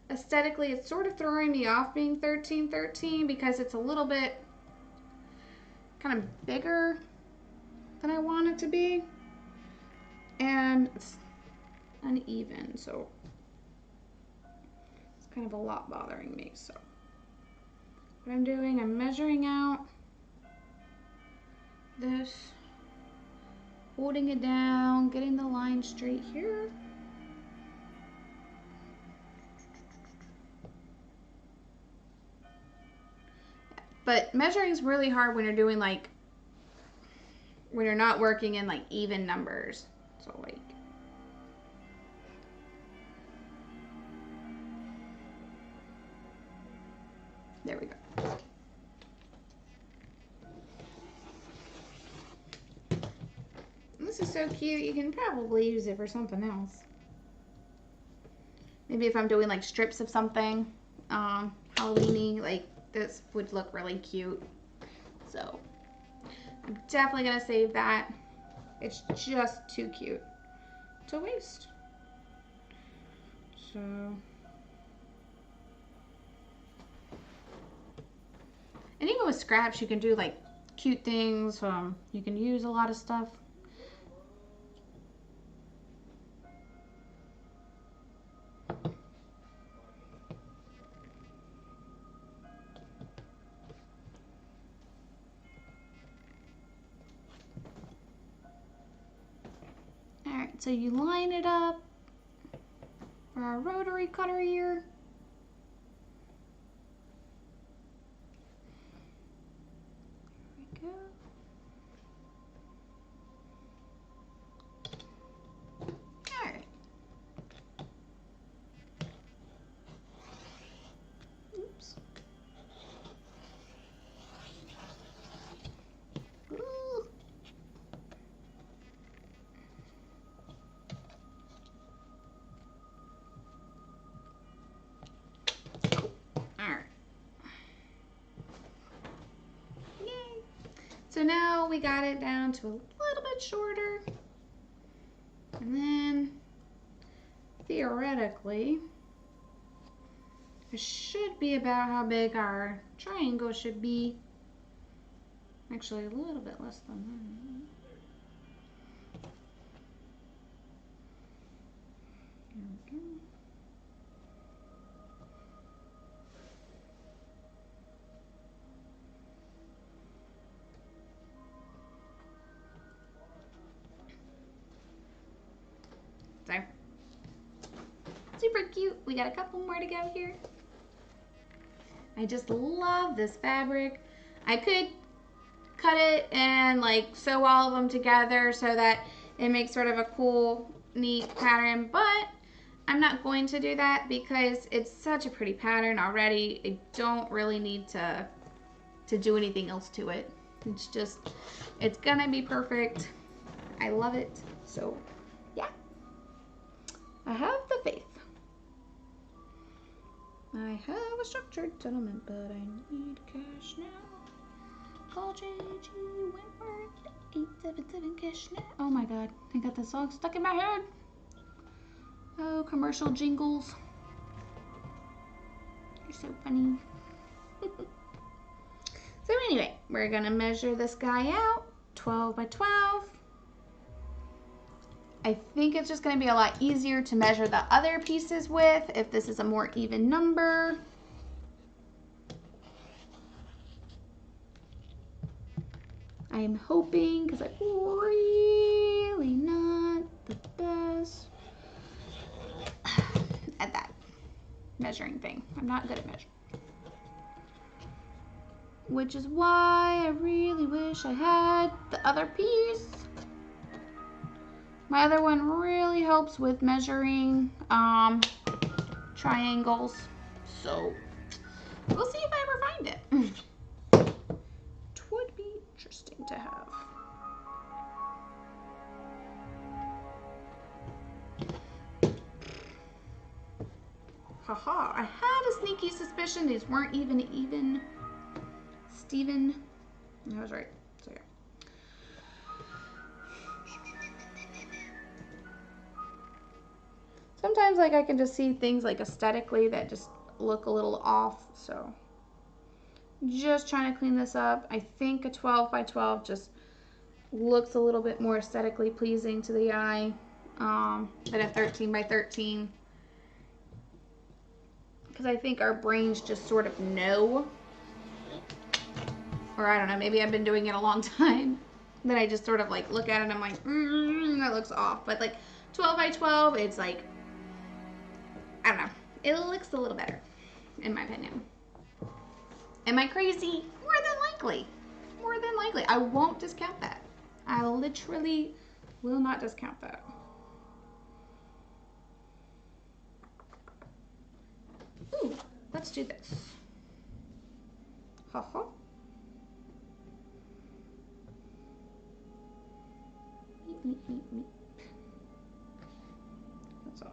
aesthetically it's sort of throwing me off being 13-13 because it's a little bit kind of bigger than I want it to be. And it's uneven, so it's kind of a lot bothering me. So what I'm doing, I'm measuring out this, holding it down, getting the line straight here. But measuring is really hard when you're doing like, when you're not working in like even numbers. So like, there we go. This is so cute. You can probably use it for something else. Maybe if I'm doing like strips of something, Halloween-y, like this would look really cute. So I'm definitely gonna save that. It's just too cute to waste. So and even with scraps, you can do like cute things. You can use a lot of stuff. Alright, so you line it up for our rotary cutter here. There we go. Alright. Oops. Ooh. Alright. Yay. So now we got it down to a little bit shorter. And then theoretically, it should be about how big our triangle should be. Actually, a little bit less than that. There we go. So, super cute. We got a couple more to go here. I just love this fabric. I could cut it and like sew all of them together so that it makes sort of a cool, neat pattern, but I'm not going to do that because it's such a pretty pattern already. I don't really need to do anything else to it. It's just, it's gonna be perfect. I love it. So yeah, I have the faith. I have a structured settlement, but I need cash now. Call JG Wentworth 877 cash now. Oh my god, I got the song stuck in my head. Oh, commercial jingles. You're so funny. So anyway, we're gonna measure this guy out, 12 by 12. I think it's just gonna be a lot easier to measure the other pieces with if this is a more even number. I am hoping, because I'm really not the best at that measuring thing. I'm not good at measuring. Which is why I really wish I had the other piece. My other one really helps with measuring triangles. So we'll see if I ever find it. It would be interesting to have. Haha, I had a sneaky suspicion these weren't even. Steven, I was right. So yeah. Sometimes like I can just see things like aesthetically that just look a little off, so just trying to clean this up. I think a 12 by 12 just looks a little bit more aesthetically pleasing to the eye than a 13 by 13. Because I think our brains just sort of know, or I don't know, maybe I've been doing it a long time, that I just sort of like look at it and I'm like, that looks off. But like 12 by 12, it's like, I don't know, it looks a little better, in my opinion. Am I crazy? More than likely. More than likely. I won't discount that. I literally will not discount that. Ooh, let's do this. Haha. Meep, meep, meep, meep. That's all.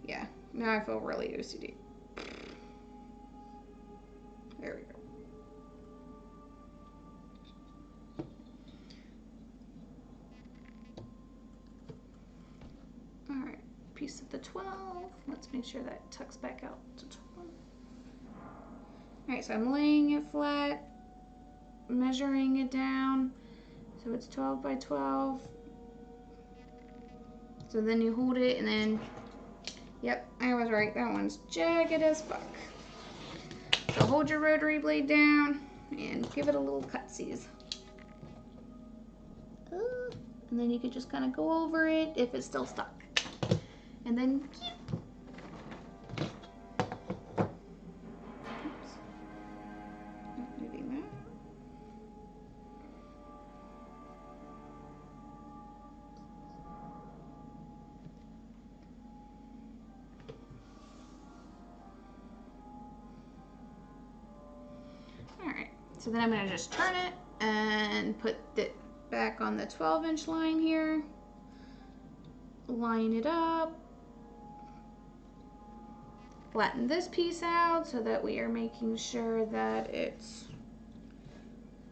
Yeah, now I feel really OCD. There we go. All right, piece of the 12. Let's make sure that tucks back out to 12. All right, so I'm laying it flat, measuring it down. So it's 12 by 12. So then you hold it and then, yep, I was right. That one's jagged as fuck. So hold your rotary blade down and give it a little cutsies. And then you could just kind of go over it if it's still stuck. And then, oops. Not moving that. Alright, so then I'm going to just turn it and put it back on the 12-inch line here. Line it up. Flatten this piece out so that we are making sure that it's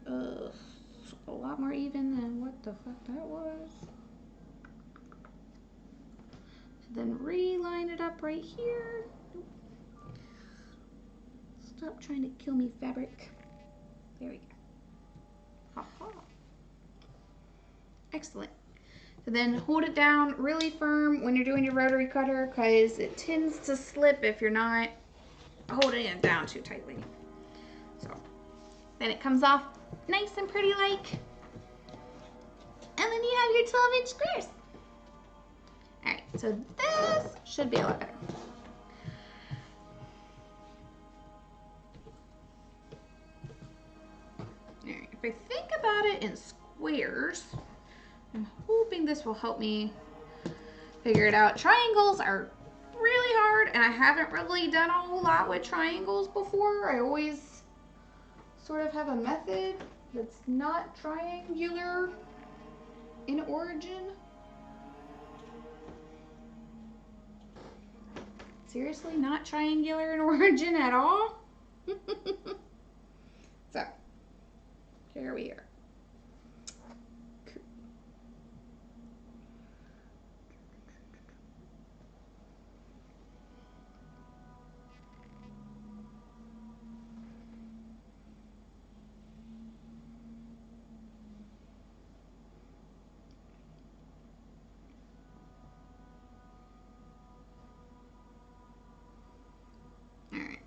a lot more even than what the fuck that was. So then reline it up right here. Nope. Stop trying to kill me, fabric. There we go. Haha. Excellent. So then hold it down really firm when you're doing your rotary cutter because it tends to slip if you're not holding it down too tightly. So then it comes off nice and pretty like. And then you have your 12-inch squares. Alright, so this should be a lot better. Alright, if I think about it in squares, I'm hoping this will help me figure it out. Triangles are really hard, and I haven't really done a whole lot with triangles before. I always sort of have a method that's not triangular in origin. Seriously, not triangular in origin at all? So, Here we are. All right.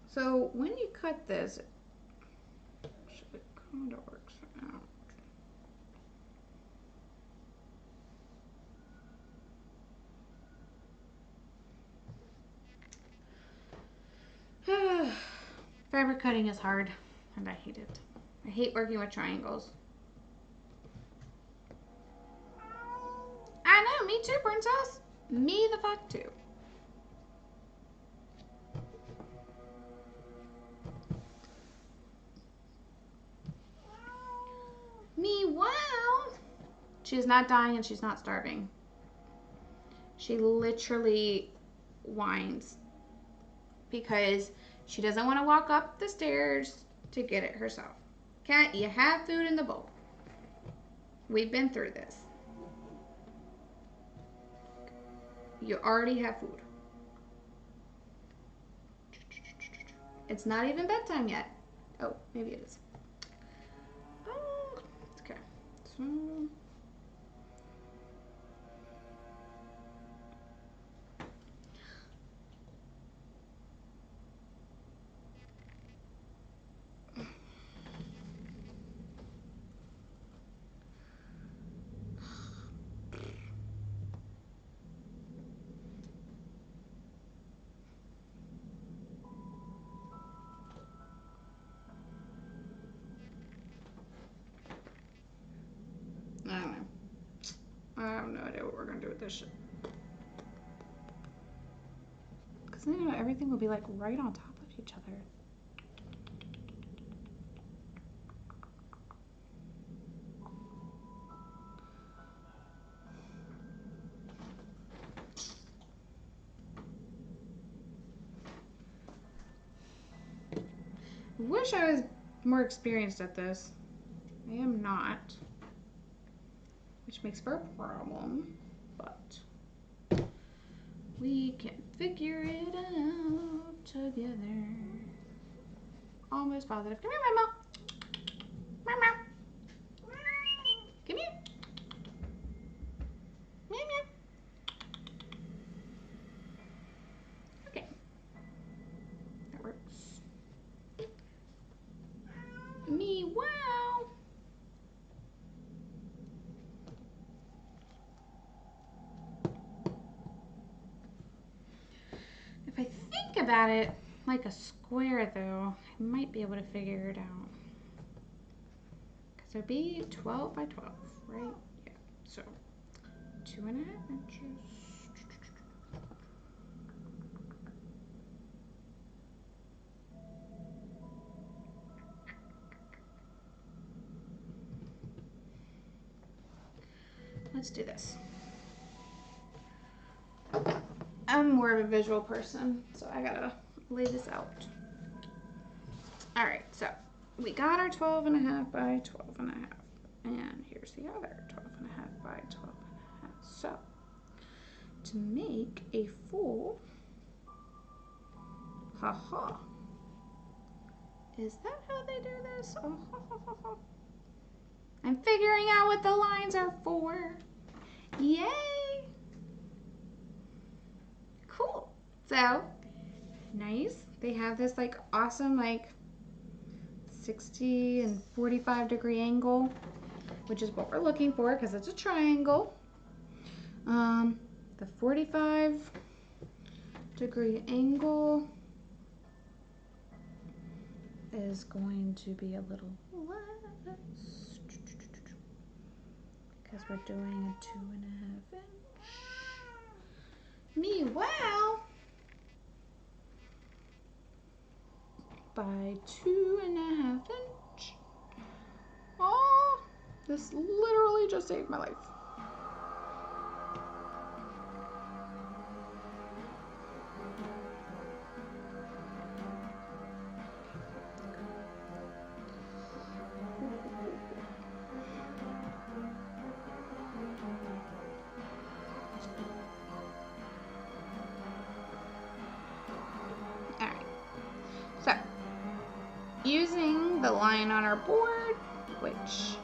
So when you cut this, it kind of works out. Fabric cutting is hard, and I hate it. I hate working with triangles. I know, me too, princess. Me the fuck too. Me wow. She's not dying and she's not starving. She literally whines because she doesn't want to walk up the stairs to get it herself. Cat, you have food in the bowl. We've been through this. You already have food. It's not even bedtime yet. Oh, maybe it is. Oh, okay. So I don't know. I have no idea what we're gonna do with this shit. Because then, you know, everything will be like right on top of each other. I wish I was more experienced at this. I am not. Which makes for a problem, but we can figure it out together. Almost positive. Come here, Mama. Mama. Come here. Meow, meow. Okay. That works. Me, wow. If I think about it like a square, though, I might be able to figure it out. Because it'd be 12 by 12, right? Yeah. So 2.5 inches. Let's do this. I'm more of a visual person, so I gotta lay this out. All right, so we got our 12.5 by 12.5, and here's the other 12.5 by 12.5. So to make a full, haha. Is that how they do this? Oh, ha, ha, ha, ha. I'm figuring out what the lines are for. Yay! Cool. So nice. They have this like awesome like 60 and 45 degree angle, which is what we're looking for because it's a triangle. The 45 degree angle is going to be a little less because we're doing a 2.5 inch. Me, wow! By 2.5 inch. Oh, This literally just saved my life. Alright. So, using the line on our board, which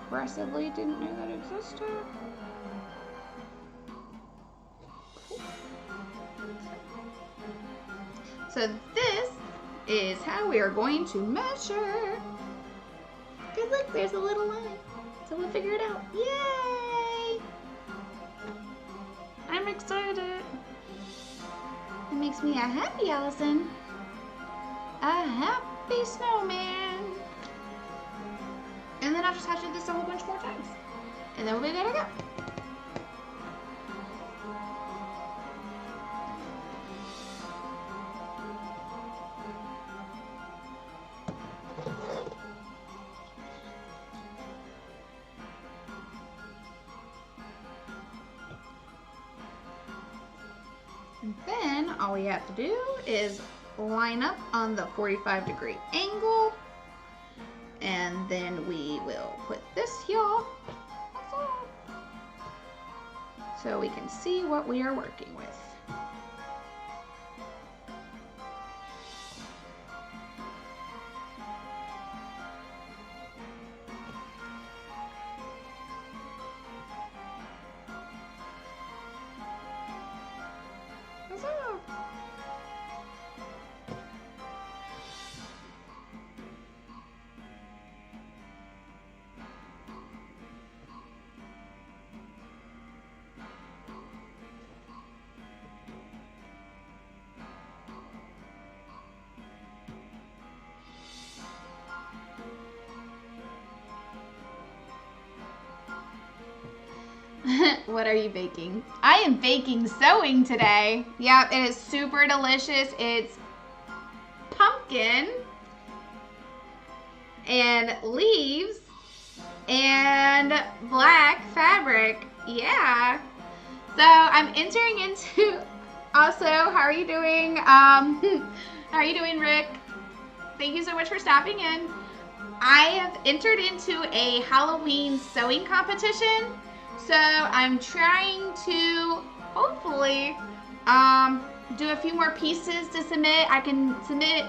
aggressively didn't know that existed. So this is how we are going to measure. Good look, there's a little line. So we'll figure it out. Yay! I'm excited. It makes me a happy Allison. A happy snowman. And then I'll just have to do this a whole bunch more times. And then we'll be good to go. And then all we have to do is line up on the 45-degree angle. And then we will put this here. That's all. So we can see what we are working with. That's all. What are you baking? I am baking sewing today. Yep, it is super delicious. It's pumpkin and leaves and black fabric. Yeah. So I'm entering into also, how are you doing? How are you doing, Rick? Thank you so much for stopping in. I have entered into a Halloween sewing competition. So I'm trying to hopefully do a few more pieces to submit. I can submit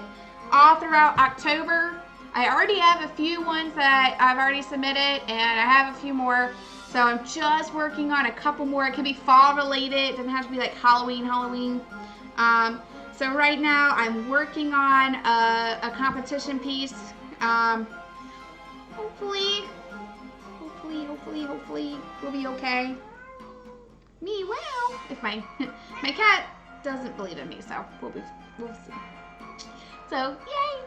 all throughout October. I already have a few ones that I've already submitted, and I have a few more. So I'm just working on a couple more. It can be fall related. It doesn't have to be like Halloween. So right now I'm working on a competition piece. Hopefully we'll be okay. Me, well, if my cat doesn't believe in me, so we'll see. So, yay!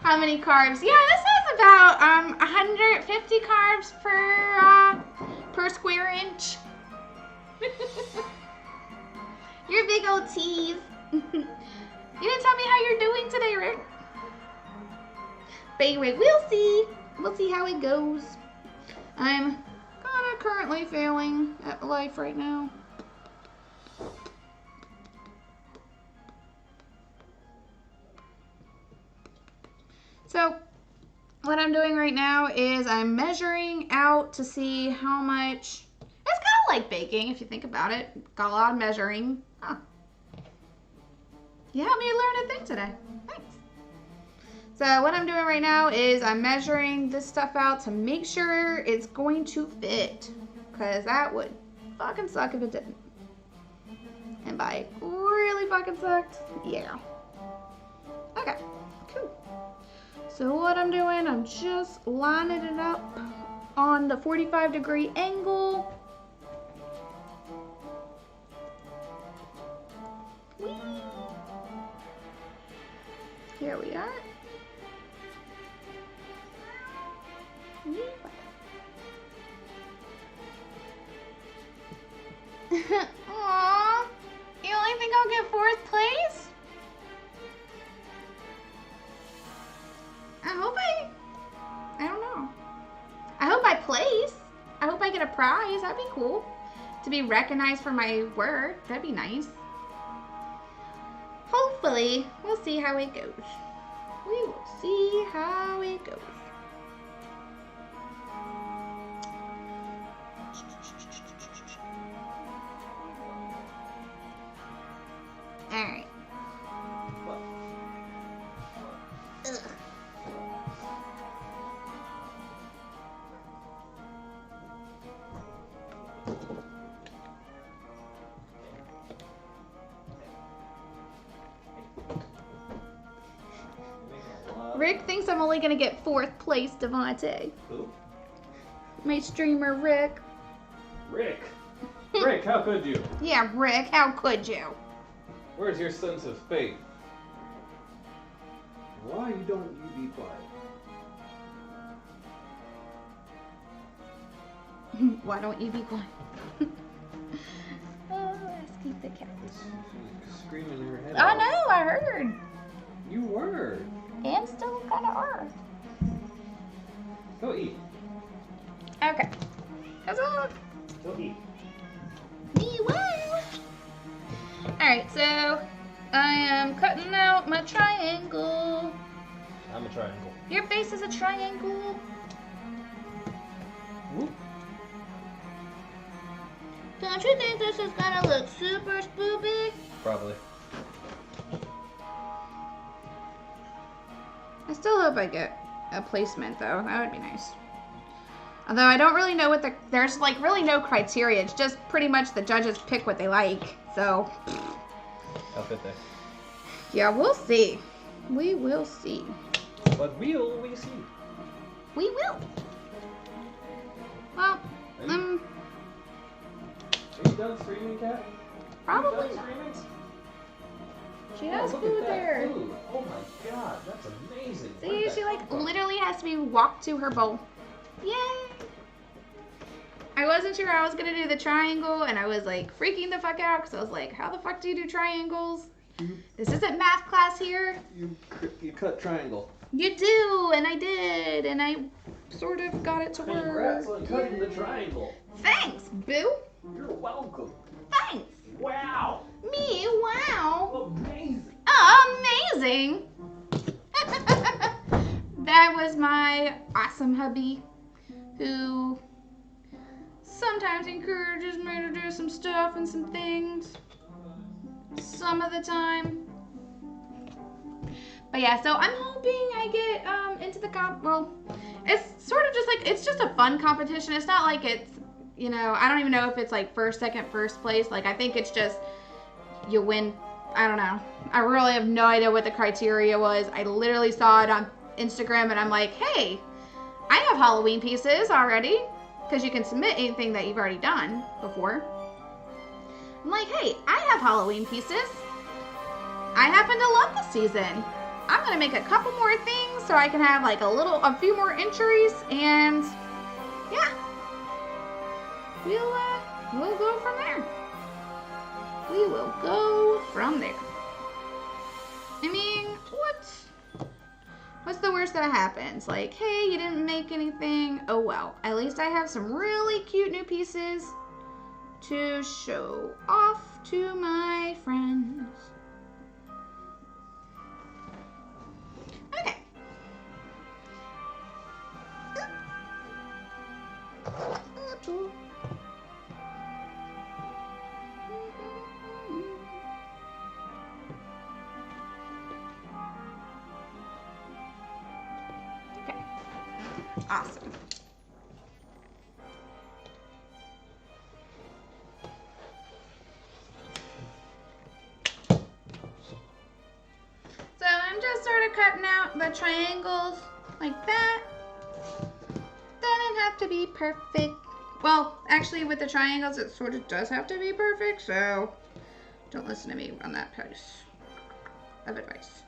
How many carbs? Yeah, this has about 150 carbs per square inch. Your big old teeth. You didn't tell me how you're doing today, Rick. But anyway, we'll see. We'll see how it goes. I'm kind of currently failing at life right now. So, what I'm doing right now is I'm measuring out to see how much. It's kind of like baking if you think about it. Got a lot of measuring. Huh. You helped me learn a thing today. Thanks. So what I'm doing right now is I'm measuring this stuff out to make sure it's going to fit. Because that would fucking suck if it didn't. And by really fucking sucked, yeah. Okay, cool. So what I'm doing, I'm just lining it up on the 45-degree angle. Whee! Here we are. Aww, you only think I'll get 4th place? I prize. That'd be cool. To be recognized for my work. That'd be nice. Hopefully, we'll see how it goes. We will see how it goes. Alright. Rick thinks I'm only gonna get 4th place, Devontae. Who? My streamer, Rick. Rick! Rick, how could you? Yeah, Rick, how could you? Where's your sense of faith? Why don't you be quiet? Why don't you be quiet? Oh, let's keep the cat. Screaming her head I off. know, I heard. You were. And still kind of are. Go eat. Okay. Huzzah! Go eat. Me well. Alright, so I am cutting out my triangle. I'm a triangle. Your face is a triangle. Whoop. Don't you think this is gonna look super spoopy? Probably. I still hope I get a placement though. That would be nice. Although I don't really know what there's like really no criteria. It's just pretty much the judges pick what they like. So I'll fit there. yeah, we'll see. We will see. But will we see? We will. Well, Are you done screaming, Cat? probably Done not. screaming? She has look food at that there. food. Oh my god, that's amazing. Where See, did she that like come from? literally has to be walked to her bowl. Yay! I wasn't sure I was gonna do the triangle, and I was like freaking the fuck out because I was like, how the fuck do you do triangles? This isn't math class here. You cut triangle. You do, and I did, and I sort of got it to work. Congrats on cutting the triangle. Thanks, Boo. You're welcome. Thanks. Wow. Me, wow. Amazing. Amazing. That was my awesome hubby who sometimes encourages me to do some stuff and some things. Some of the time. But yeah, so I'm hoping I get into the well, it's sort of just like, it's just a fun competition. It's not like it's, you know, I don't even know if it's like first, second, first place. Like, I think it's just you win. I don't know. I really have no idea what the criteria was. I literally saw it on Instagram and I'm like, hey, I have Halloween pieces already. Because you can submit anything that you've already done before. I'm like, hey, I have Halloween pieces. I happen to love the season. I'm gonna make a couple more things so I can have like a few more entries, and yeah, we'll go from there. We will go from there. I mean, what's the worst that happens? Like, hey, you didn't make anything. Oh well, at least I have some really cute new pieces to show off to my friends. Okay. Okay. Awesome. So I'm just sort of cutting out the triangles like that. Doesn't have to be perfect. Well, actually with the triangles it sort of does have to be perfect, so don't listen to me on that piece of advice.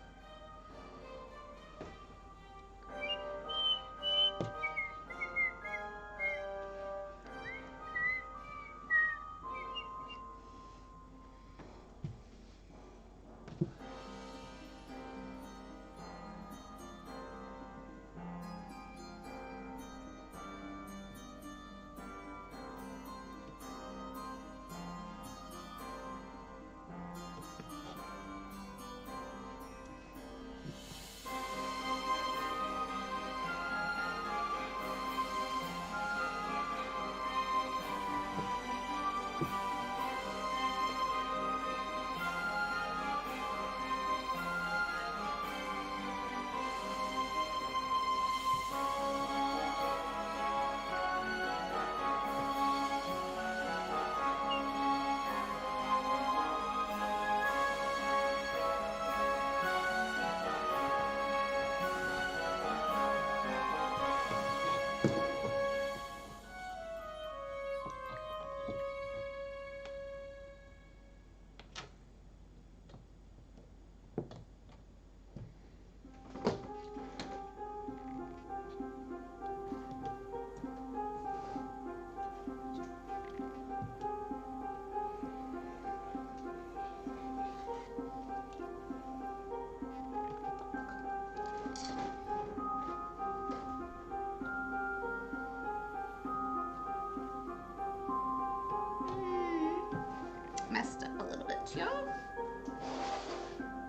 Messed up a little bit, y'all.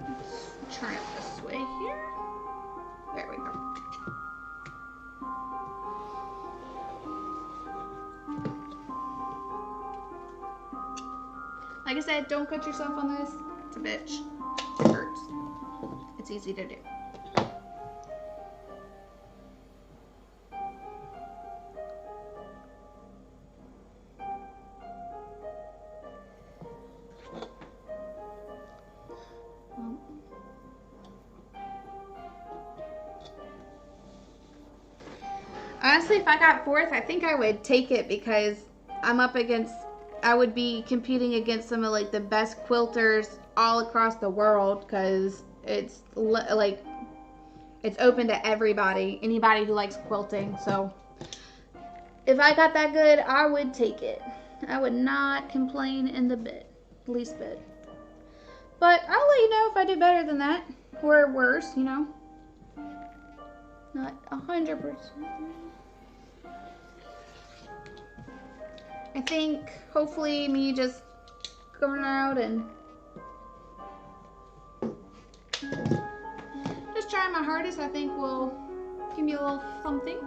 Let's turn it this way here. There we go. Like I said, don't cut yourself on this. It's a bitch. It hurts. It's easy to do. Honestly, if I got fourth, I think I would take it because I would be competing against some of like the best quilters all across the world because it's like it's open to anybody who likes quilting. So if I got that good, I would take it. I would not complain in the least bit. But I'll let you know if I do better than that or worse, you know. Not 100%. I think hopefully me just going out and just trying my hardest, I think will give me a little something.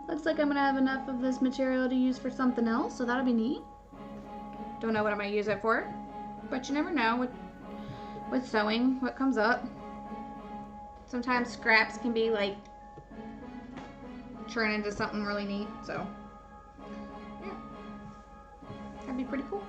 Looks like I'm gonna have enough of this material to use for something else, so that'll be neat. Don't know what I'm gonna use it for, but you never know with sewing what comes up. Sometimes scraps can be like turn into something really neat, so yeah, that'd be pretty cool.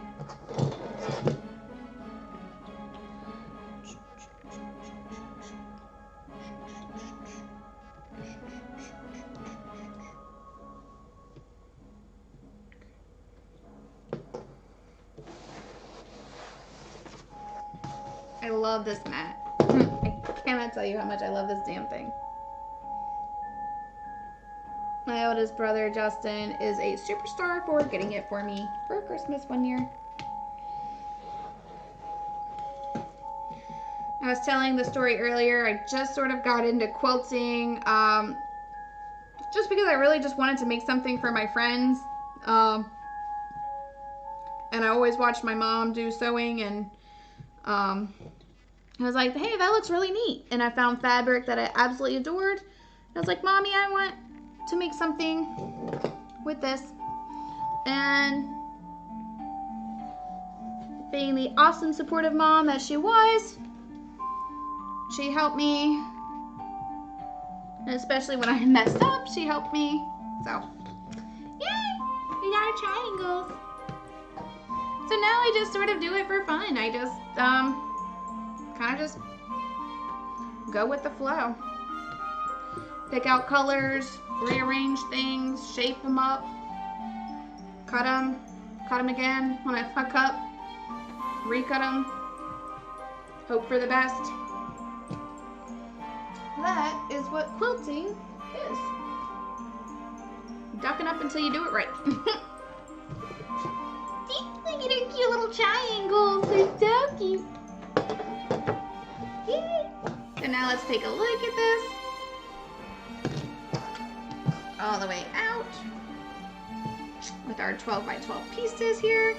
I love this mat. I cannot tell you how much I love this damn thing. My oldest brother, Justin, is a superstar for getting it for me for Christmas one year. I was telling the story earlier. I just sort of got into quilting just because I really just wanted to make something for my friends. And I always watched my mom do sewing, and I was like, hey, that looks really neat. And I found fabric that I absolutely adored. I was like, Mommy, I want to make something with this. And being the awesome, supportive mom that she was, she helped me. And especially when I messed up, she helped me. So, yay! We got our triangles. So now I just sort of do it for fun. I just, kind of just go with the flow. Pick out colors, rearrange things, shape them up, cut them again when I fuck up, recut them, hope for the best. That is what quilting is. Ducking up until you do it right. Look at her cute little triangles. They're so cute. Yay. So now let's take a look at this. All the way out with our 12 by 12 pieces here.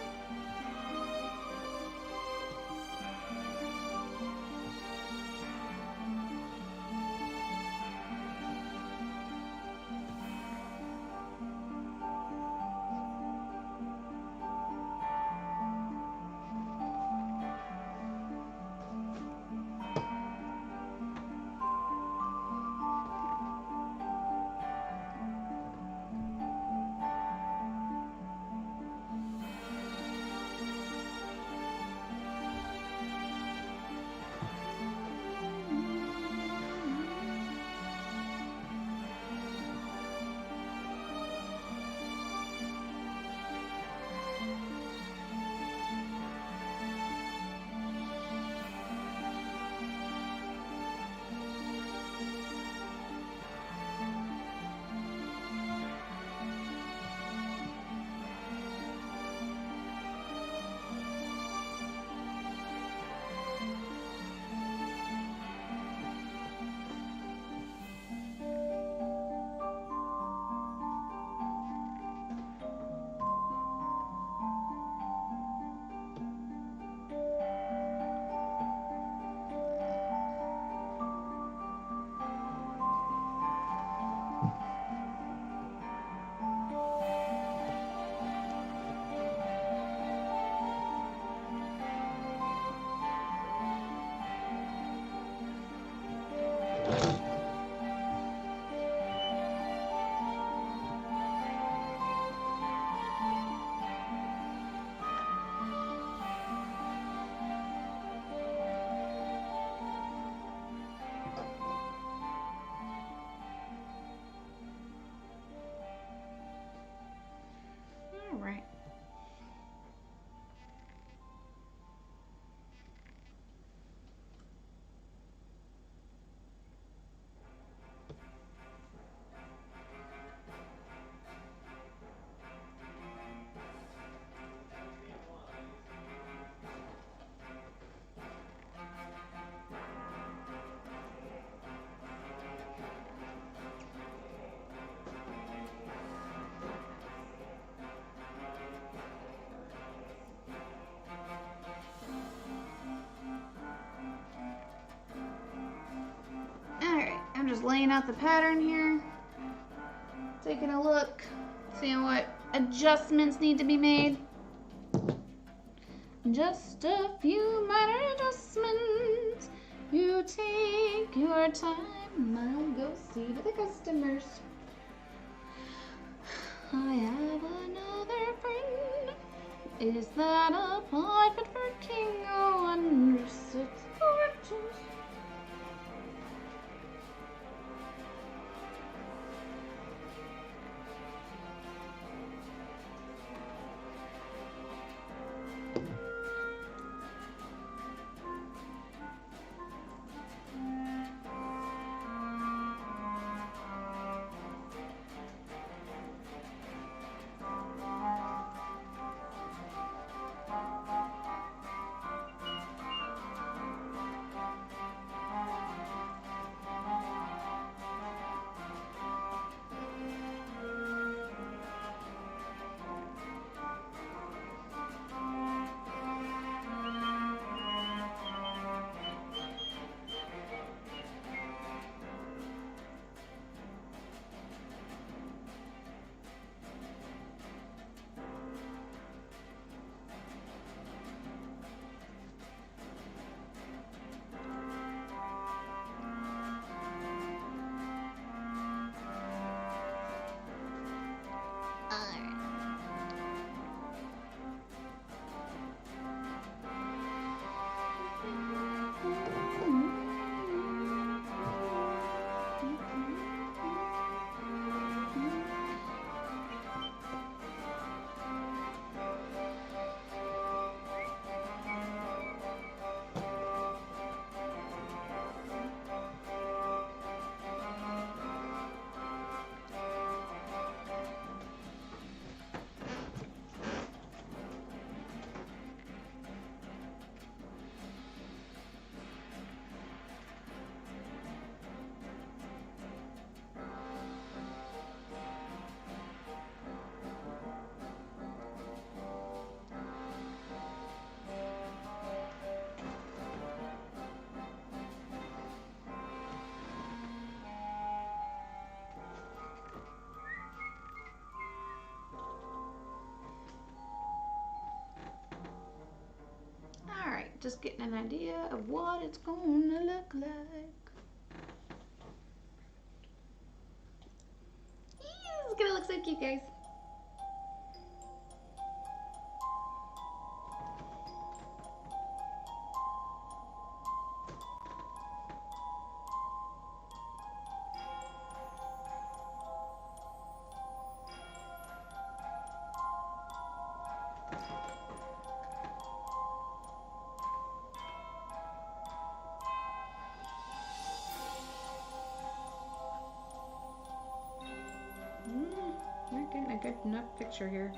laying out the pattern here. Taking a look, seeing what adjustments need to be made. Just a few minor adjustments. You take your time, I'll go see to the customers. I have another friend. Is that a pie fit for king? Oh, under 6 fortunes. Just getting an idea of what it's gonna look like. It's gonna look so cute, guys. We're getting a good enough picture here.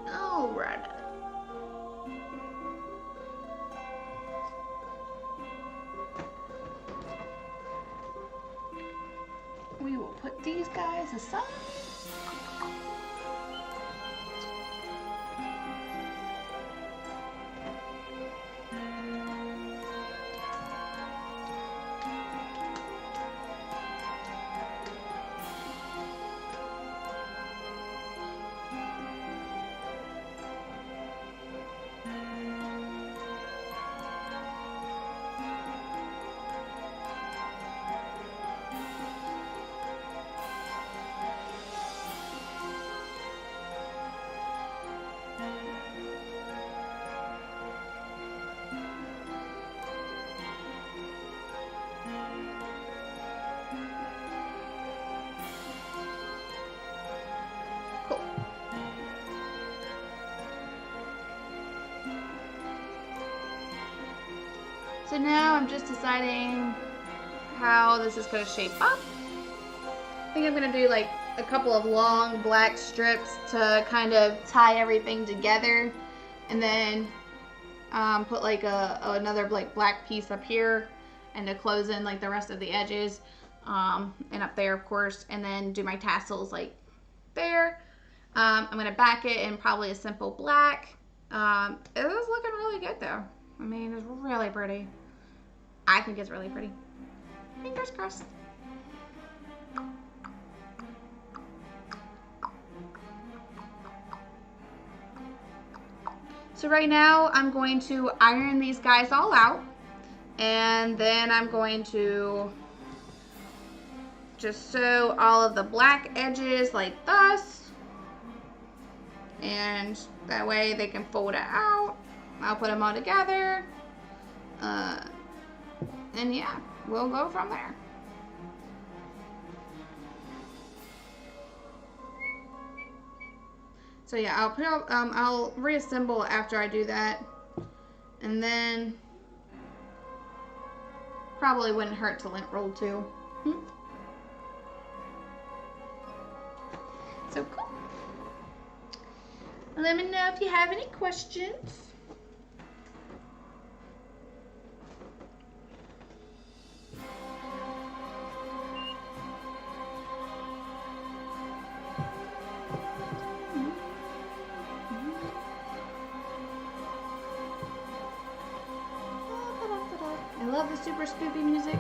Alright. We will put these guys aside. So now I'm just deciding how this is going to shape up. I think I'm going to do like a couple of long black strips to kind of tie everything together, and then put like another like black piece up here, and to close in like the rest of the edges, and up there of course, and then do my tassels like there. I'm going to back it in probably a simple black. It is looking really good though. I mean, it's really pretty. I think it's really pretty. Fingers crossed. So right now I'm going to iron these guys all out, and then I'm going to just sew all of the black edges like this, and that way they can fold it out. I'll put them all together, and yeah, we'll go from there. So yeah, I'll reassemble after I do that, and then probably wouldn't hurt to lint roll too. So cool. Let me know if you have any questions. I love the super spoopy music.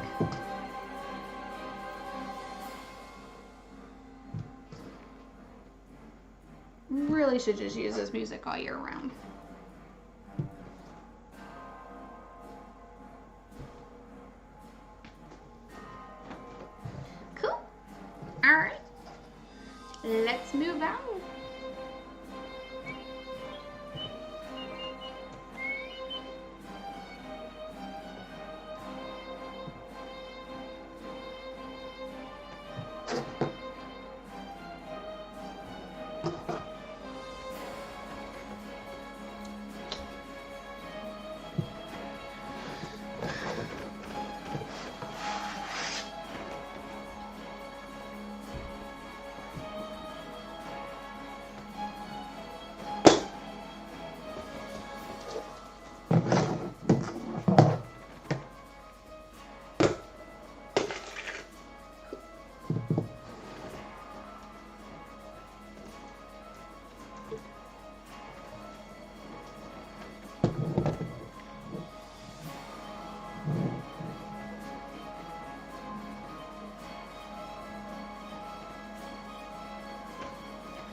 Really should just use this music all year round. Cool. All right. Let's move on.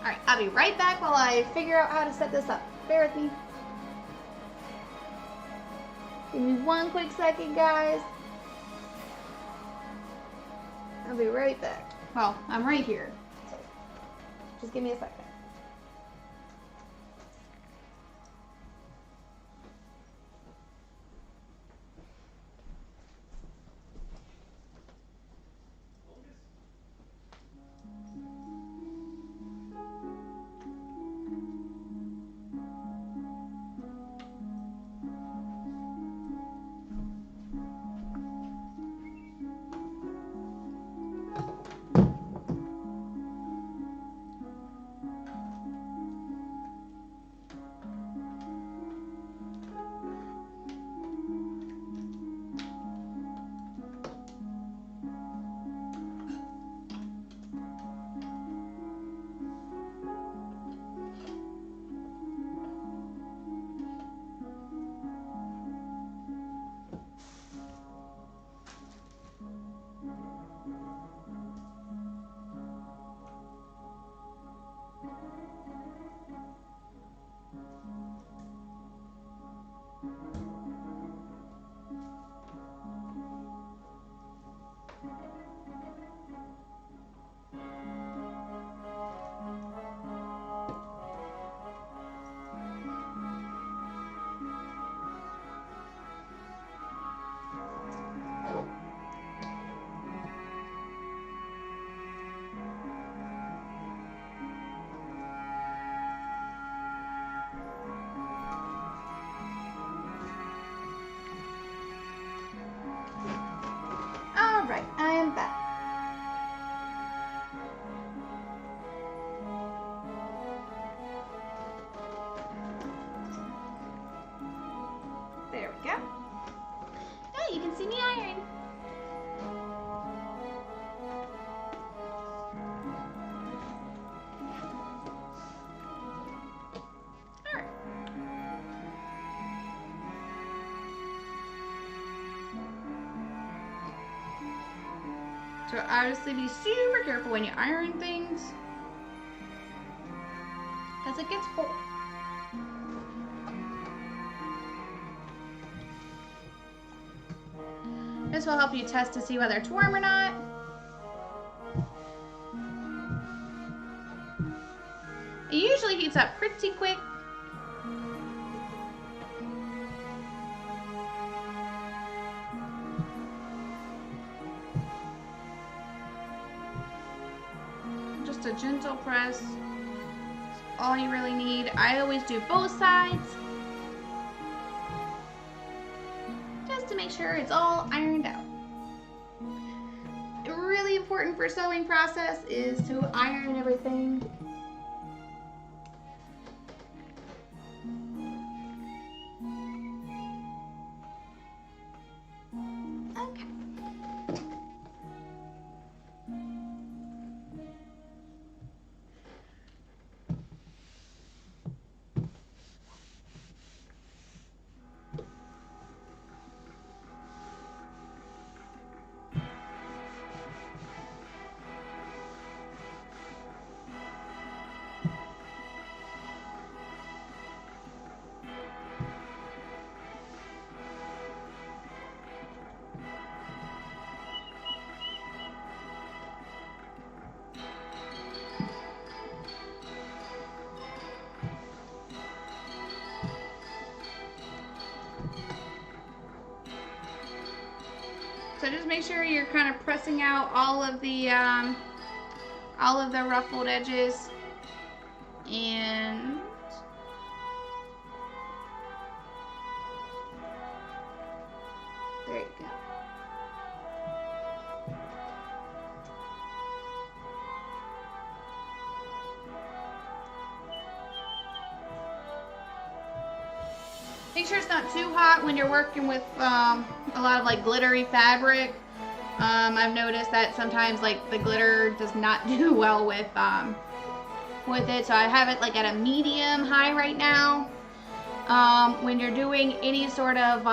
Alright, I'll be right back while I figure out how to set this up. Bear with me. Give me one quick second, guys. I'll be right back. Well, I'm right here. So just give me a second. Alright, I am back. There we go. Now you can see me iron. Alright. So obviously be super careful when you iron things, because it gets full. This will help you test to see whether it's warm or not. It usually heats up pretty quick. Just a gentle press. All you really need. I always do both sides, just to make sure it's all ironed out. Really important for sewing process is to iron everything. Okay. So just make sure you're kind of pressing out all of the ruffled edges, and there you go. Make sure it's not too hot when you're working with a lot of like glittery fabric. I've noticed that sometimes like the glitter does not do well with it, so I have it like at a medium high right now. When you're doing any sort of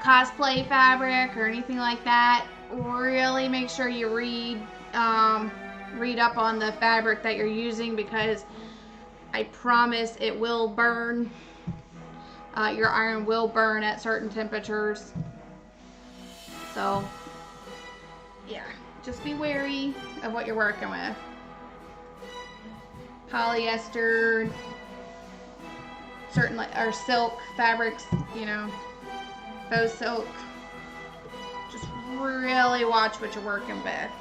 cosplay fabric or anything like that, really make sure you read up on the fabric that you're using, because I promise it will burn. Your iron will burn at certain temperatures. So, yeah, just be wary of what you're working with. Polyester, certain or silk fabrics, you know, faux silk. Just really watch what you're working with.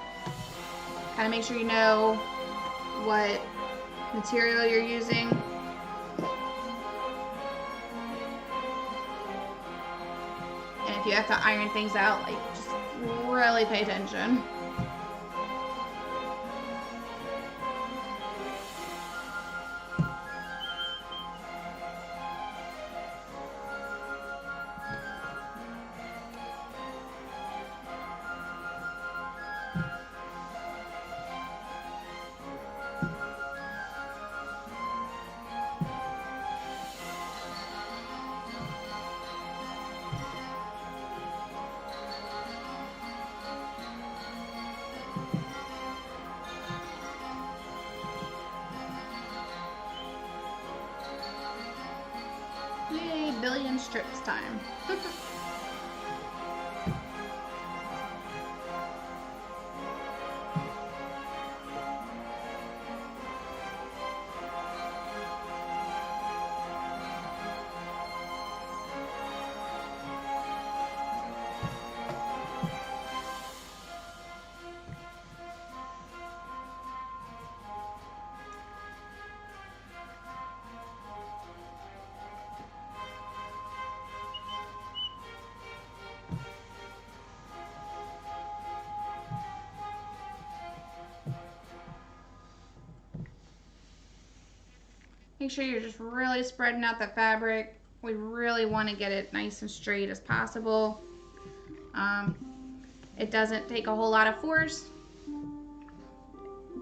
Kind of make sure you know what material you're using. And if you have to iron things out, like, just really pay attention. Yay, billion strips time. Make sure you're just really spreading out the fabric. We really want to get it nice and straight as possible. It doesn't take a whole lot of force.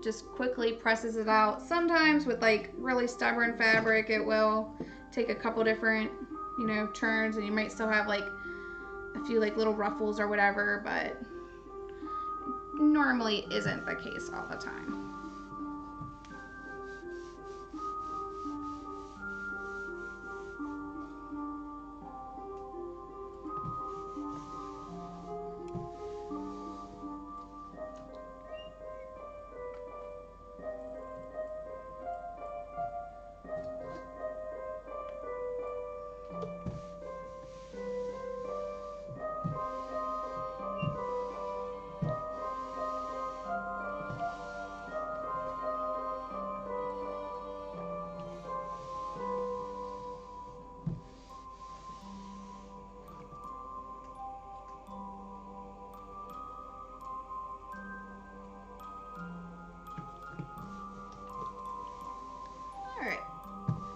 Just quickly presses it out. Sometimes with like really stubborn fabric, it will take a couple different, you know, turns, and you might still have like a few like little ruffles or whatever, but normally isn't the case all the time.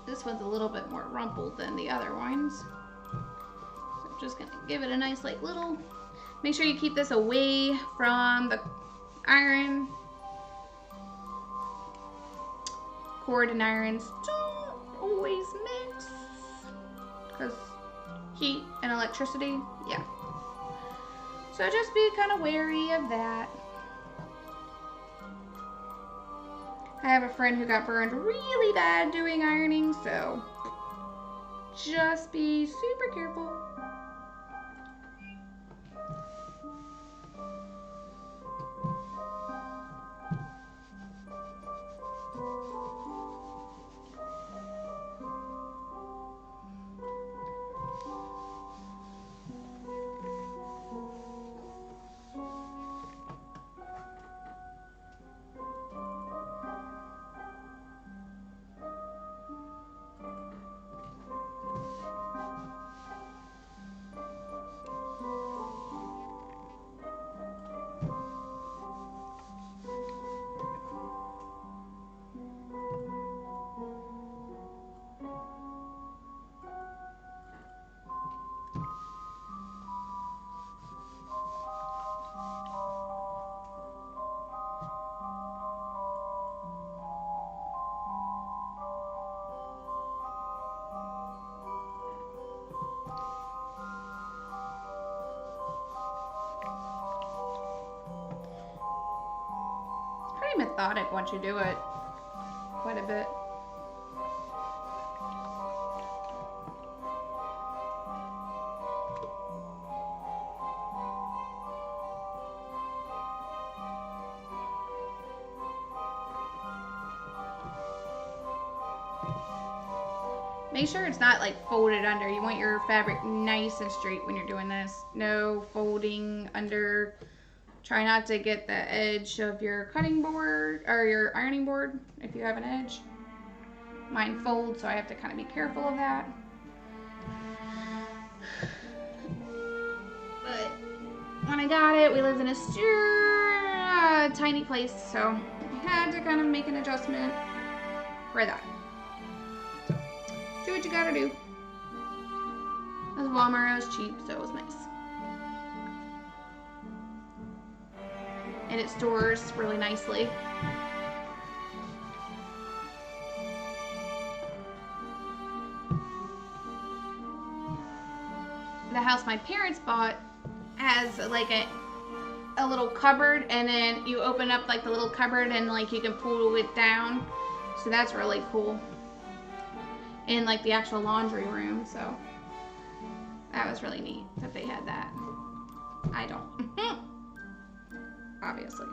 This one's a little bit more rumpled than the other ones. So I'm just gonna give it a nice like little, make sure you keep this away from the iron. Cord and irons don't always mix because heat and electricity, yeah. So just be kind of wary of that. I have a friend who got burned really bad doing ironing, so just be super careful. Methodic once you do it quite a bit. Make sure it's not like folded under. You want your fabric nice and straight when you're doing this. No folding under. Try not to get the edge of your cutting board or your ironing board if you have an edge. Mine folds, so I have to kind of be careful of that. But when I got it, we lived in a tiny place, so I had to kind of make an adjustment for that. So, do what you gotta do. It was Walmart, it was cheap, so it was nice. And it stores really nicely. The house my parents bought has like a little cupboard, and then you open up like the little cupboard and like you can pull it down. So that's really cool. In like the actual laundry room, so that was really neat that they had that. I don't. Obviously.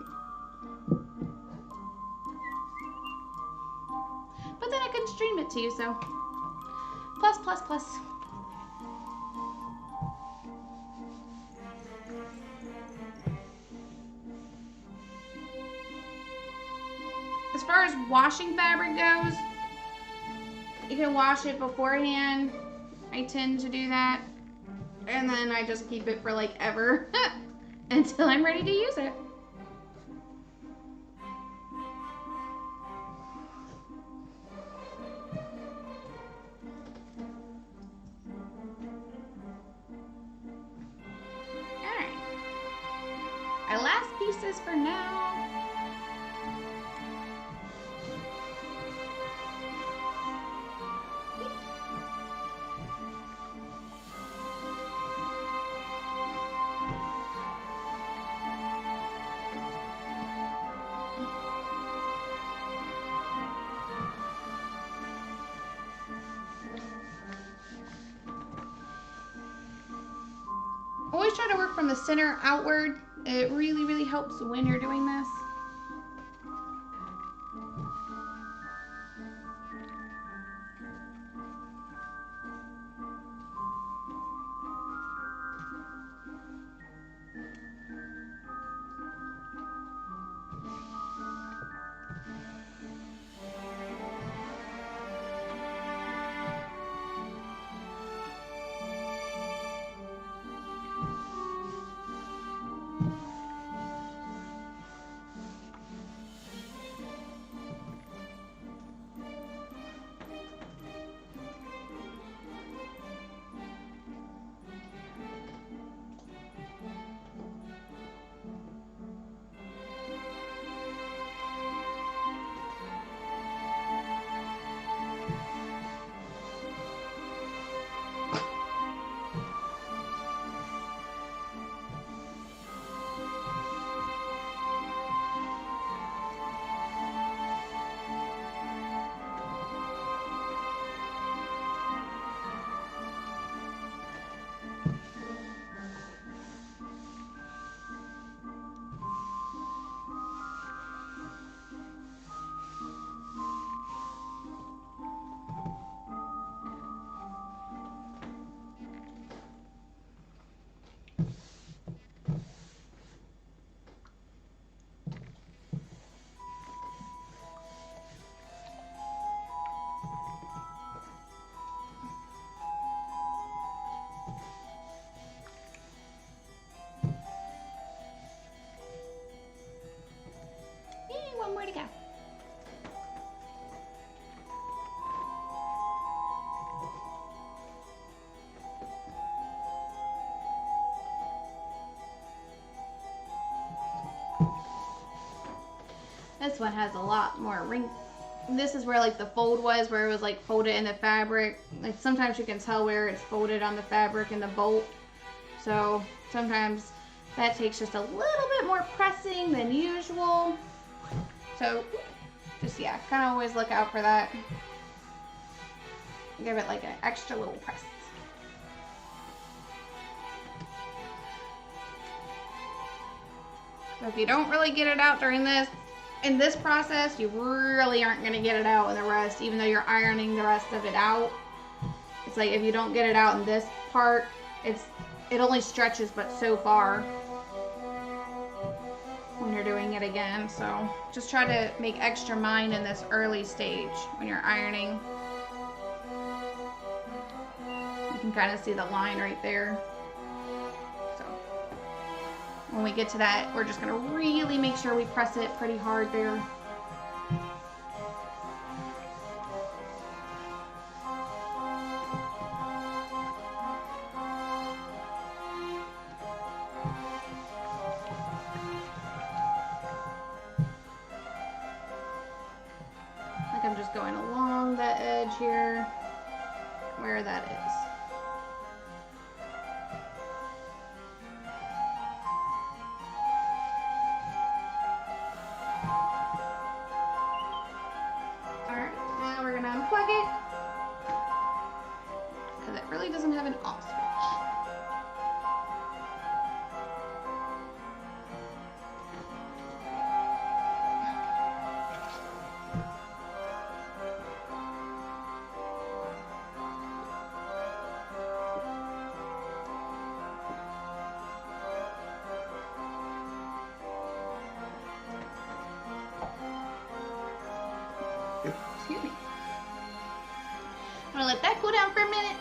But then I can stream it to you, so plus, plus, plus. As far as washing fabric goes, you can wash it beforehand. I tend to do that. And then I just keep it for like ever until I'm ready to use it. this for now. Always try to work from the center outward. It really, really helps when you're doing this. One more to go. This one has a lot more ring. This is where like the fold was, where it was like folded in the fabric. Like sometimes you can tell where it's folded on the fabric in the bolt. So sometimes that takes just a little bit more pressing than usual. So just, yeah, kind of always look out for that. Give it like an extra little press. So if you don't really get it out during this, in this process, you really aren't going to get it out in the rest, even though you're ironing the rest of it out. It's like if you don't get it out in this part, it only stretches but so far when you're doing it again. So just try to make extra mind in this early stage when you're ironing. You can kind of see the line right there. So when we get to that, we're just going to really make sure we press it pretty hard there. I'm just going along the edge here, where that is. Alright, now we're going to unplug it, because it really doesn't have an off switch. Excuse me. I'm gonna let that cool down for a minute.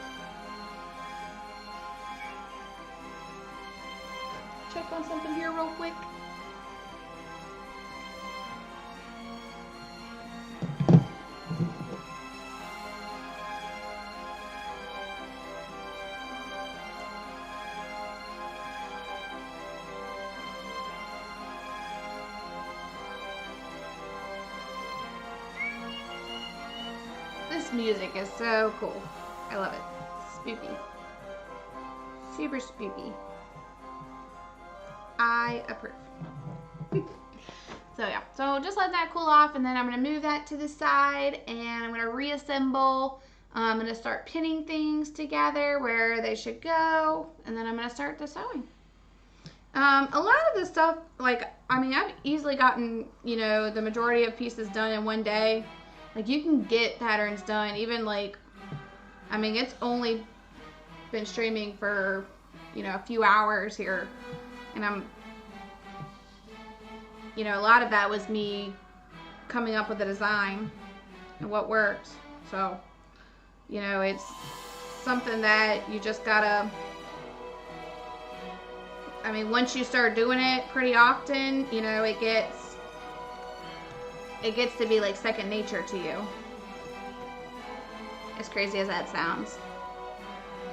Check on something here real quick. This music is so cool. I love it. Spooky. Super spooky. I approve. So yeah, so just let that cool off, and then I'm going to move that to the side, and I'm going to reassemble. I'm going to start pinning things together where they should go, and then I'm going to start the sewing. A lot of this stuff, like, I mean, I've easily gotten, you know, the majority of pieces done in one day. Like, you can get patterns done, even like, I mean, it's only been streaming for, you know, a few hours here, and I'm, you know, a lot of that was me coming up with a design and what works. So, you know, it's something that you just gotta, I mean, once you start doing it pretty often, you know, it gets to be like second nature to you. As crazy as that sounds.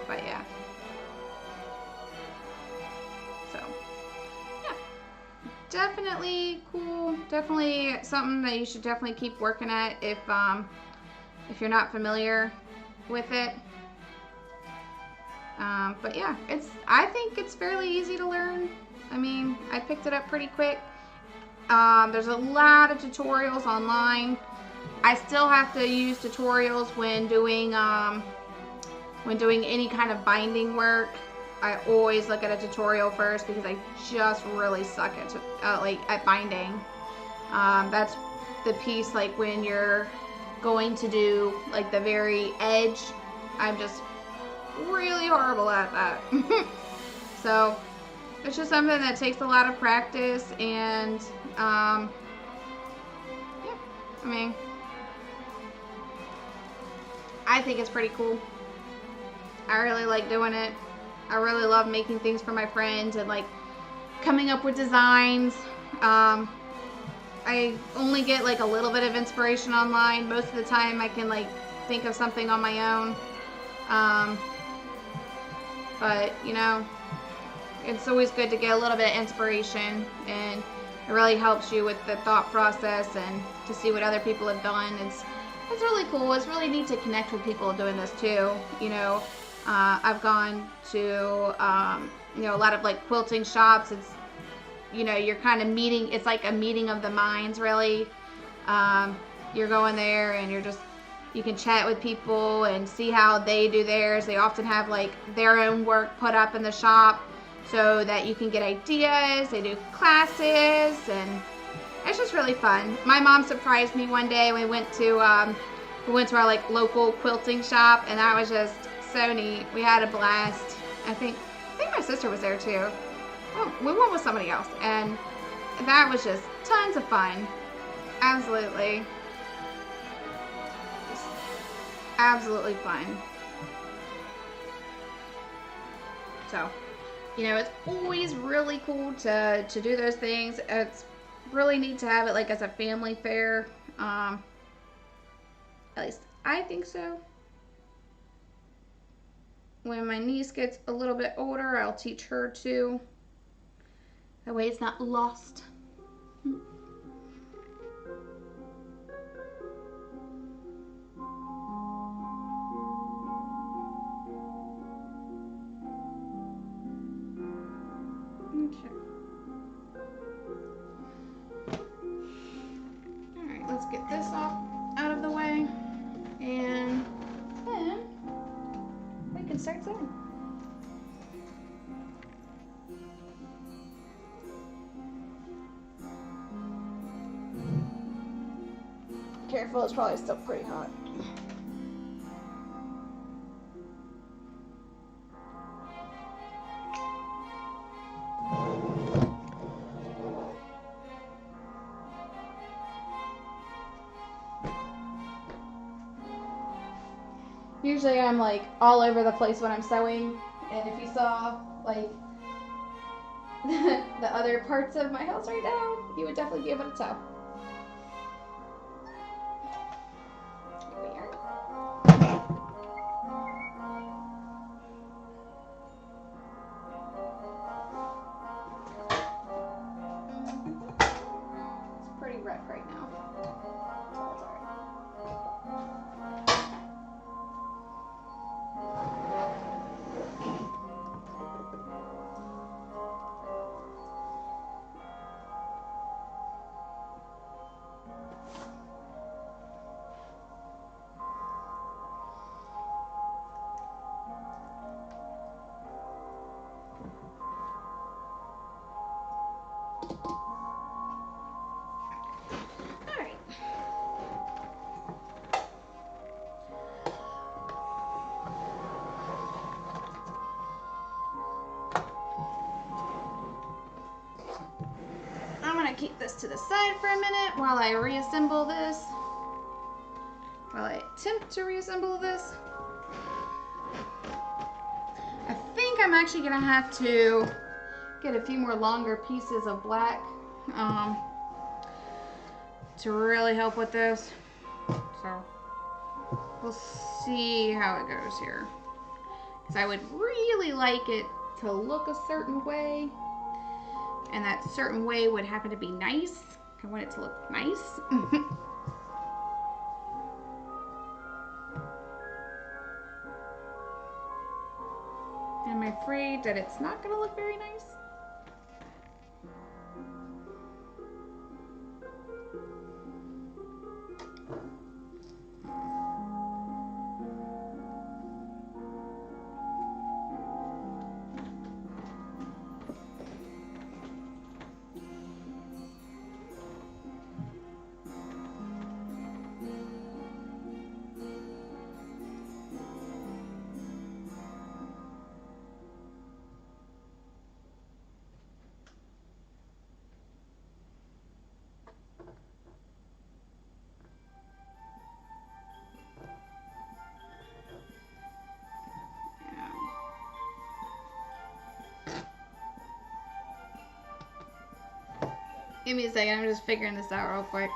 But yeah. So, yeah. Definitely cool. Definitely something that you should definitely keep working at if you're not familiar with it. But yeah, I think it's fairly easy to learn. I mean, I picked it up pretty quick. There's a lot of tutorials online. I still have to use tutorials when doing any kind of binding work. I always look at a tutorial first because I just really suck at binding. That's the piece, like when you're going to do like the very edge. I'm just really horrible at that. So it's just something that takes a lot of practice, and yeah, I mean, I think it's pretty cool. I really like doing it. I really love making things for my friends and like coming up with designs. I only get like a little bit of inspiration online. Most of the time I can like think of something on my own. But you know, it's always good to get a little bit of inspiration, and it really helps you with the thought process and to see what other people have done. It's really cool. It's really neat to connect with people doing this too. You know, I've gone to you know, a lot of like quilting shops. It's, you know, you're kind of meeting. It's like a meeting of the minds, really. You're going there and you can chat with people and see how they do theirs. They often have like their own work put up in the shop so that you can get ideas. They do classes, and it's just really fun. My mom surprised me one day. We went to our like local quilting shop, and that was just so neat. We had a blast. I think my sister was there too. Oh, we went with somebody else, and that was just tons of fun. Absolutely. Absolutely fun. So, you know, it's always really cool to do those things. It's really neat to have it like as a family fair. At least I think so. When my niece gets a little bit older, I'll teach her too. That way it's not lost. Okay. Alright, let's get this off out of the way, and then we can start sewing. Careful, it's probably still pretty hot. Usually I'm like all over the place when I'm sewing, and if you saw like the other parts of my house right now, you would definitely be able to tell. It's pretty rough right now. So it's alright. keep this to the side for a minute while I reassemble this. While I attempt to reassemble this. I think I'm actually gonna have to get a few more longer pieces of black to really help with this. So we'll see how it goes here. Because I would really like it to look a certain way. And that certain way would happen to be nice. I want it to look nice. I'm afraid that it's not going to look very nice. Give me a second, I'm just figuring this out real quick.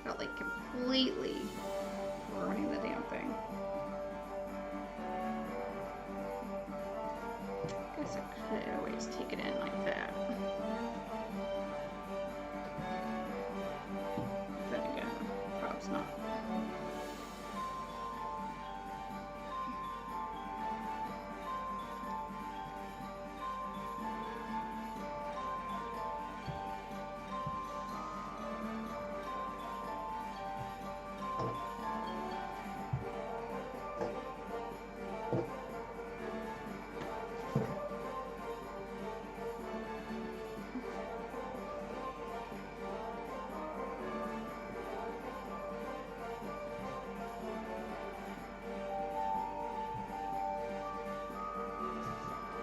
Felt like completely ruining the damn thing. Guess I could always take it in like that. Not.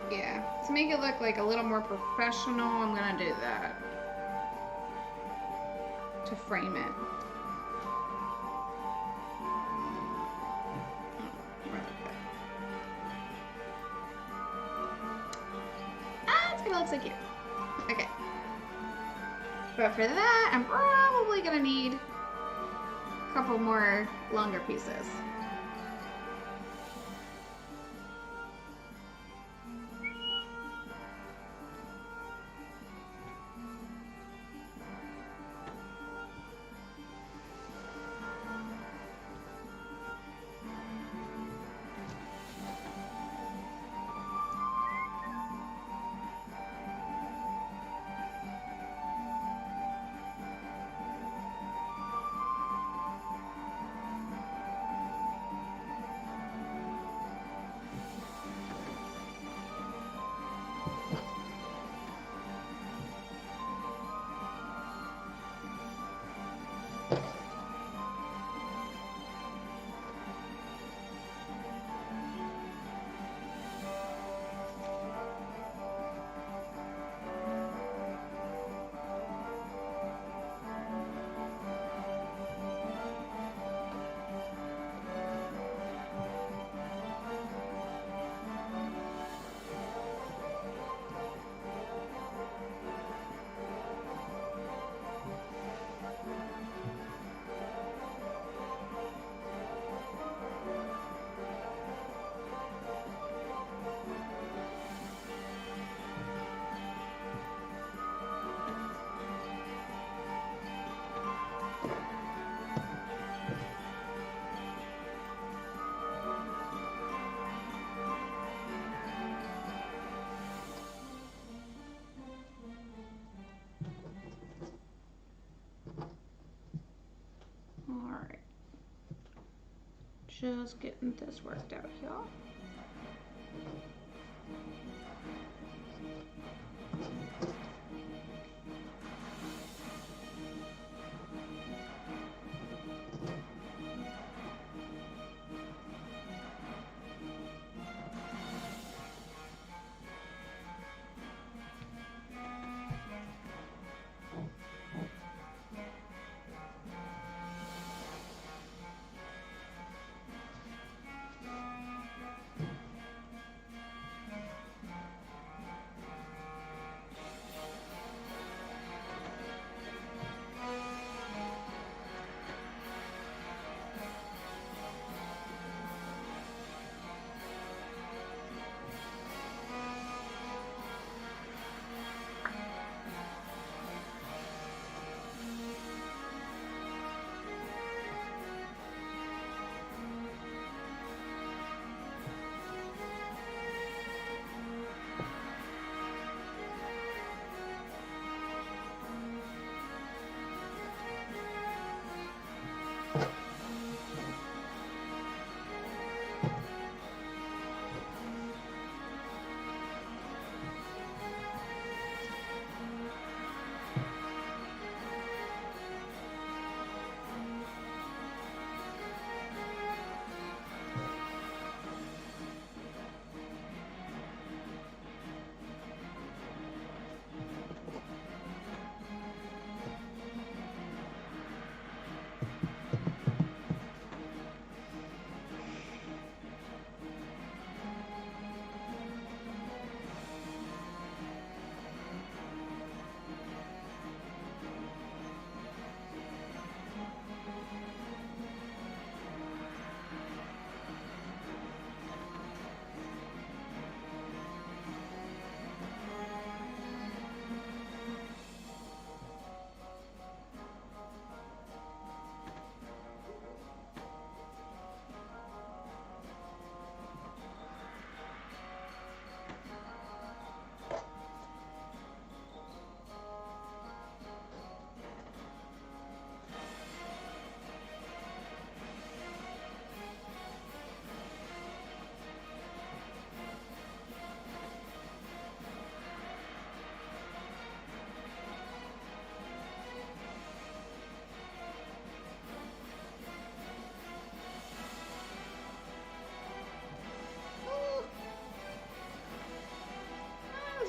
Yeah, to make it look like a little more professional, I'm gonna do that. To frame it. It's gonna look so cute. Okay. But for that, I'm probably gonna need a couple more longer pieces. Alright. Just getting this worked out here.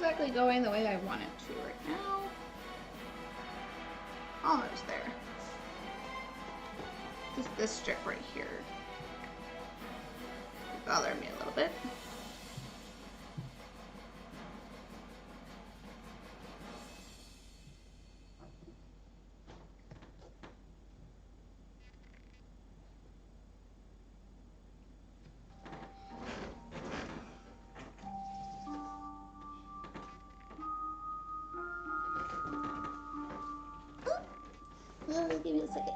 exactly going the way I want it to right now. Almost there. Just this strip right here. Bother me a little bit. Give me a second.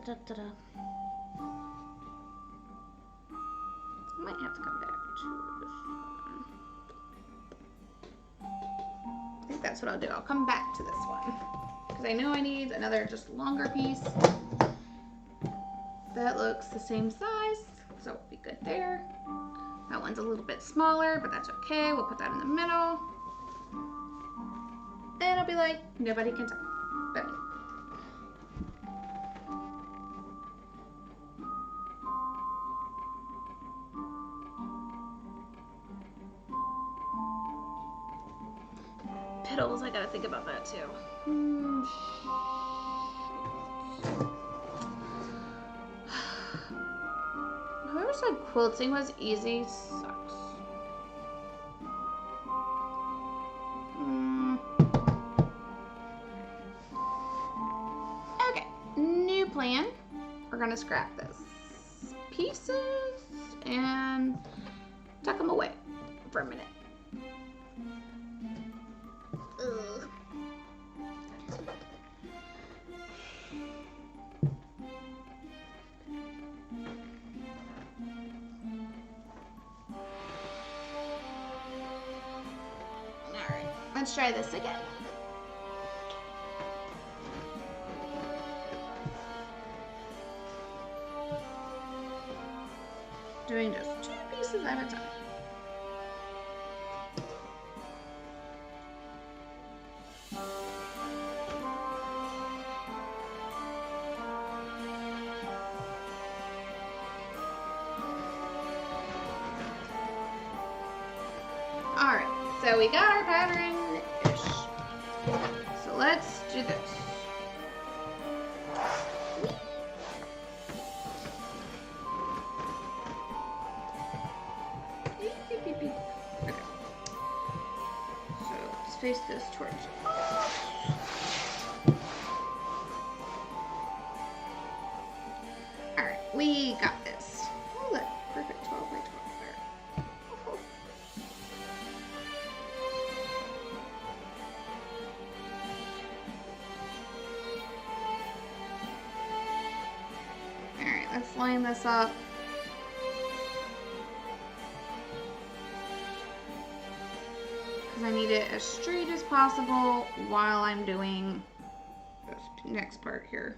Da-da. Might have to come back to this one. I think that's what I'll do. I'll come back to this one because I know I need another just longer piece. That looks the same size, so we'll be good there. That one's a little bit smaller, but that's okay. We'll put that in the middle. And I'll be like, nobody can tell but me. Piddles, I gotta think about that too. Whoever said quilting was easy sucks. Okay, new plan. We're gonna scrap this pieces and tuck them away for a minute. Ugh. Alright, let's try this again. Doing just 2 pieces at a time. Alright, so we got our pattern-ish. So let's do this. Okay. So let's face this towards us. Alright, we got this. Oh, look, perfect 12 by 12 there. Oh. Alright, let's line this up. I need it as straight as possible while I'm doing this next part here.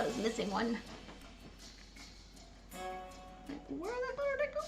was missing one. Where the hell did it go?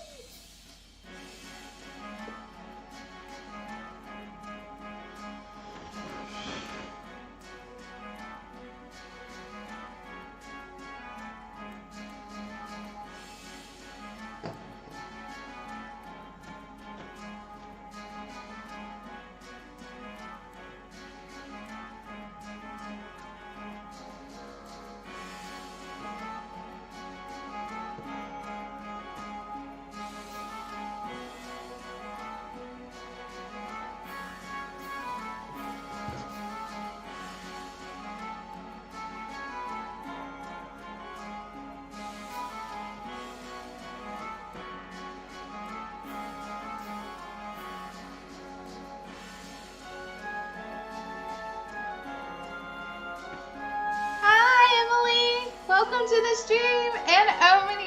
Welcome to the stream, and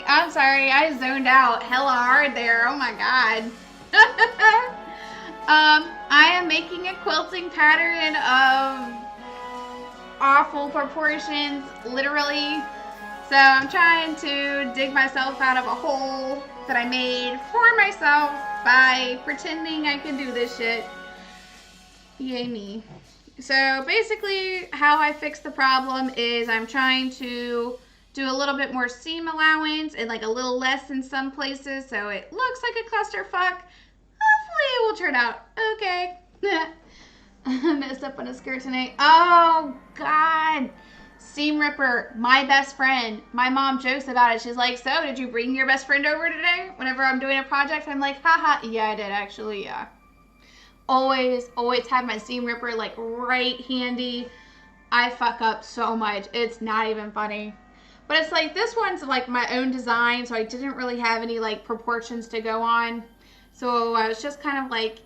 I'm sorry, I zoned out hella hard there. Oh my god. I am making a quilting pattern of awful proportions, literally. So I'm trying to dig myself out of a hole that I made for myself by pretending I can do this shit. Yay me. So basically how I fix the problem is I'm trying to do a little bit more seam allowance and like a little less in some places so it looks like a clusterfuck. Hopefully it will turn out okay. I messed up on a skirt tonight. Oh god. Seam ripper, my best friend. My mom jokes about it. She's like, so did you bring your best friend over today? Whenever I'm doing a project, I'm like, haha, yeah I did actually, yeah. Always have my seam ripper like right handy. I fuck up so much. It's not even funny. But it's like this one's like my own design, so I didn't really have any like proportions to go on. So I was just kind of like,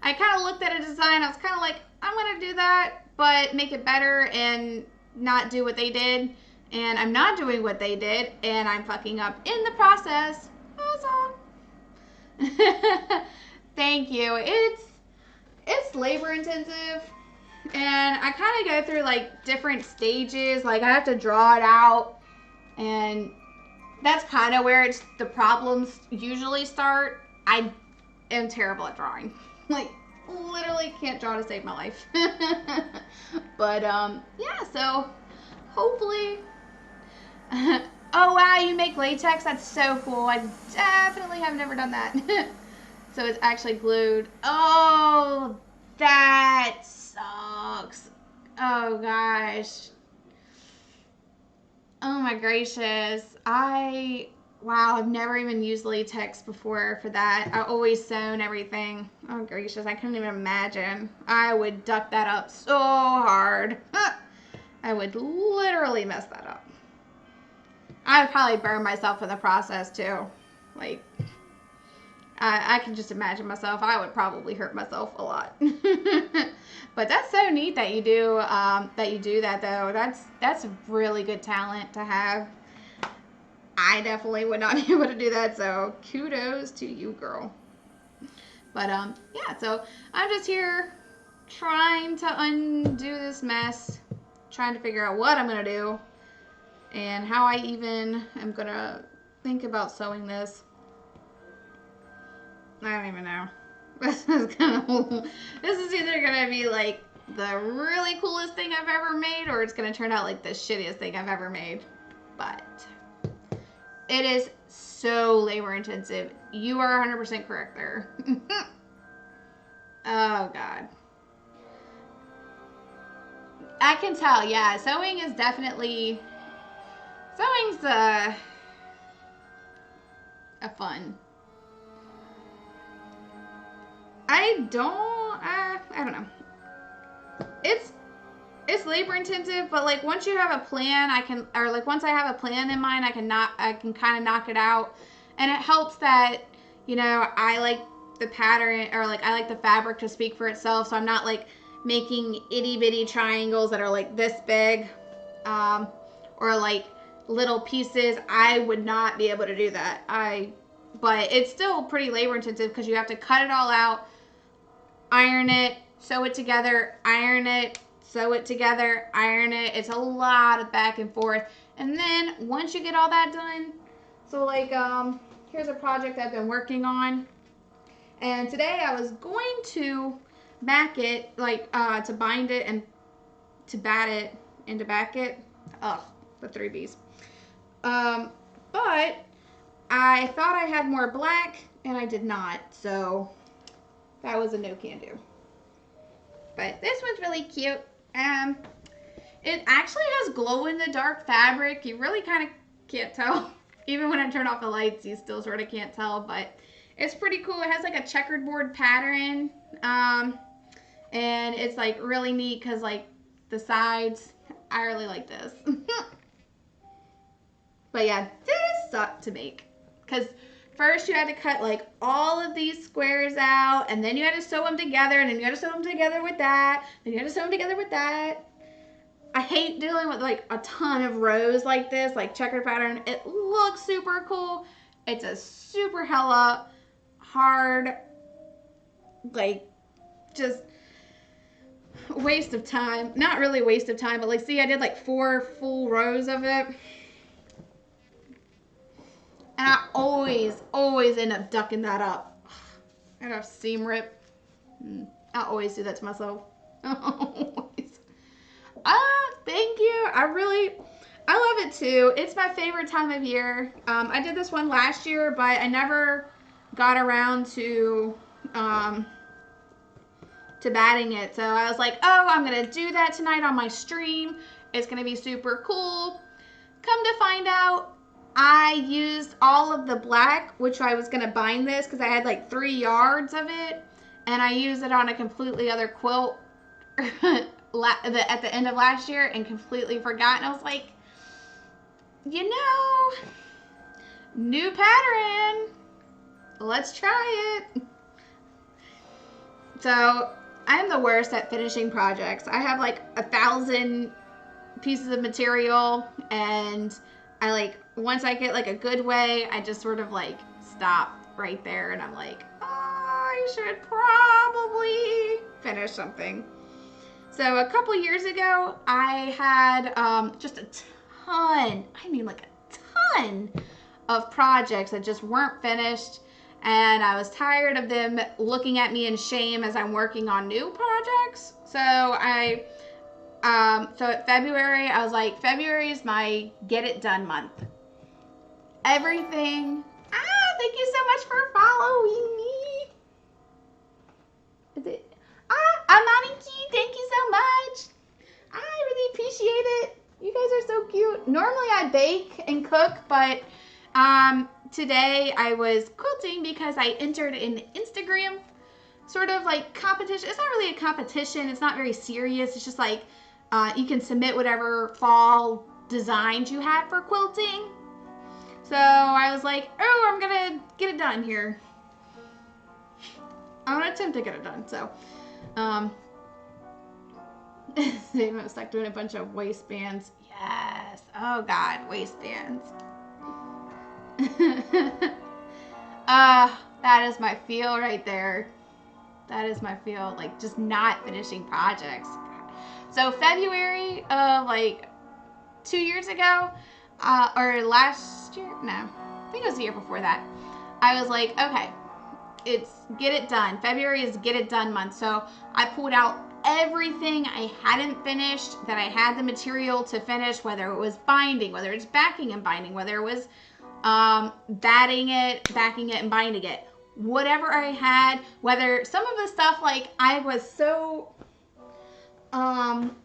I kind of looked at a design. I was kind of like, I'm going to do that, but make it better and not do what they did. And I'm not doing what they did, and I'm fucking up in the process. That's all. Thank you. It's labor intensive, and I kind of go through like different stages. Like I have to draw it out, and that's kind of where the problems usually start. I am terrible at drawing. Like literally can't draw to save my life. But yeah, so hopefully. Oh wow, you make latex? That's so cool. I definitely have never done that. So it's actually glued. Oh, that sucks. Oh gosh. Oh my gracious. Wow, I've never even used latex before for that. I always sewn everything. Oh gracious, I couldn't even imagine. I would duck that up so hard. I would literally mess that up. I would probably burn myself in the process too. Like, I can just imagine myself. I would probably hurt myself a lot. But that's so neat that you do that though. That's a really good talent to have. I definitely would not be able to do that, so kudos to you, girl. But yeah, so I'm just here trying to undo this mess, trying to figure out what I'm gonna do and how I even am gonna think about sewing this. I don't even know. This is either gonna be like the really coolest thing I've ever made, or it's gonna turn out like the shittiest thing I've ever made. But it is so labor intensive. You are 100% correct there. Oh god. I can tell, yeah, sewing is definitely, sewing's a fun. I don't know. It's labor intensive, but like once you have a plan, once I have a plan in mind, I can kind of knock it out. And it helps that, you know, I like the pattern, or like I like the fabric to speak for itself, so I'm not like making itty bitty triangles that are like this big, or like little pieces. I would not be able to do that. But it's still pretty labor intensive because you have to cut it all out, iron it, sew it together, iron it, sew it together, iron it. It's a lot of back and forth. And then once you get all that done, so like here's a project I've been working on. And today I was going to back it, like to bind it and to bat it and to back it. Ugh, the 3 B's. But I thought I had more black and I did not. So that was a no can do. But this one's really cute. It actually has glow in the dark fabric. You really kind of can't tell. Even when I turn off the lights, you still sort of can't tell, but it's pretty cool. It has like a checkerboard pattern. And it's like really neat because like the sides, I really like this. But yeah, this sucked to make because first you had to cut like all of these squares out, and then you had to sew them together, and then you had to sew them together with that, then you had to sew them together with that. I hate dealing with like a ton of rows like this, like checkered pattern. It looks super cool. It's a super hella hard, like just waste of time. Not really waste of time, but like see I did like 4 full rows of it. And I always end up ducking that up. I have seam rip. I always do that to myself. Always. Thank you. I love it too. It's my favorite time of year. I did this one last year, but I never got around to batting it. So I was like, oh, I'm going to do that tonight on my stream. It's going to be super cool. Come to find out, I used all of the black, which I was going to bind this because I had like 3 yards of it. And I used it on a completely other quilt at the end of last year and completely forgot. And I was like, you know, new pattern. Let's try it. So I am the worst at finishing projects. I have like 1,000 pieces of material, and I like, once I get like a good way, I just sort of like stop right there, and I'm like, oh, I should probably finish something. So a couple years ago, I had just a ton, I mean like a ton of projects that just weren't finished, and I was tired of them looking at me in shame as I'm working on new projects. So so February, I was like, February is my get it done month. Everything. Thank you so much for following me. Is it? Amaniki, thank you so much. I really appreciate it. You guys are so cute. Normally I bake and cook, but today I was quilting because I entered an Instagram sort of like competition. It's not really a competition. It's not very serious. It's just like you can submit whatever fall designs you have for quilting. So I was like, oh, I'm gonna get it done here. I'm gonna attempt to get it done. So they was like doing a bunch of waistbands. Yes. Oh God, waistbands. That is my feel right there. That is my feel, like just not finishing projects. So February of like 2 years ago, or last year, no, I think it was the year before that, I was like, okay, it's get it done. February is get it done month. So I pulled out everything I hadn't finished that I had the material to finish, whether it was binding, whether it's backing and binding, whether it was batting it, backing it and binding it, whatever I had, whether some of the stuff, like I was so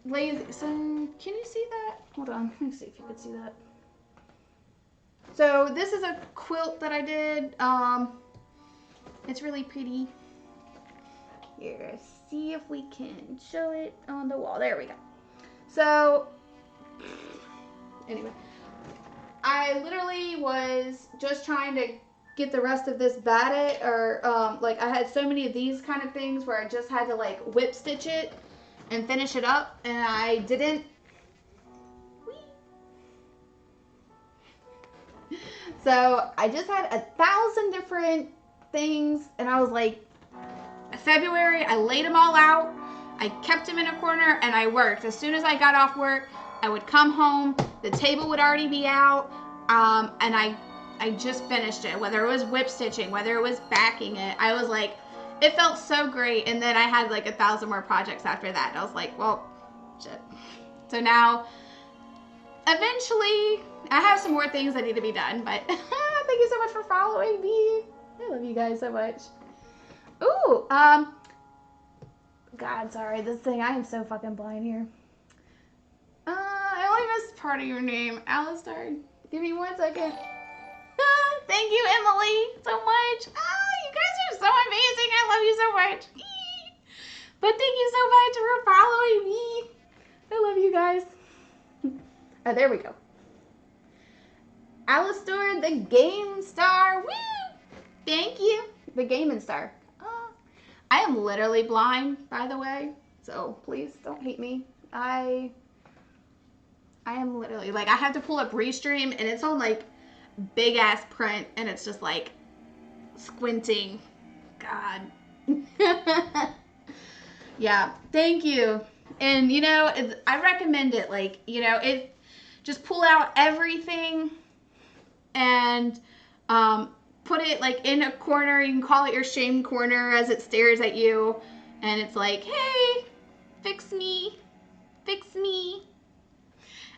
lazy. So can you see that? Hold on, let me see if you could see that. So this is a quilt that I did. It's really pretty. Here, see if we can show it on the wall. There we go. So anyway, I literally was just trying to get the rest of this batted, or like I had so many of these kind of things where I just had to like whip stitch it and finish it up, and I didn't. So I just had 1,000 different things, and I was like, February, I laid them all out, I kept them in a corner and I worked. As soon as I got off work, I would come home, the table would already be out, and I just finished it. Whether it was whip stitching, whether it was backing it, I was like, it felt so great. And then I had like 1,000 more projects after that. And I was like, well, shit. So now, eventually, I have some more things that need to be done, but thank you so much for following me. I love you guys so much. Ooh, God, sorry, this thing, I am so fucking blind here. I only missed part of your name, Alistair. Give me 1 second. Thank you, Emily, so much. You guys are so amazing. I love you so much. But thank you so much for following me. I love you guys. Oh, there we go. Alistair, the Game Star. Woo! Thank you. The Gaming Star. I am literally blind, by the way. So please don't hate me. I am literally, like, I have to pull up Restream and it's on like big ass print and it's just like squinting. God. Yeah, thank you. And you know, I recommend it. Like, you know, it just pull out everything and put it like in a corner. You can call it your shame corner as it stares at you and it's like, hey, fix me, fix me.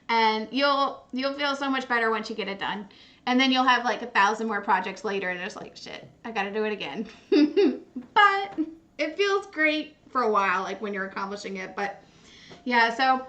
And you'll feel so much better once you get it done. And then you'll have like 1,000 more projects later and it's like, shit, I gotta do it again. But it feels great for a while, like when you're accomplishing it. But yeah, so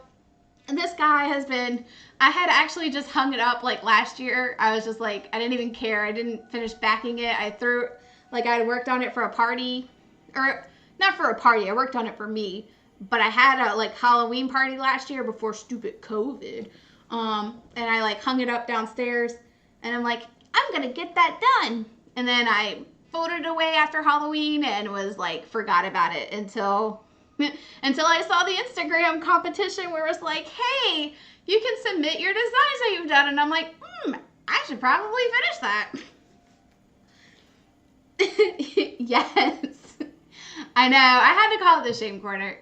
this guy has been, I had actually just hung it up like last year. I was just like, I didn't even care. I didn't finish backing it. I threw, like I had worked on it for a party, or not for a party. I worked on it for me. But I had a like Halloween party last year before stupid COVID. And I like hung it up downstairs and I'm like, I'm gonna get that done. And then I folded it away after Halloween and was like, forgot about it until I saw the Instagram competition where it was like, hey, you can submit your designs that you've done. And I'm like, I should probably finish that. Yes. I know. I had to call it the shame corner.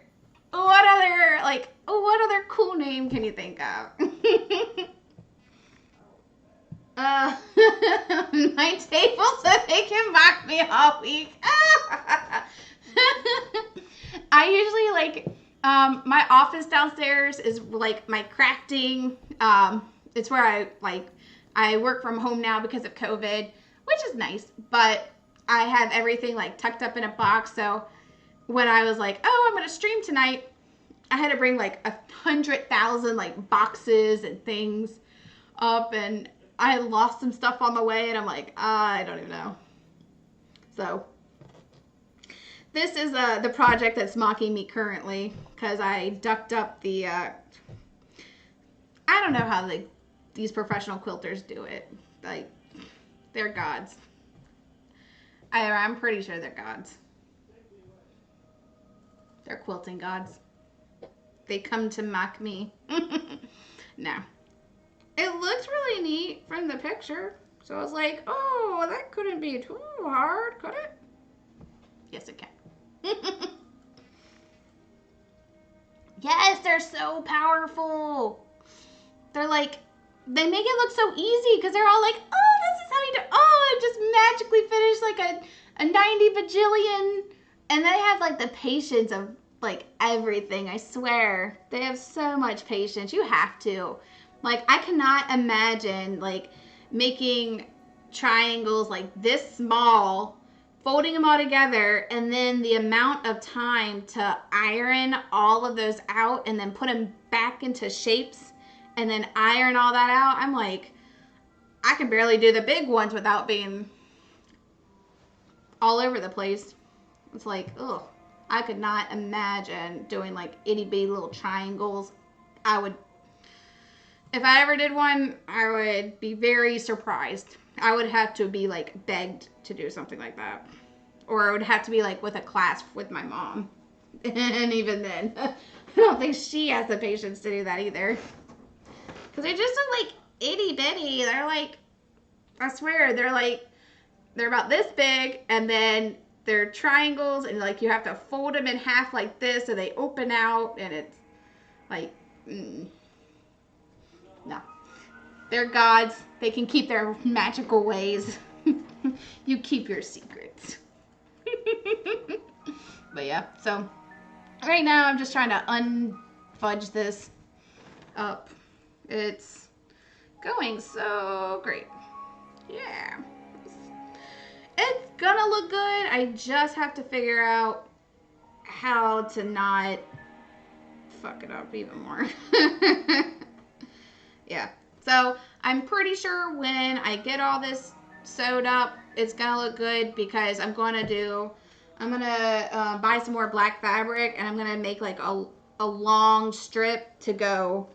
What other cool name can you think of? My table so they can mock me all week. I usually like, my office downstairs is like my crafting. It's where I work from home now because of COVID, which is nice, but I have everything like tucked up in a box. So when I was like, oh, I'm going to stream tonight, I had to bring like 100,000 like boxes and things up, and I lost some stuff on the way, and I'm like, I don't even know. So this is the project that's mocking me currently, because I ducked up the, I don't know how these professional quilters do it. Like, they're gods. I'm pretty sure they're gods. They're quilting gods. They come to mock me. No. It looks really neat from the picture. So I was like, oh, that couldn't be too hard, could it? Yes, it can. Yes, they're so powerful. They're like, they make it look so easy because they're all like, oh, this is how you do. Oh, I just magically finished like a 90 bajillion. And they have like the patience of like everything. I swear, they have so much patience. You have to. Like, I cannot imagine like making triangles like this small, folding them all together, and then the amount of time to iron all of those out and then put them back into shapes and then iron all that out. I'm like, I can barely do the big ones without being all over the place. It's like, ugh, I could not imagine doing like itty bitty little triangles. If I ever did one, I would be very surprised. I would have to be like begged to do something like that. Or it would have to be like with a class with my mom. And even then, I don't think she has the patience to do that either. Because they just look like itty bitty. They're like, I swear, they're about this big, and then they're triangles, and like you have to fold them in half like this so they open out, and it's like, no. They're gods. They can keep their magical ways. You keep your secrets. But yeah, so right now I'm just trying to unfudge this up. It's going so great. Yeah. It's gonna look good. I just have to figure out how to not fuck it up even more. Yeah. So I'm pretty sure when I get all this sewed up, it's gonna look good, because I'm gonna buy some more black fabric, and I'm gonna make like a long strip to go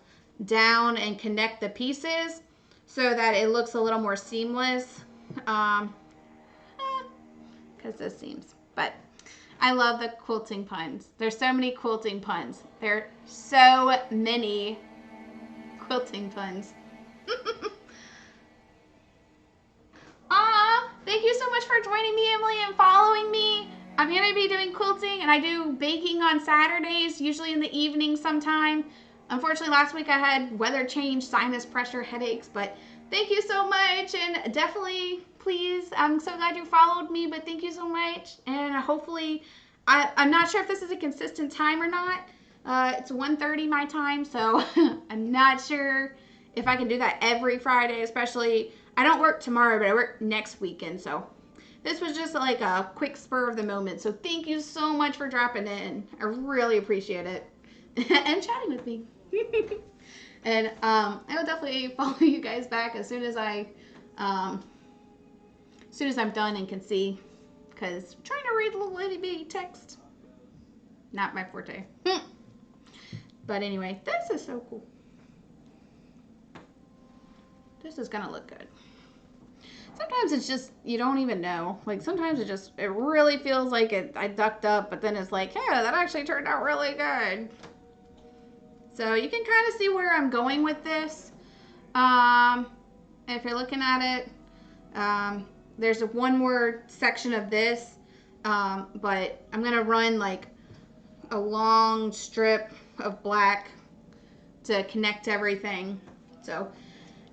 down and connect the pieces so that it looks a little more seamless. Because this seams. But I love the quilting puns. There's so many quilting puns. There are so many quilting puns. Thank you so much for joining me, Emily, and following me. I'm going to be doing quilting, and I do baking on Saturdays, usually in the evening sometime. Unfortunately, last week I had weather change, sinus pressure, headaches, but thank you so much, and definitely, please, I'm so glad you followed me, but thank you so much, and hopefully, I'm not sure if this is a consistent time or not. It's 1:30 my time, so I'm not sure if I can do that every Friday, especially, I don't work tomorrow, but I work next weekend, so this was just like a quick spur of the moment, so thank you so much for dropping in. I really appreciate it, and chatting with me. And I will definitely follow you guys back as soon as I'm done and can see, because trying to read little itty bitty text, not my forte. But anyway, this is so cool. This is gonna look good. Sometimes it's just, you don't even know. Like, sometimes it really feels like I ducked up, but then it's like, hey, that actually turned out really good. So you can kind of see where I'm going with this. If you're looking at it, there's one more section of this, but I'm going to run like a long strip of black to connect everything. So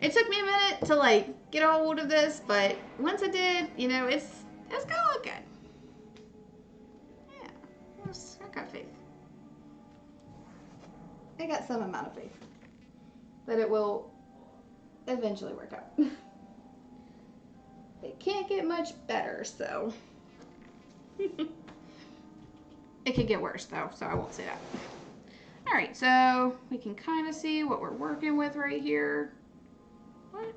it took me a minute to like get a hold of this, but once I did, you know, it's gonna look good. Yeah, I got faith. I got some amount of faith that it will eventually work out. It can't get much better, so it could get worse though, so I won't say that. All right, so we can kind of see what we're working with right here. What?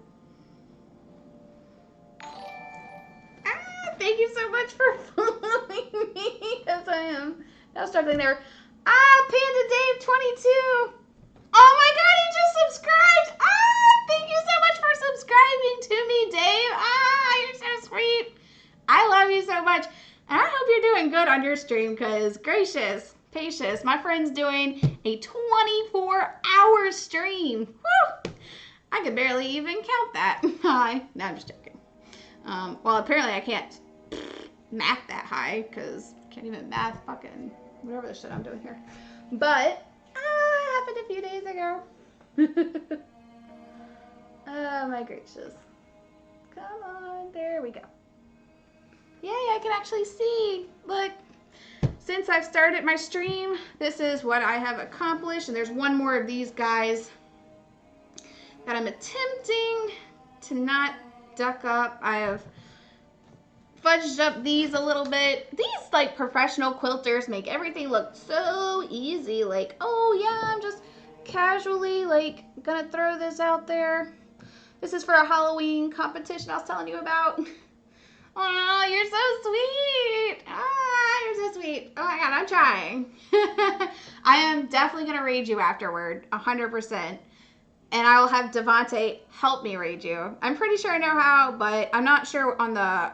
Thank you so much for following me, because I am now struggling there. Panda Dave 22. Oh my God, he just subscribed. Thank you so much for subscribing to me, Dave. You're so sweet. I love you so much. And I hope you're doing good on your stream, because gracious, patience, my friend's doing a 24-hour stream. Woo! I could barely even count that. Hi. No, I'm just joking. Well, apparently I can't math that high, because I can't even math fucking whatever the shit I'm doing here. But happened a few days ago. Oh my gracious. Come on, there we go. Yay, I can actually see. Look, since I've started my stream, this is what I have accomplished, and there's one more of these guys that I'm attempting to not duck up. I have fudged up these a little bit. These like professional quilters make everything look so easy. Like, oh yeah, I'm just casually like gonna throw this out there. This is for a Halloween competition I was telling you about. Oh, you're so sweet. You're so sweet. Oh my God, I'm trying. I am definitely gonna raid you afterward, 100%. And I will have Devontae help me raid you. I'm pretty sure I know how, but I'm not sure on the,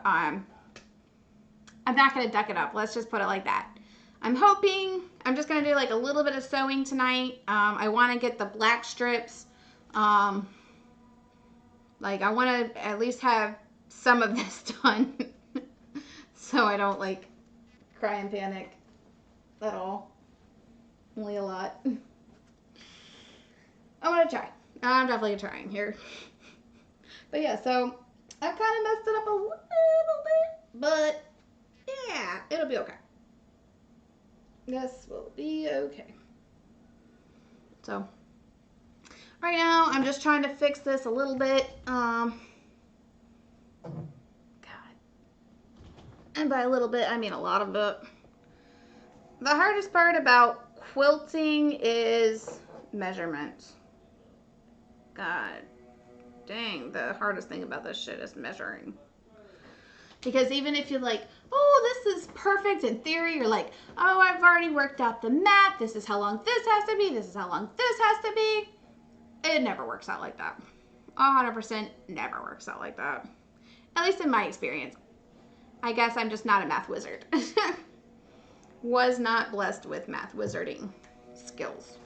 I'm not going to duck it up. Let's just put it like that. I'm hoping, I'm just going to do like a little bit of sewing tonight. I want to get the black strips. Like I want to at least have some of this done. So I don't like cry and panic at all. Only a lot. I'm gonna try. I'm definitely trying here. But yeah, so I kind of messed it up a little bit, but yeah, it'll be okay. This will be okay. So right now, I'm just trying to fix this a little bit. God. And by a little bit, I mean a lot of it. The hardest part about quilting is measurements. God dang, the hardest thing about this shit is measuring. Because even if you're like, oh, this is perfect in theory, you're like, oh, I've already worked out the math. This is how long this has to be. This is how long this has to be. It never works out like that. 100% never works out like that. At least in my experience. I guess I'm just not a math wizard. Was not blessed with math wizarding skills.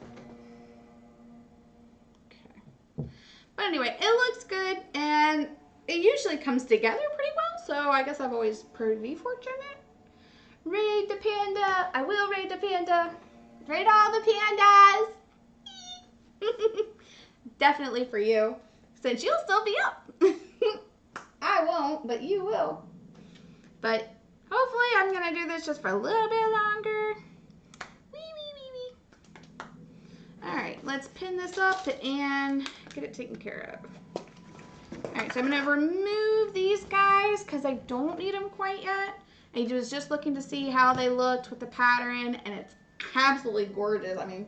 Okay. But anyway, it looks good and it usually comes together pretty well, so I guess I'm always pretty fortunate. Raid the panda. I will raid the panda. Raid all the pandas. Definitely for you, since you'll still be up. I won't, but you will. But hopefully I'm going to do this just for a little bit longer. Alright, let's pin this up and get it taken care of. Alright, so I'm going to remove these guys because I don't need them quite yet. I was just looking to see how they looked with the pattern, and it's absolutely gorgeous. I mean,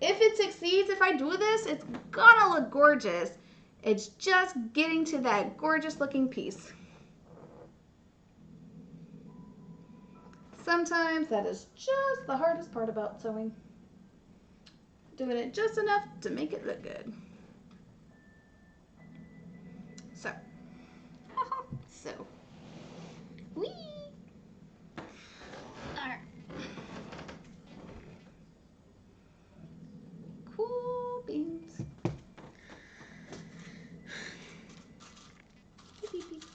if it succeeds, if I do this, it's gonna look gorgeous. It's just getting to that gorgeous looking piece. Sometimes that is just the hardest part about sewing. Doing it just enough to make it look good. So, whee! Alright. Cool beans. Beep, beep, beep.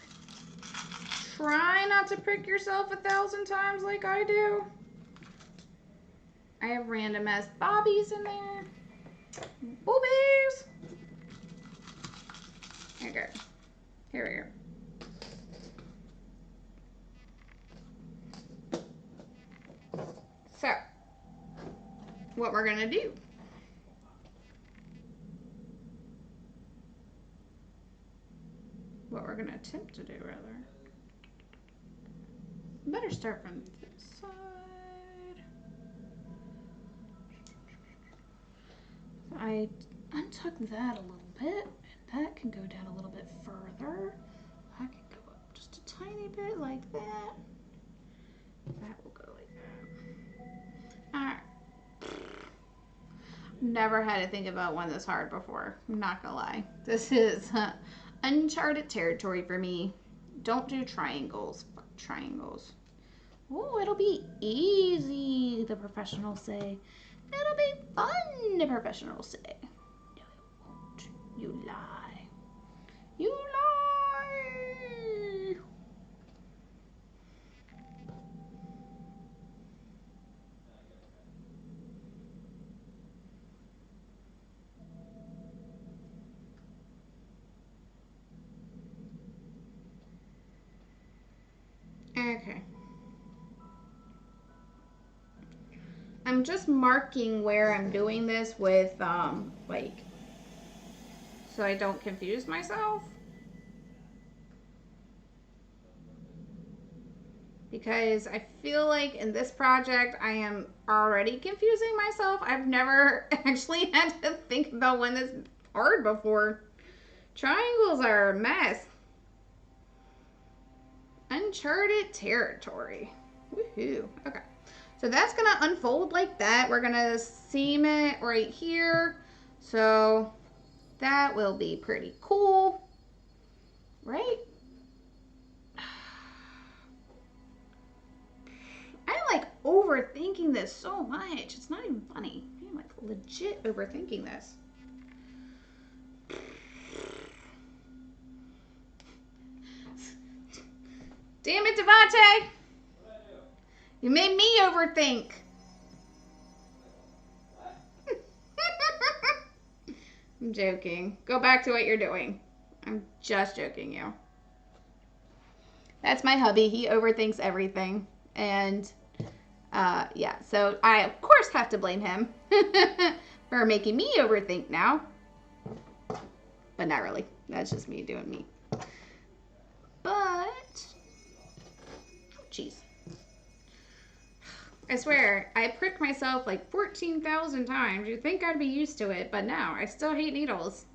Try not to prick yourself 1,000 times like I do. I have random ass bobbies in there. Boobies! Okay. Here we go. So, what we're gonna do. What we're gonna attempt to do, rather. Better start from this side. I untuck that a little bit, and that can go down a little bit further. I can go up just a tiny bit like that. That will go like that. Alright. Never had to think about one this hard before. I'm not gonna lie. This is uncharted territory for me. Don't do triangles. Fuck triangles. Oh, it'll be easy, the professionals say. It'll be fun, the professionals say. No, it won't. You lie. You lie. Okay. I'm just marking where I'm doing this with, like, so I don't confuse myself. Because I feel like in this project, I am already confusing myself. I've never actually had to think about one this hard before. Triangles are a mess. Uncharted territory. Woohoo. Okay. So that's going to unfold like that. We're going to seam it right here. So that will be pretty cool. Right? I'm like overthinking this so much. It's not even funny. I'm like legit overthinking this. Damn it, Devontae! You made me overthink. I'm joking. Go back to what you're doing. I'm just joking you. That's my hubby. He overthinks everything. And yeah, so I of course have to blame him for making me overthink now. But not really. That's just me doing me. But, oh jeez. I swear, I pricked myself like 14,000 times. You'd think I'd be used to it, but no, I still hate needles.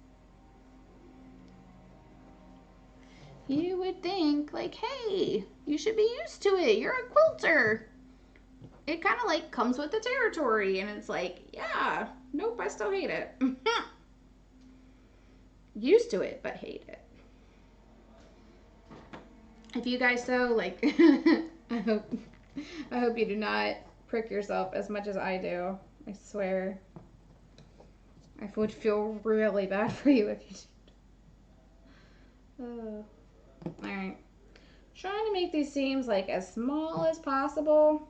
You would think, like, hey, you should be used to it. You're a quilter. It kind of like comes with the territory, and it's like, yeah, nope, I still hate it. Used to it, but hate it. If you guys sew, like, I hope you do not prick yourself as much as I do. I swear. I would feel really bad for you if you did. Alright. Trying to make these seams like as small as possible.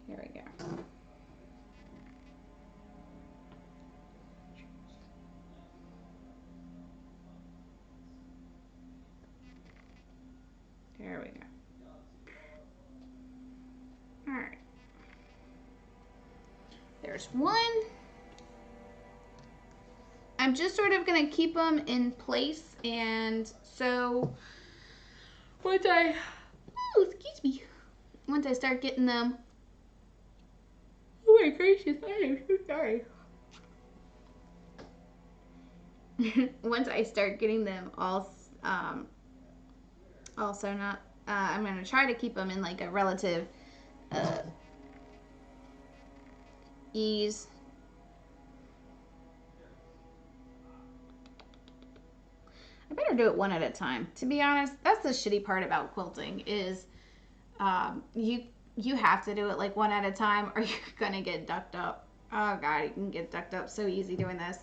Here we go. There we go. Alright. There's one. I'm just sort of going to keep them in place, and so once I start getting them, oh my gracious, I am so sorry. Once I start getting them all sewn up, I'm going to try to keep them in like a relative ease. I better do it one at a time. To be honest, that's the shitty part about quilting is you have to do it like one at a time or you're gonna get ducked up. Oh god, you can get ducked up so easy doing this.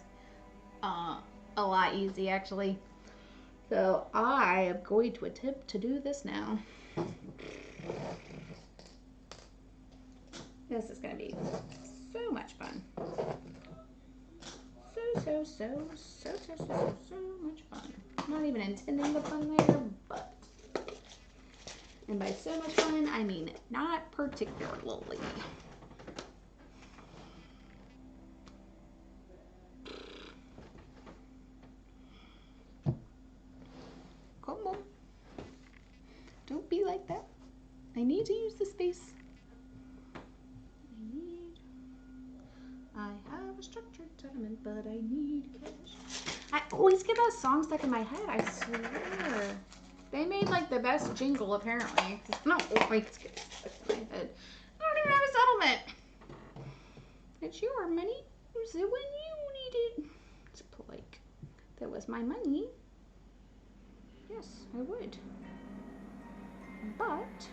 A lot easy actually. So I am going to attempt to do this now. This is gonna be so much fun. So much fun. Not even intending the fun there, but. And by so much fun, I mean not particularly. Come on. Don't be like that. I need to use the space. I have a structured settlement, but I need cash. I always get that song stuck in my head, I swear. They made like the best jingle apparently. No, always get stuck in my head. I don't even have a settlement. It's your money. Use it when you need it. It's like, if that was my money, yes, I would. But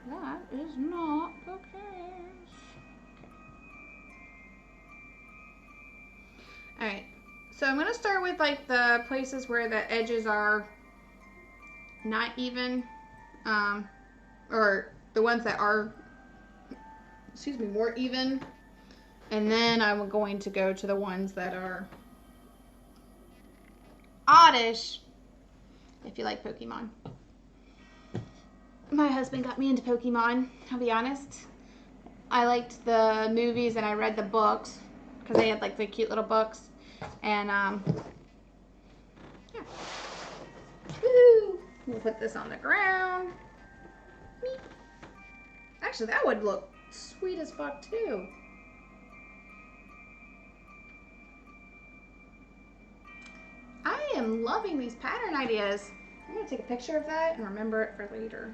that is not the case. Alright, so I'm going to start with like the places where the edges are not even, or the ones that are, more even, and then I'm going to go to the ones that are oddish, if you like Pokemon. My husband got me into Pokemon, I'll be honest. I liked the movies and I read the books, because they had like the cute little books. And yeah. Woo! We'll put this on the ground. Meep. Actually, that would look sweet as fuck too. I am loving these pattern ideas. I'm gonna take a picture of that and remember it for later.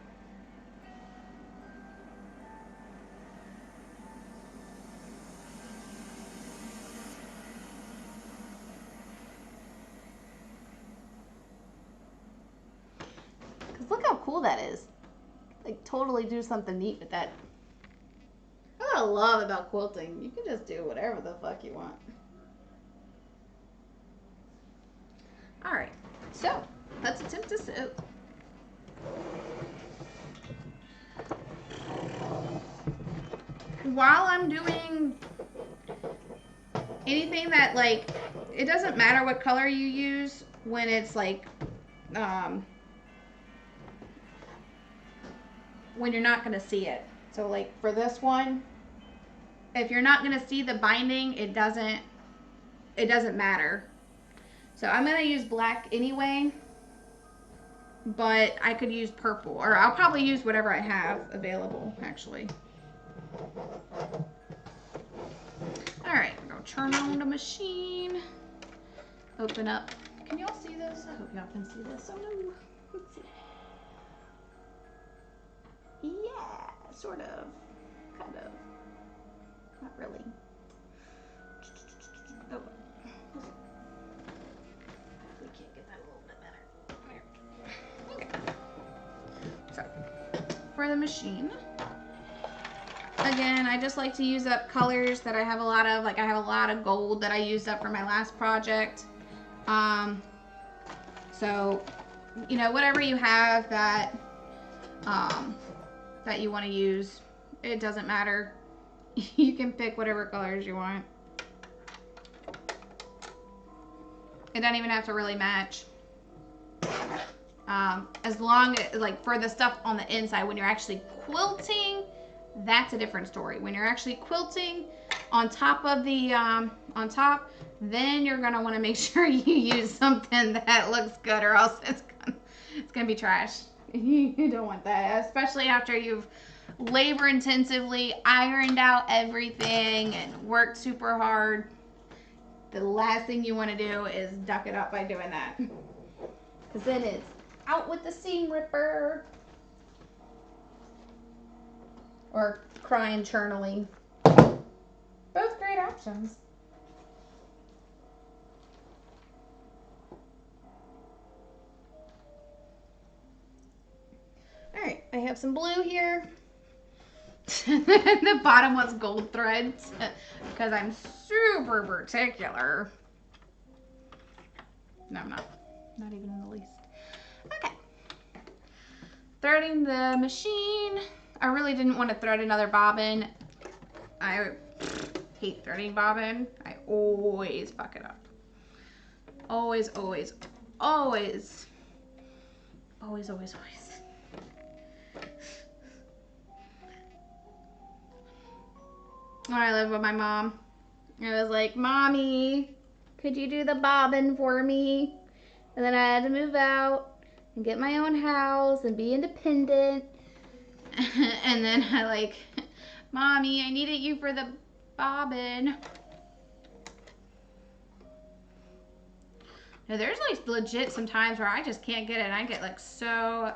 Look how cool that is. Like, totally do something neat with that. That's what I love about quilting. You can just do whatever the fuck you want. Alright, so let's attempt to sew. while I'm doing anything that, like, it doesn't matter what color you use when it's like, when you're not gonna see it. So like for this one, if you're not gonna see the binding, it doesn't matter. So I'm gonna use black anyway, but I could use purple, or I'll probably use whatever I have available, actually. All right, I'm gonna turn on the machine. Open up. Can y'all see this? I hope y'all can see this. Oh no. Let's see. Yeah, sort of. Kind of. Not really. Oh. We can't get that a little bit better. Okay. So, for the machine. Again, I just like to use up colors that I have a lot of. Like I have a lot of gold that I used up for my last project. So, you know, whatever you have that, that you want to use, it doesn't matter. You can pick whatever colors you want. It doesn't even have to really match. As long as, like, for the stuff on the inside, when you're actually quilting, that's a different story. When you're actually quilting on top of the, then you're gonna want to make sure you use something that looks good, or else it's gonna be trash. You don't want that, especially after you've labor intensively ironed out everything and worked super hard. The last thing you want to do is duck it up by doing that, because then it's out with the seam ripper or crying churneling. Both great options. Alright, I have some blue here. The bottom was gold threads because I'm super particular. No, I'm not. Not even in the least. Okay. Threading the machine. I really didn't want to thread another bobbin. I hate threading bobbin. I always fuck it up. Always, always, always. Always, always, always. When I lived with my mom, I was like, Mommy, could you do the bobbin for me? And then I had to move out and get my own house and be independent. And then I like, Mommy, I needed you for the bobbin. Now there's like legit some times where I just can't get it and I get like so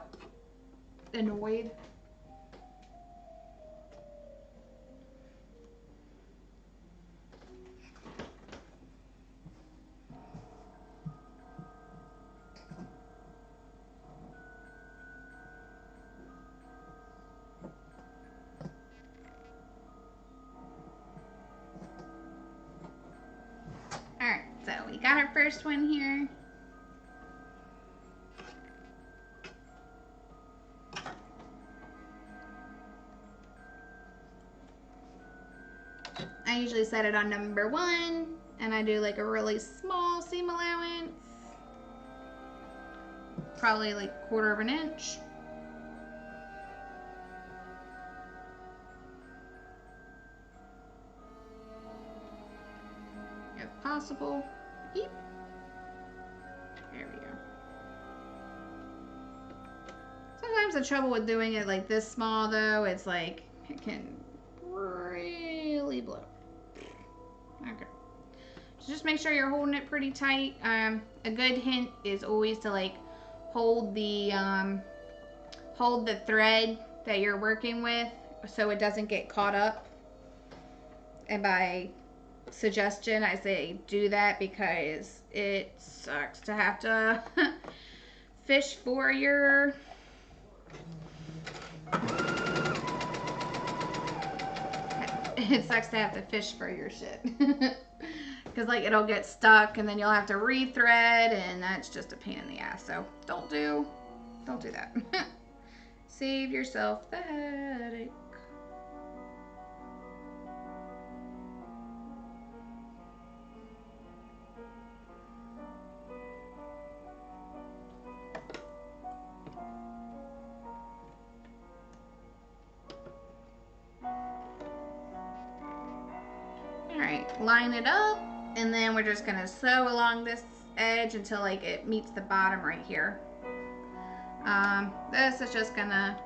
annoyed. Alright, so we got our first one here. I usually set it on number 1, and I do like a really small seam allowance. Probably like 1/4 of an inch. If possible. Eep. There we go. Sometimes the trouble with doing it like this small though, it's like it can really blow. Okay. So just make sure you're holding it pretty tight. A good hint is always to like hold the thread that you're working with so it doesn't get caught up. And by suggestion, I say do that because it sucks to have to fish for your it sucks to have to fish for your shit. Because like it'll get stuck and then you'll have to rethread and that's just a pain in the ass. So don't do that. Save yourself the headache. Alright, line it up, and then we're just gonna sew along this edge until like it meets the bottom right here. This is just gonna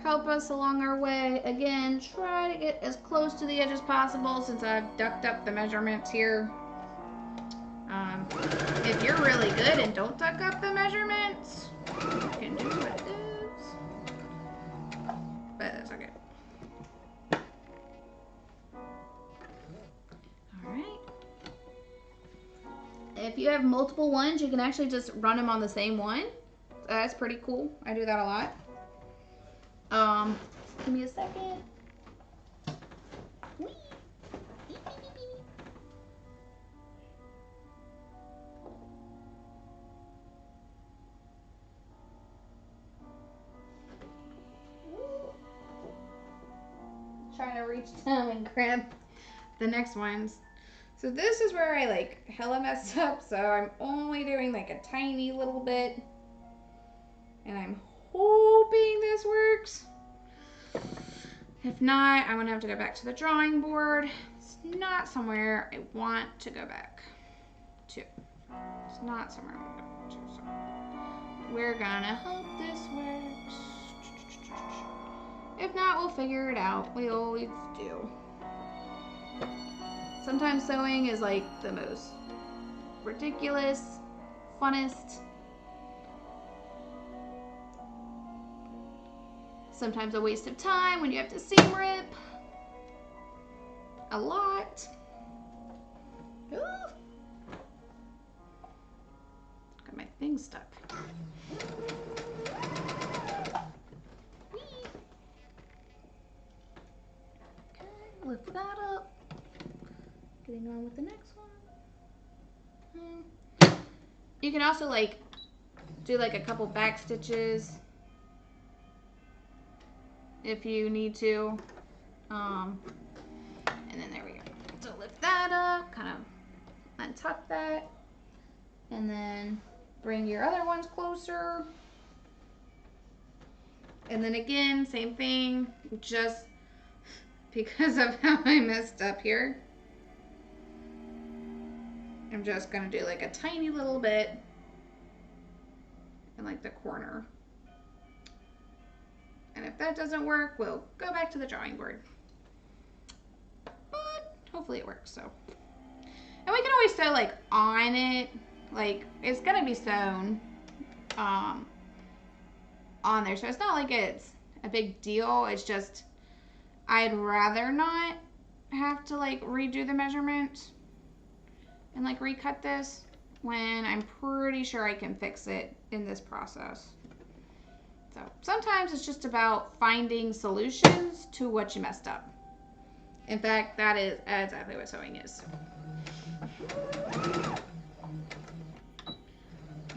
help us along our way. Again, try to get as close to the edge as possible since I've ducked up the measurements here. If you're really good and don't duck up the measurements, you can do what it is. But that's okay. Alright. If you have multiple ones, you can actually just run them on the same one. That's pretty cool. I do that a lot. Give me a second. Whee! Trying to reach down and grab the next ones. So this is where I like hella messed up. So I'm only doing like a tiny little bit. And I'm hoping this works. If not, I'm gonna have to go back to the drawing board. It's not somewhere I want to go back to. It's not somewhere I want to go back to. So we're gonna hope this works. If not, we'll figure it out. We always do. Sometimes sewing is like the most ridiculous, funnest. Sometimes a waste of time when you have to seam rip. A lot. Ooh. Got my thing stuck. Lift that up. Getting on with the next one. You can also like do like a couple back stitches if you need to. And then there we go. So lift that up, kind of untuck that, and then bring your other ones closer. And then again, same thing, just because of how I messed up here, I'm just gonna do like a tiny little bit in like the corner. And if that doesn't work, we'll go back to the drawing board. But hopefully it works, so. And we can always sew like on it, like it's gonna be sewn on there. So it's not like it's a big deal, it's just I'd rather not have to like redo the measurement and like recut this when I'm pretty sure I can fix it in this process. So sometimes it's just about finding solutions to what you messed up. In fact, that is exactly what sewing is.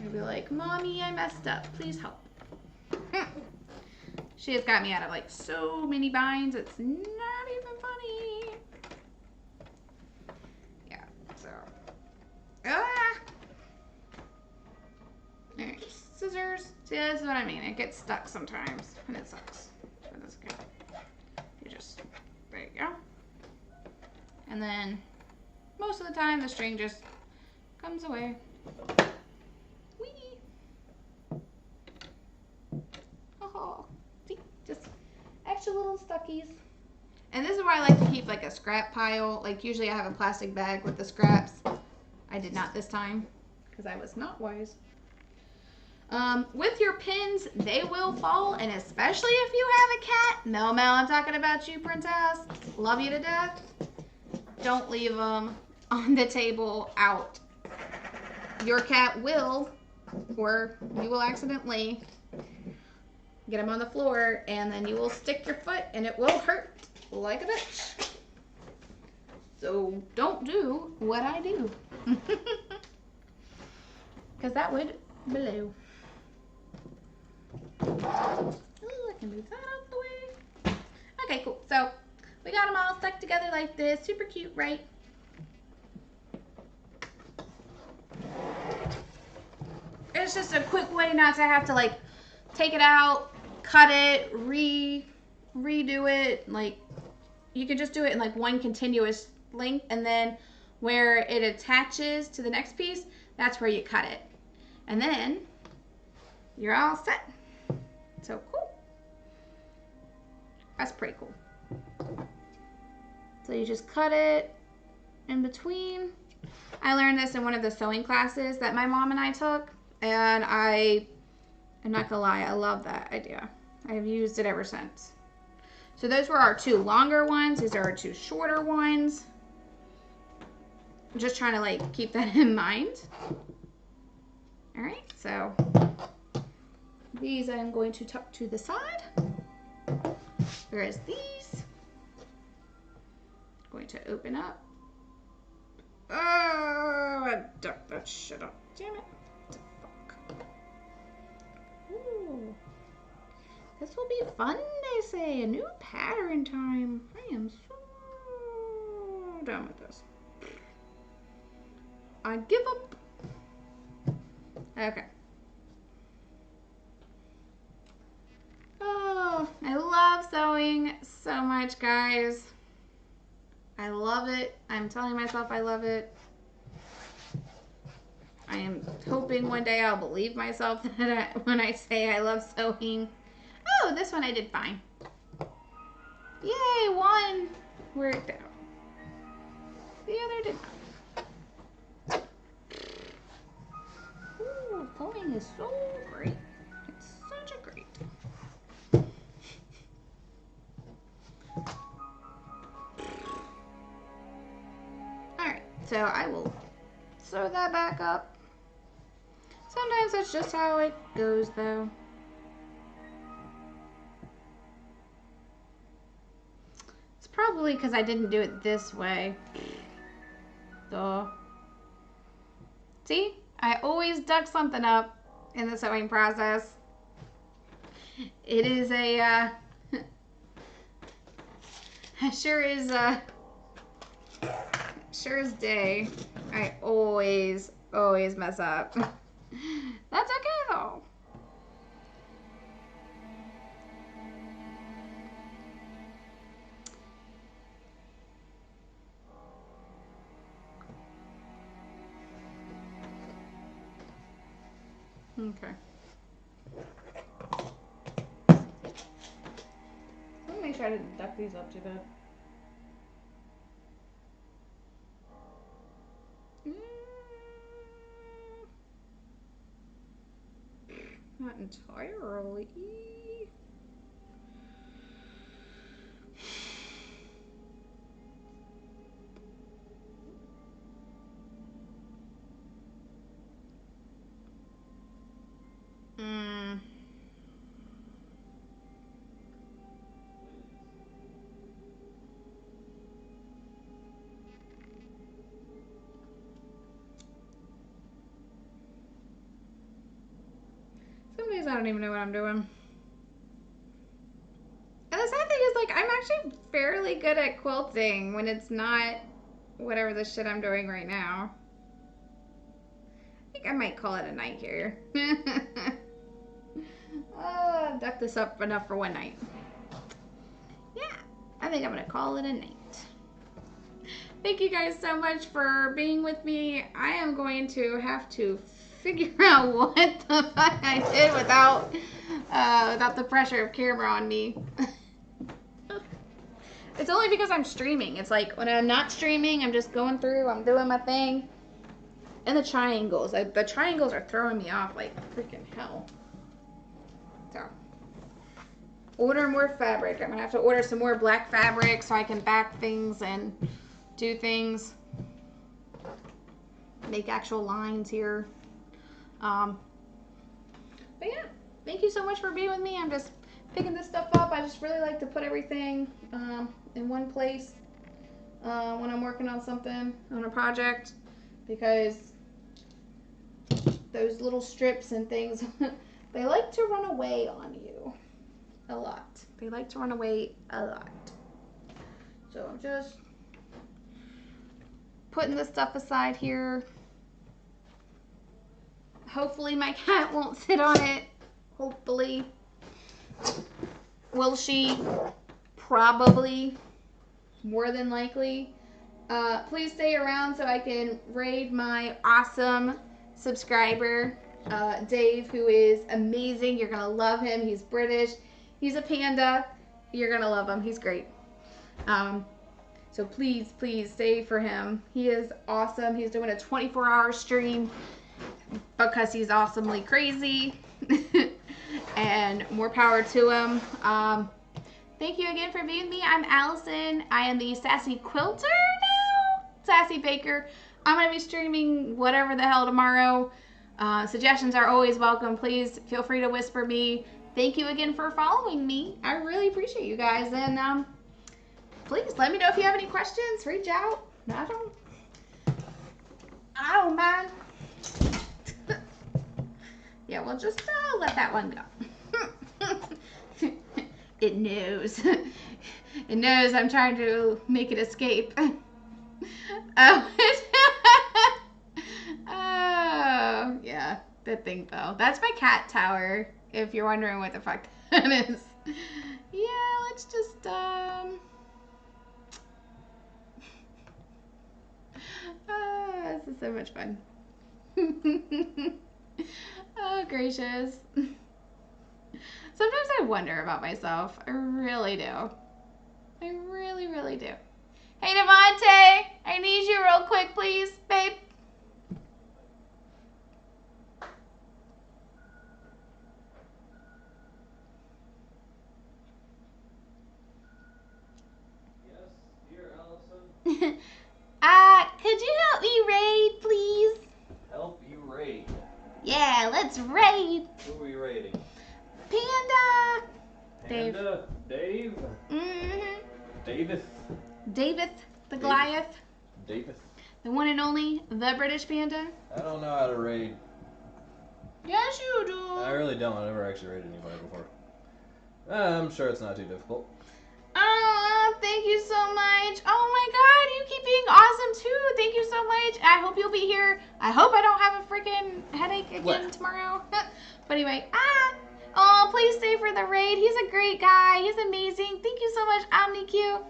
You'll be like, Mommy, I messed up. Please help. She has got me out of like so many binds, it's not even funny. Yeah, so. Alright, scissors. See, this is what I mean. It gets stuck sometimes, and it sucks. But that's okay. You just, there you go. And then, most of the time, the string just comes away. Whee! Oh. Just extra little stuckies. And this is why I like to keep like a scrap pile. Like usually I have a plastic bag with the scraps. I did not this time because I was not wise. With your pins, they will fall, and especially if you have a cat. Mel, I'm talking about you, princess. Love you to death. Don't leave them on the table out. Your cat will, or you will accidentally get them on the floor, and then you will stick your foot, and it will hurt like a bitch. So don't do what I do. Because that would blow. Ooh, I can move that out the way. Okay, cool. So we got them all stuck together like this. Super cute, right? It's just a quick way not to have to like take it out, cut it, redo it. Like you could just do it in like one continuous length, and then where it attaches to the next piece, that's where you cut it. And then you're all set. So cool. That's pretty cool. So you just cut it in between. I learned this in one of the sewing classes that my mom and I took, and I'm not gonna lie, I love that idea. I have used it ever since. So those were our 2 longer ones. These are our 2 shorter ones. I'm just trying to like keep that in mind. All right, so these I'm going to tuck to the side. Whereas these, I'm going to open up. Oh, I ducked that shit up. Damn it. What the fuck? Ooh. This will be fun, they say. A new pattern time. I am so done with this. I give up. Okay. Oh, I love sewing so much, guys. I love it. I'm telling myself I love it. I am hoping one day I'll believe myself that when I say I love sewing. Oh, this one I did fine. Yay, one worked out. The other did not. Ooh, sewing is so great. It's such a great. Alright, so I will sew that back up. Sometimes that's just how it goes, though. It's probably because I didn't do it this way. Duh. See? I always duck something up in the sewing process. It is a, sure as day. I always mess up. That's okay though. Okay. Let me make sure I didn't duck these up too bad. Not entirely. Some days I don't even know what I'm doing. And the sad thing is, like, I'm actually fairly good at quilting when it's not whatever the shit I'm doing right now. I think I might call it a night here. Duck this up enough for one night. Yeah, I think I'm gonna call it a night. Thank you guys so much for being with me. I am going to have to figure out what the fuck I did without the pressure of camera on me. It's only because I'm streaming. It's like when I'm not streaming, I'm just going through, I'm doing my thing. And the triangles, the triangles are throwing me off like freaking hell. So, order more fabric. I'm gonna have to order some more black fabric so I can back things and do things. Make actual lines here. But yeah, thank you so much for being with me. I'm just picking this stuff up. I just really like to put everything in one place when I'm working on something, on a project, because those little strips and things, they like to run away on you a lot. They like to run away a lot. So I'm just putting this stuff aside here. Hopefully my cat won't sit on it. Hopefully. Will she? Probably. More than likely. Please stay around so I can raid my awesome subscriber, Dave, who is amazing. You're gonna love him. He's British. He's a panda. You're gonna love him. He's great. So please stay for him. He is awesome. He's doing a 24-hour stream because he's awesomely crazy. And more power to him. Thank you again for being with me. I'm Allison. I am the Sassy Quilter now. Sassy Baker. I'm going to be streaming whatever the hell tomorrow. Suggestions are always welcome. Please feel free to whisper me. Thank you again for following me. I really appreciate you guys. And please let me know if you have any questions. Reach out. I don't mind. Yeah, we'll just let that one go. It knows. It knows I'm trying to make it escape. Oh, oh, yeah, that thing fell. That's my cat tower, if you're wondering what the fuck that is. Yeah, let's just, this is so much fun. Oh, gracious. Sometimes I wonder about myself. I really do. I really, really do. Hey, Devontae, I need you real quick, please, babe. Yes, dear Allison. Could you help me raid, please? Help you raid. Yeah, let's raid. Who are we raiding? Panda. Dave. Panda? Dave? Mm-hmm. David? David the Goliath. David? The one and only, the British Panda. I don't know how to raid. Yes, you do. I really don't. I've never actually raided anybody before. I'm sure it's not too difficult. Oh, thank you so much. Oh my god, you keep being awesome too. Thank you so much. I hope you'll be here. I hope I don't have a freaking headache again tomorrow. But anyway, oh, please stay for the raid. He's a great guy. He's amazing. Thank you so much, OmniQ.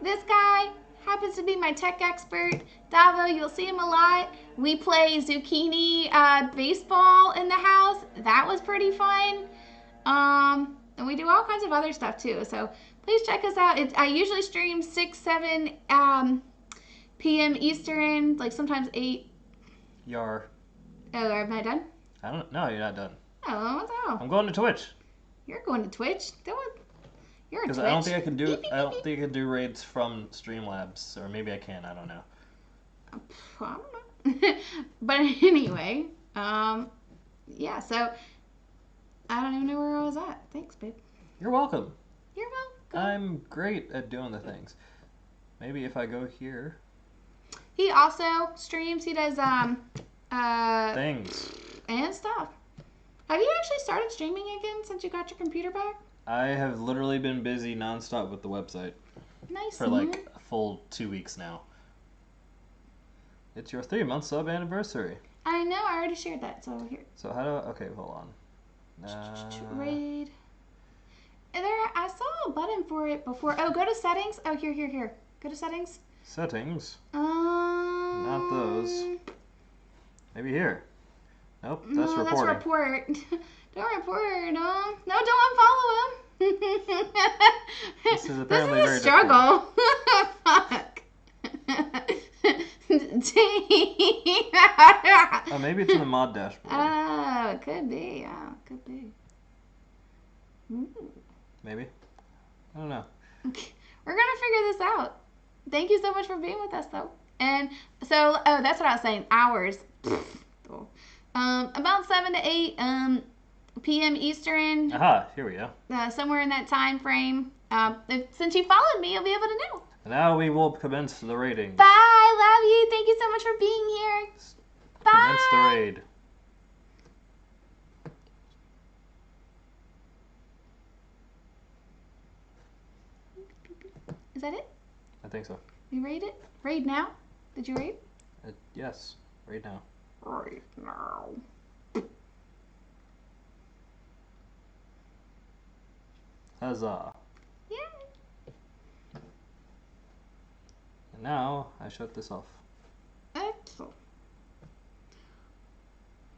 This guy happens to be my tech expert. Davo, you'll see him a lot. We play zucchini baseball in the house. That was pretty fun. And we do all kinds of other stuff too. So please check us out. I usually stream 6, 7 p.m. Eastern, like sometimes 8. Yar. Oh, am I done? I don't know. You're not done. Oh, what's up? I'm going to Twitch. You're going to Twitch? You're a Twitch. Because I don't think I can do. I don't think I can do raids from Streamlabs, or maybe I can. I don't know. I don't know. But anyway, yeah. So I don't even know where I was at. Thanks, babe. You're welcome. You're welcome. I'm great at doing the things. Maybe if I go here. He also streams. He does Things. and stuff. Have you actually started streaming again since you got your computer back? I have literally been busy nonstop with the website Nice. for like a full 2 weeks now. It's your 3-month sub anniversary. I know. I already shared that. So here. So how do I, okay, hold on. Raid. And there, I saw a button for it before. Oh, go to settings. Oh, here. Go to settings. Settings. Not those. Maybe here. Nope, that's no, reporting. that's report. Don't report. No, don't unfollow him. This is apparently this is a very struggle. Fuck. Oh, maybe it's in the mod dashboard. Oh, it could be. Yeah, it could be. Maybe. I don't know. We're gonna figure this out. Thank you so much for being with us, though. And so, oh, that's what I was saying. Hours. About 7 to 8 p.m. Eastern. Aha, here we go. Somewhere in that time frame. Since you followed me, you'll be able to know. Now we will commence the raiding. Bye. Love you. Thank you so much for being here. Bye. Commence the raid. Is that it? I think so. You raid it? Raid now? Did you raid? Yes, right now. Right now. Huzzah. Yeah. now I shut this off.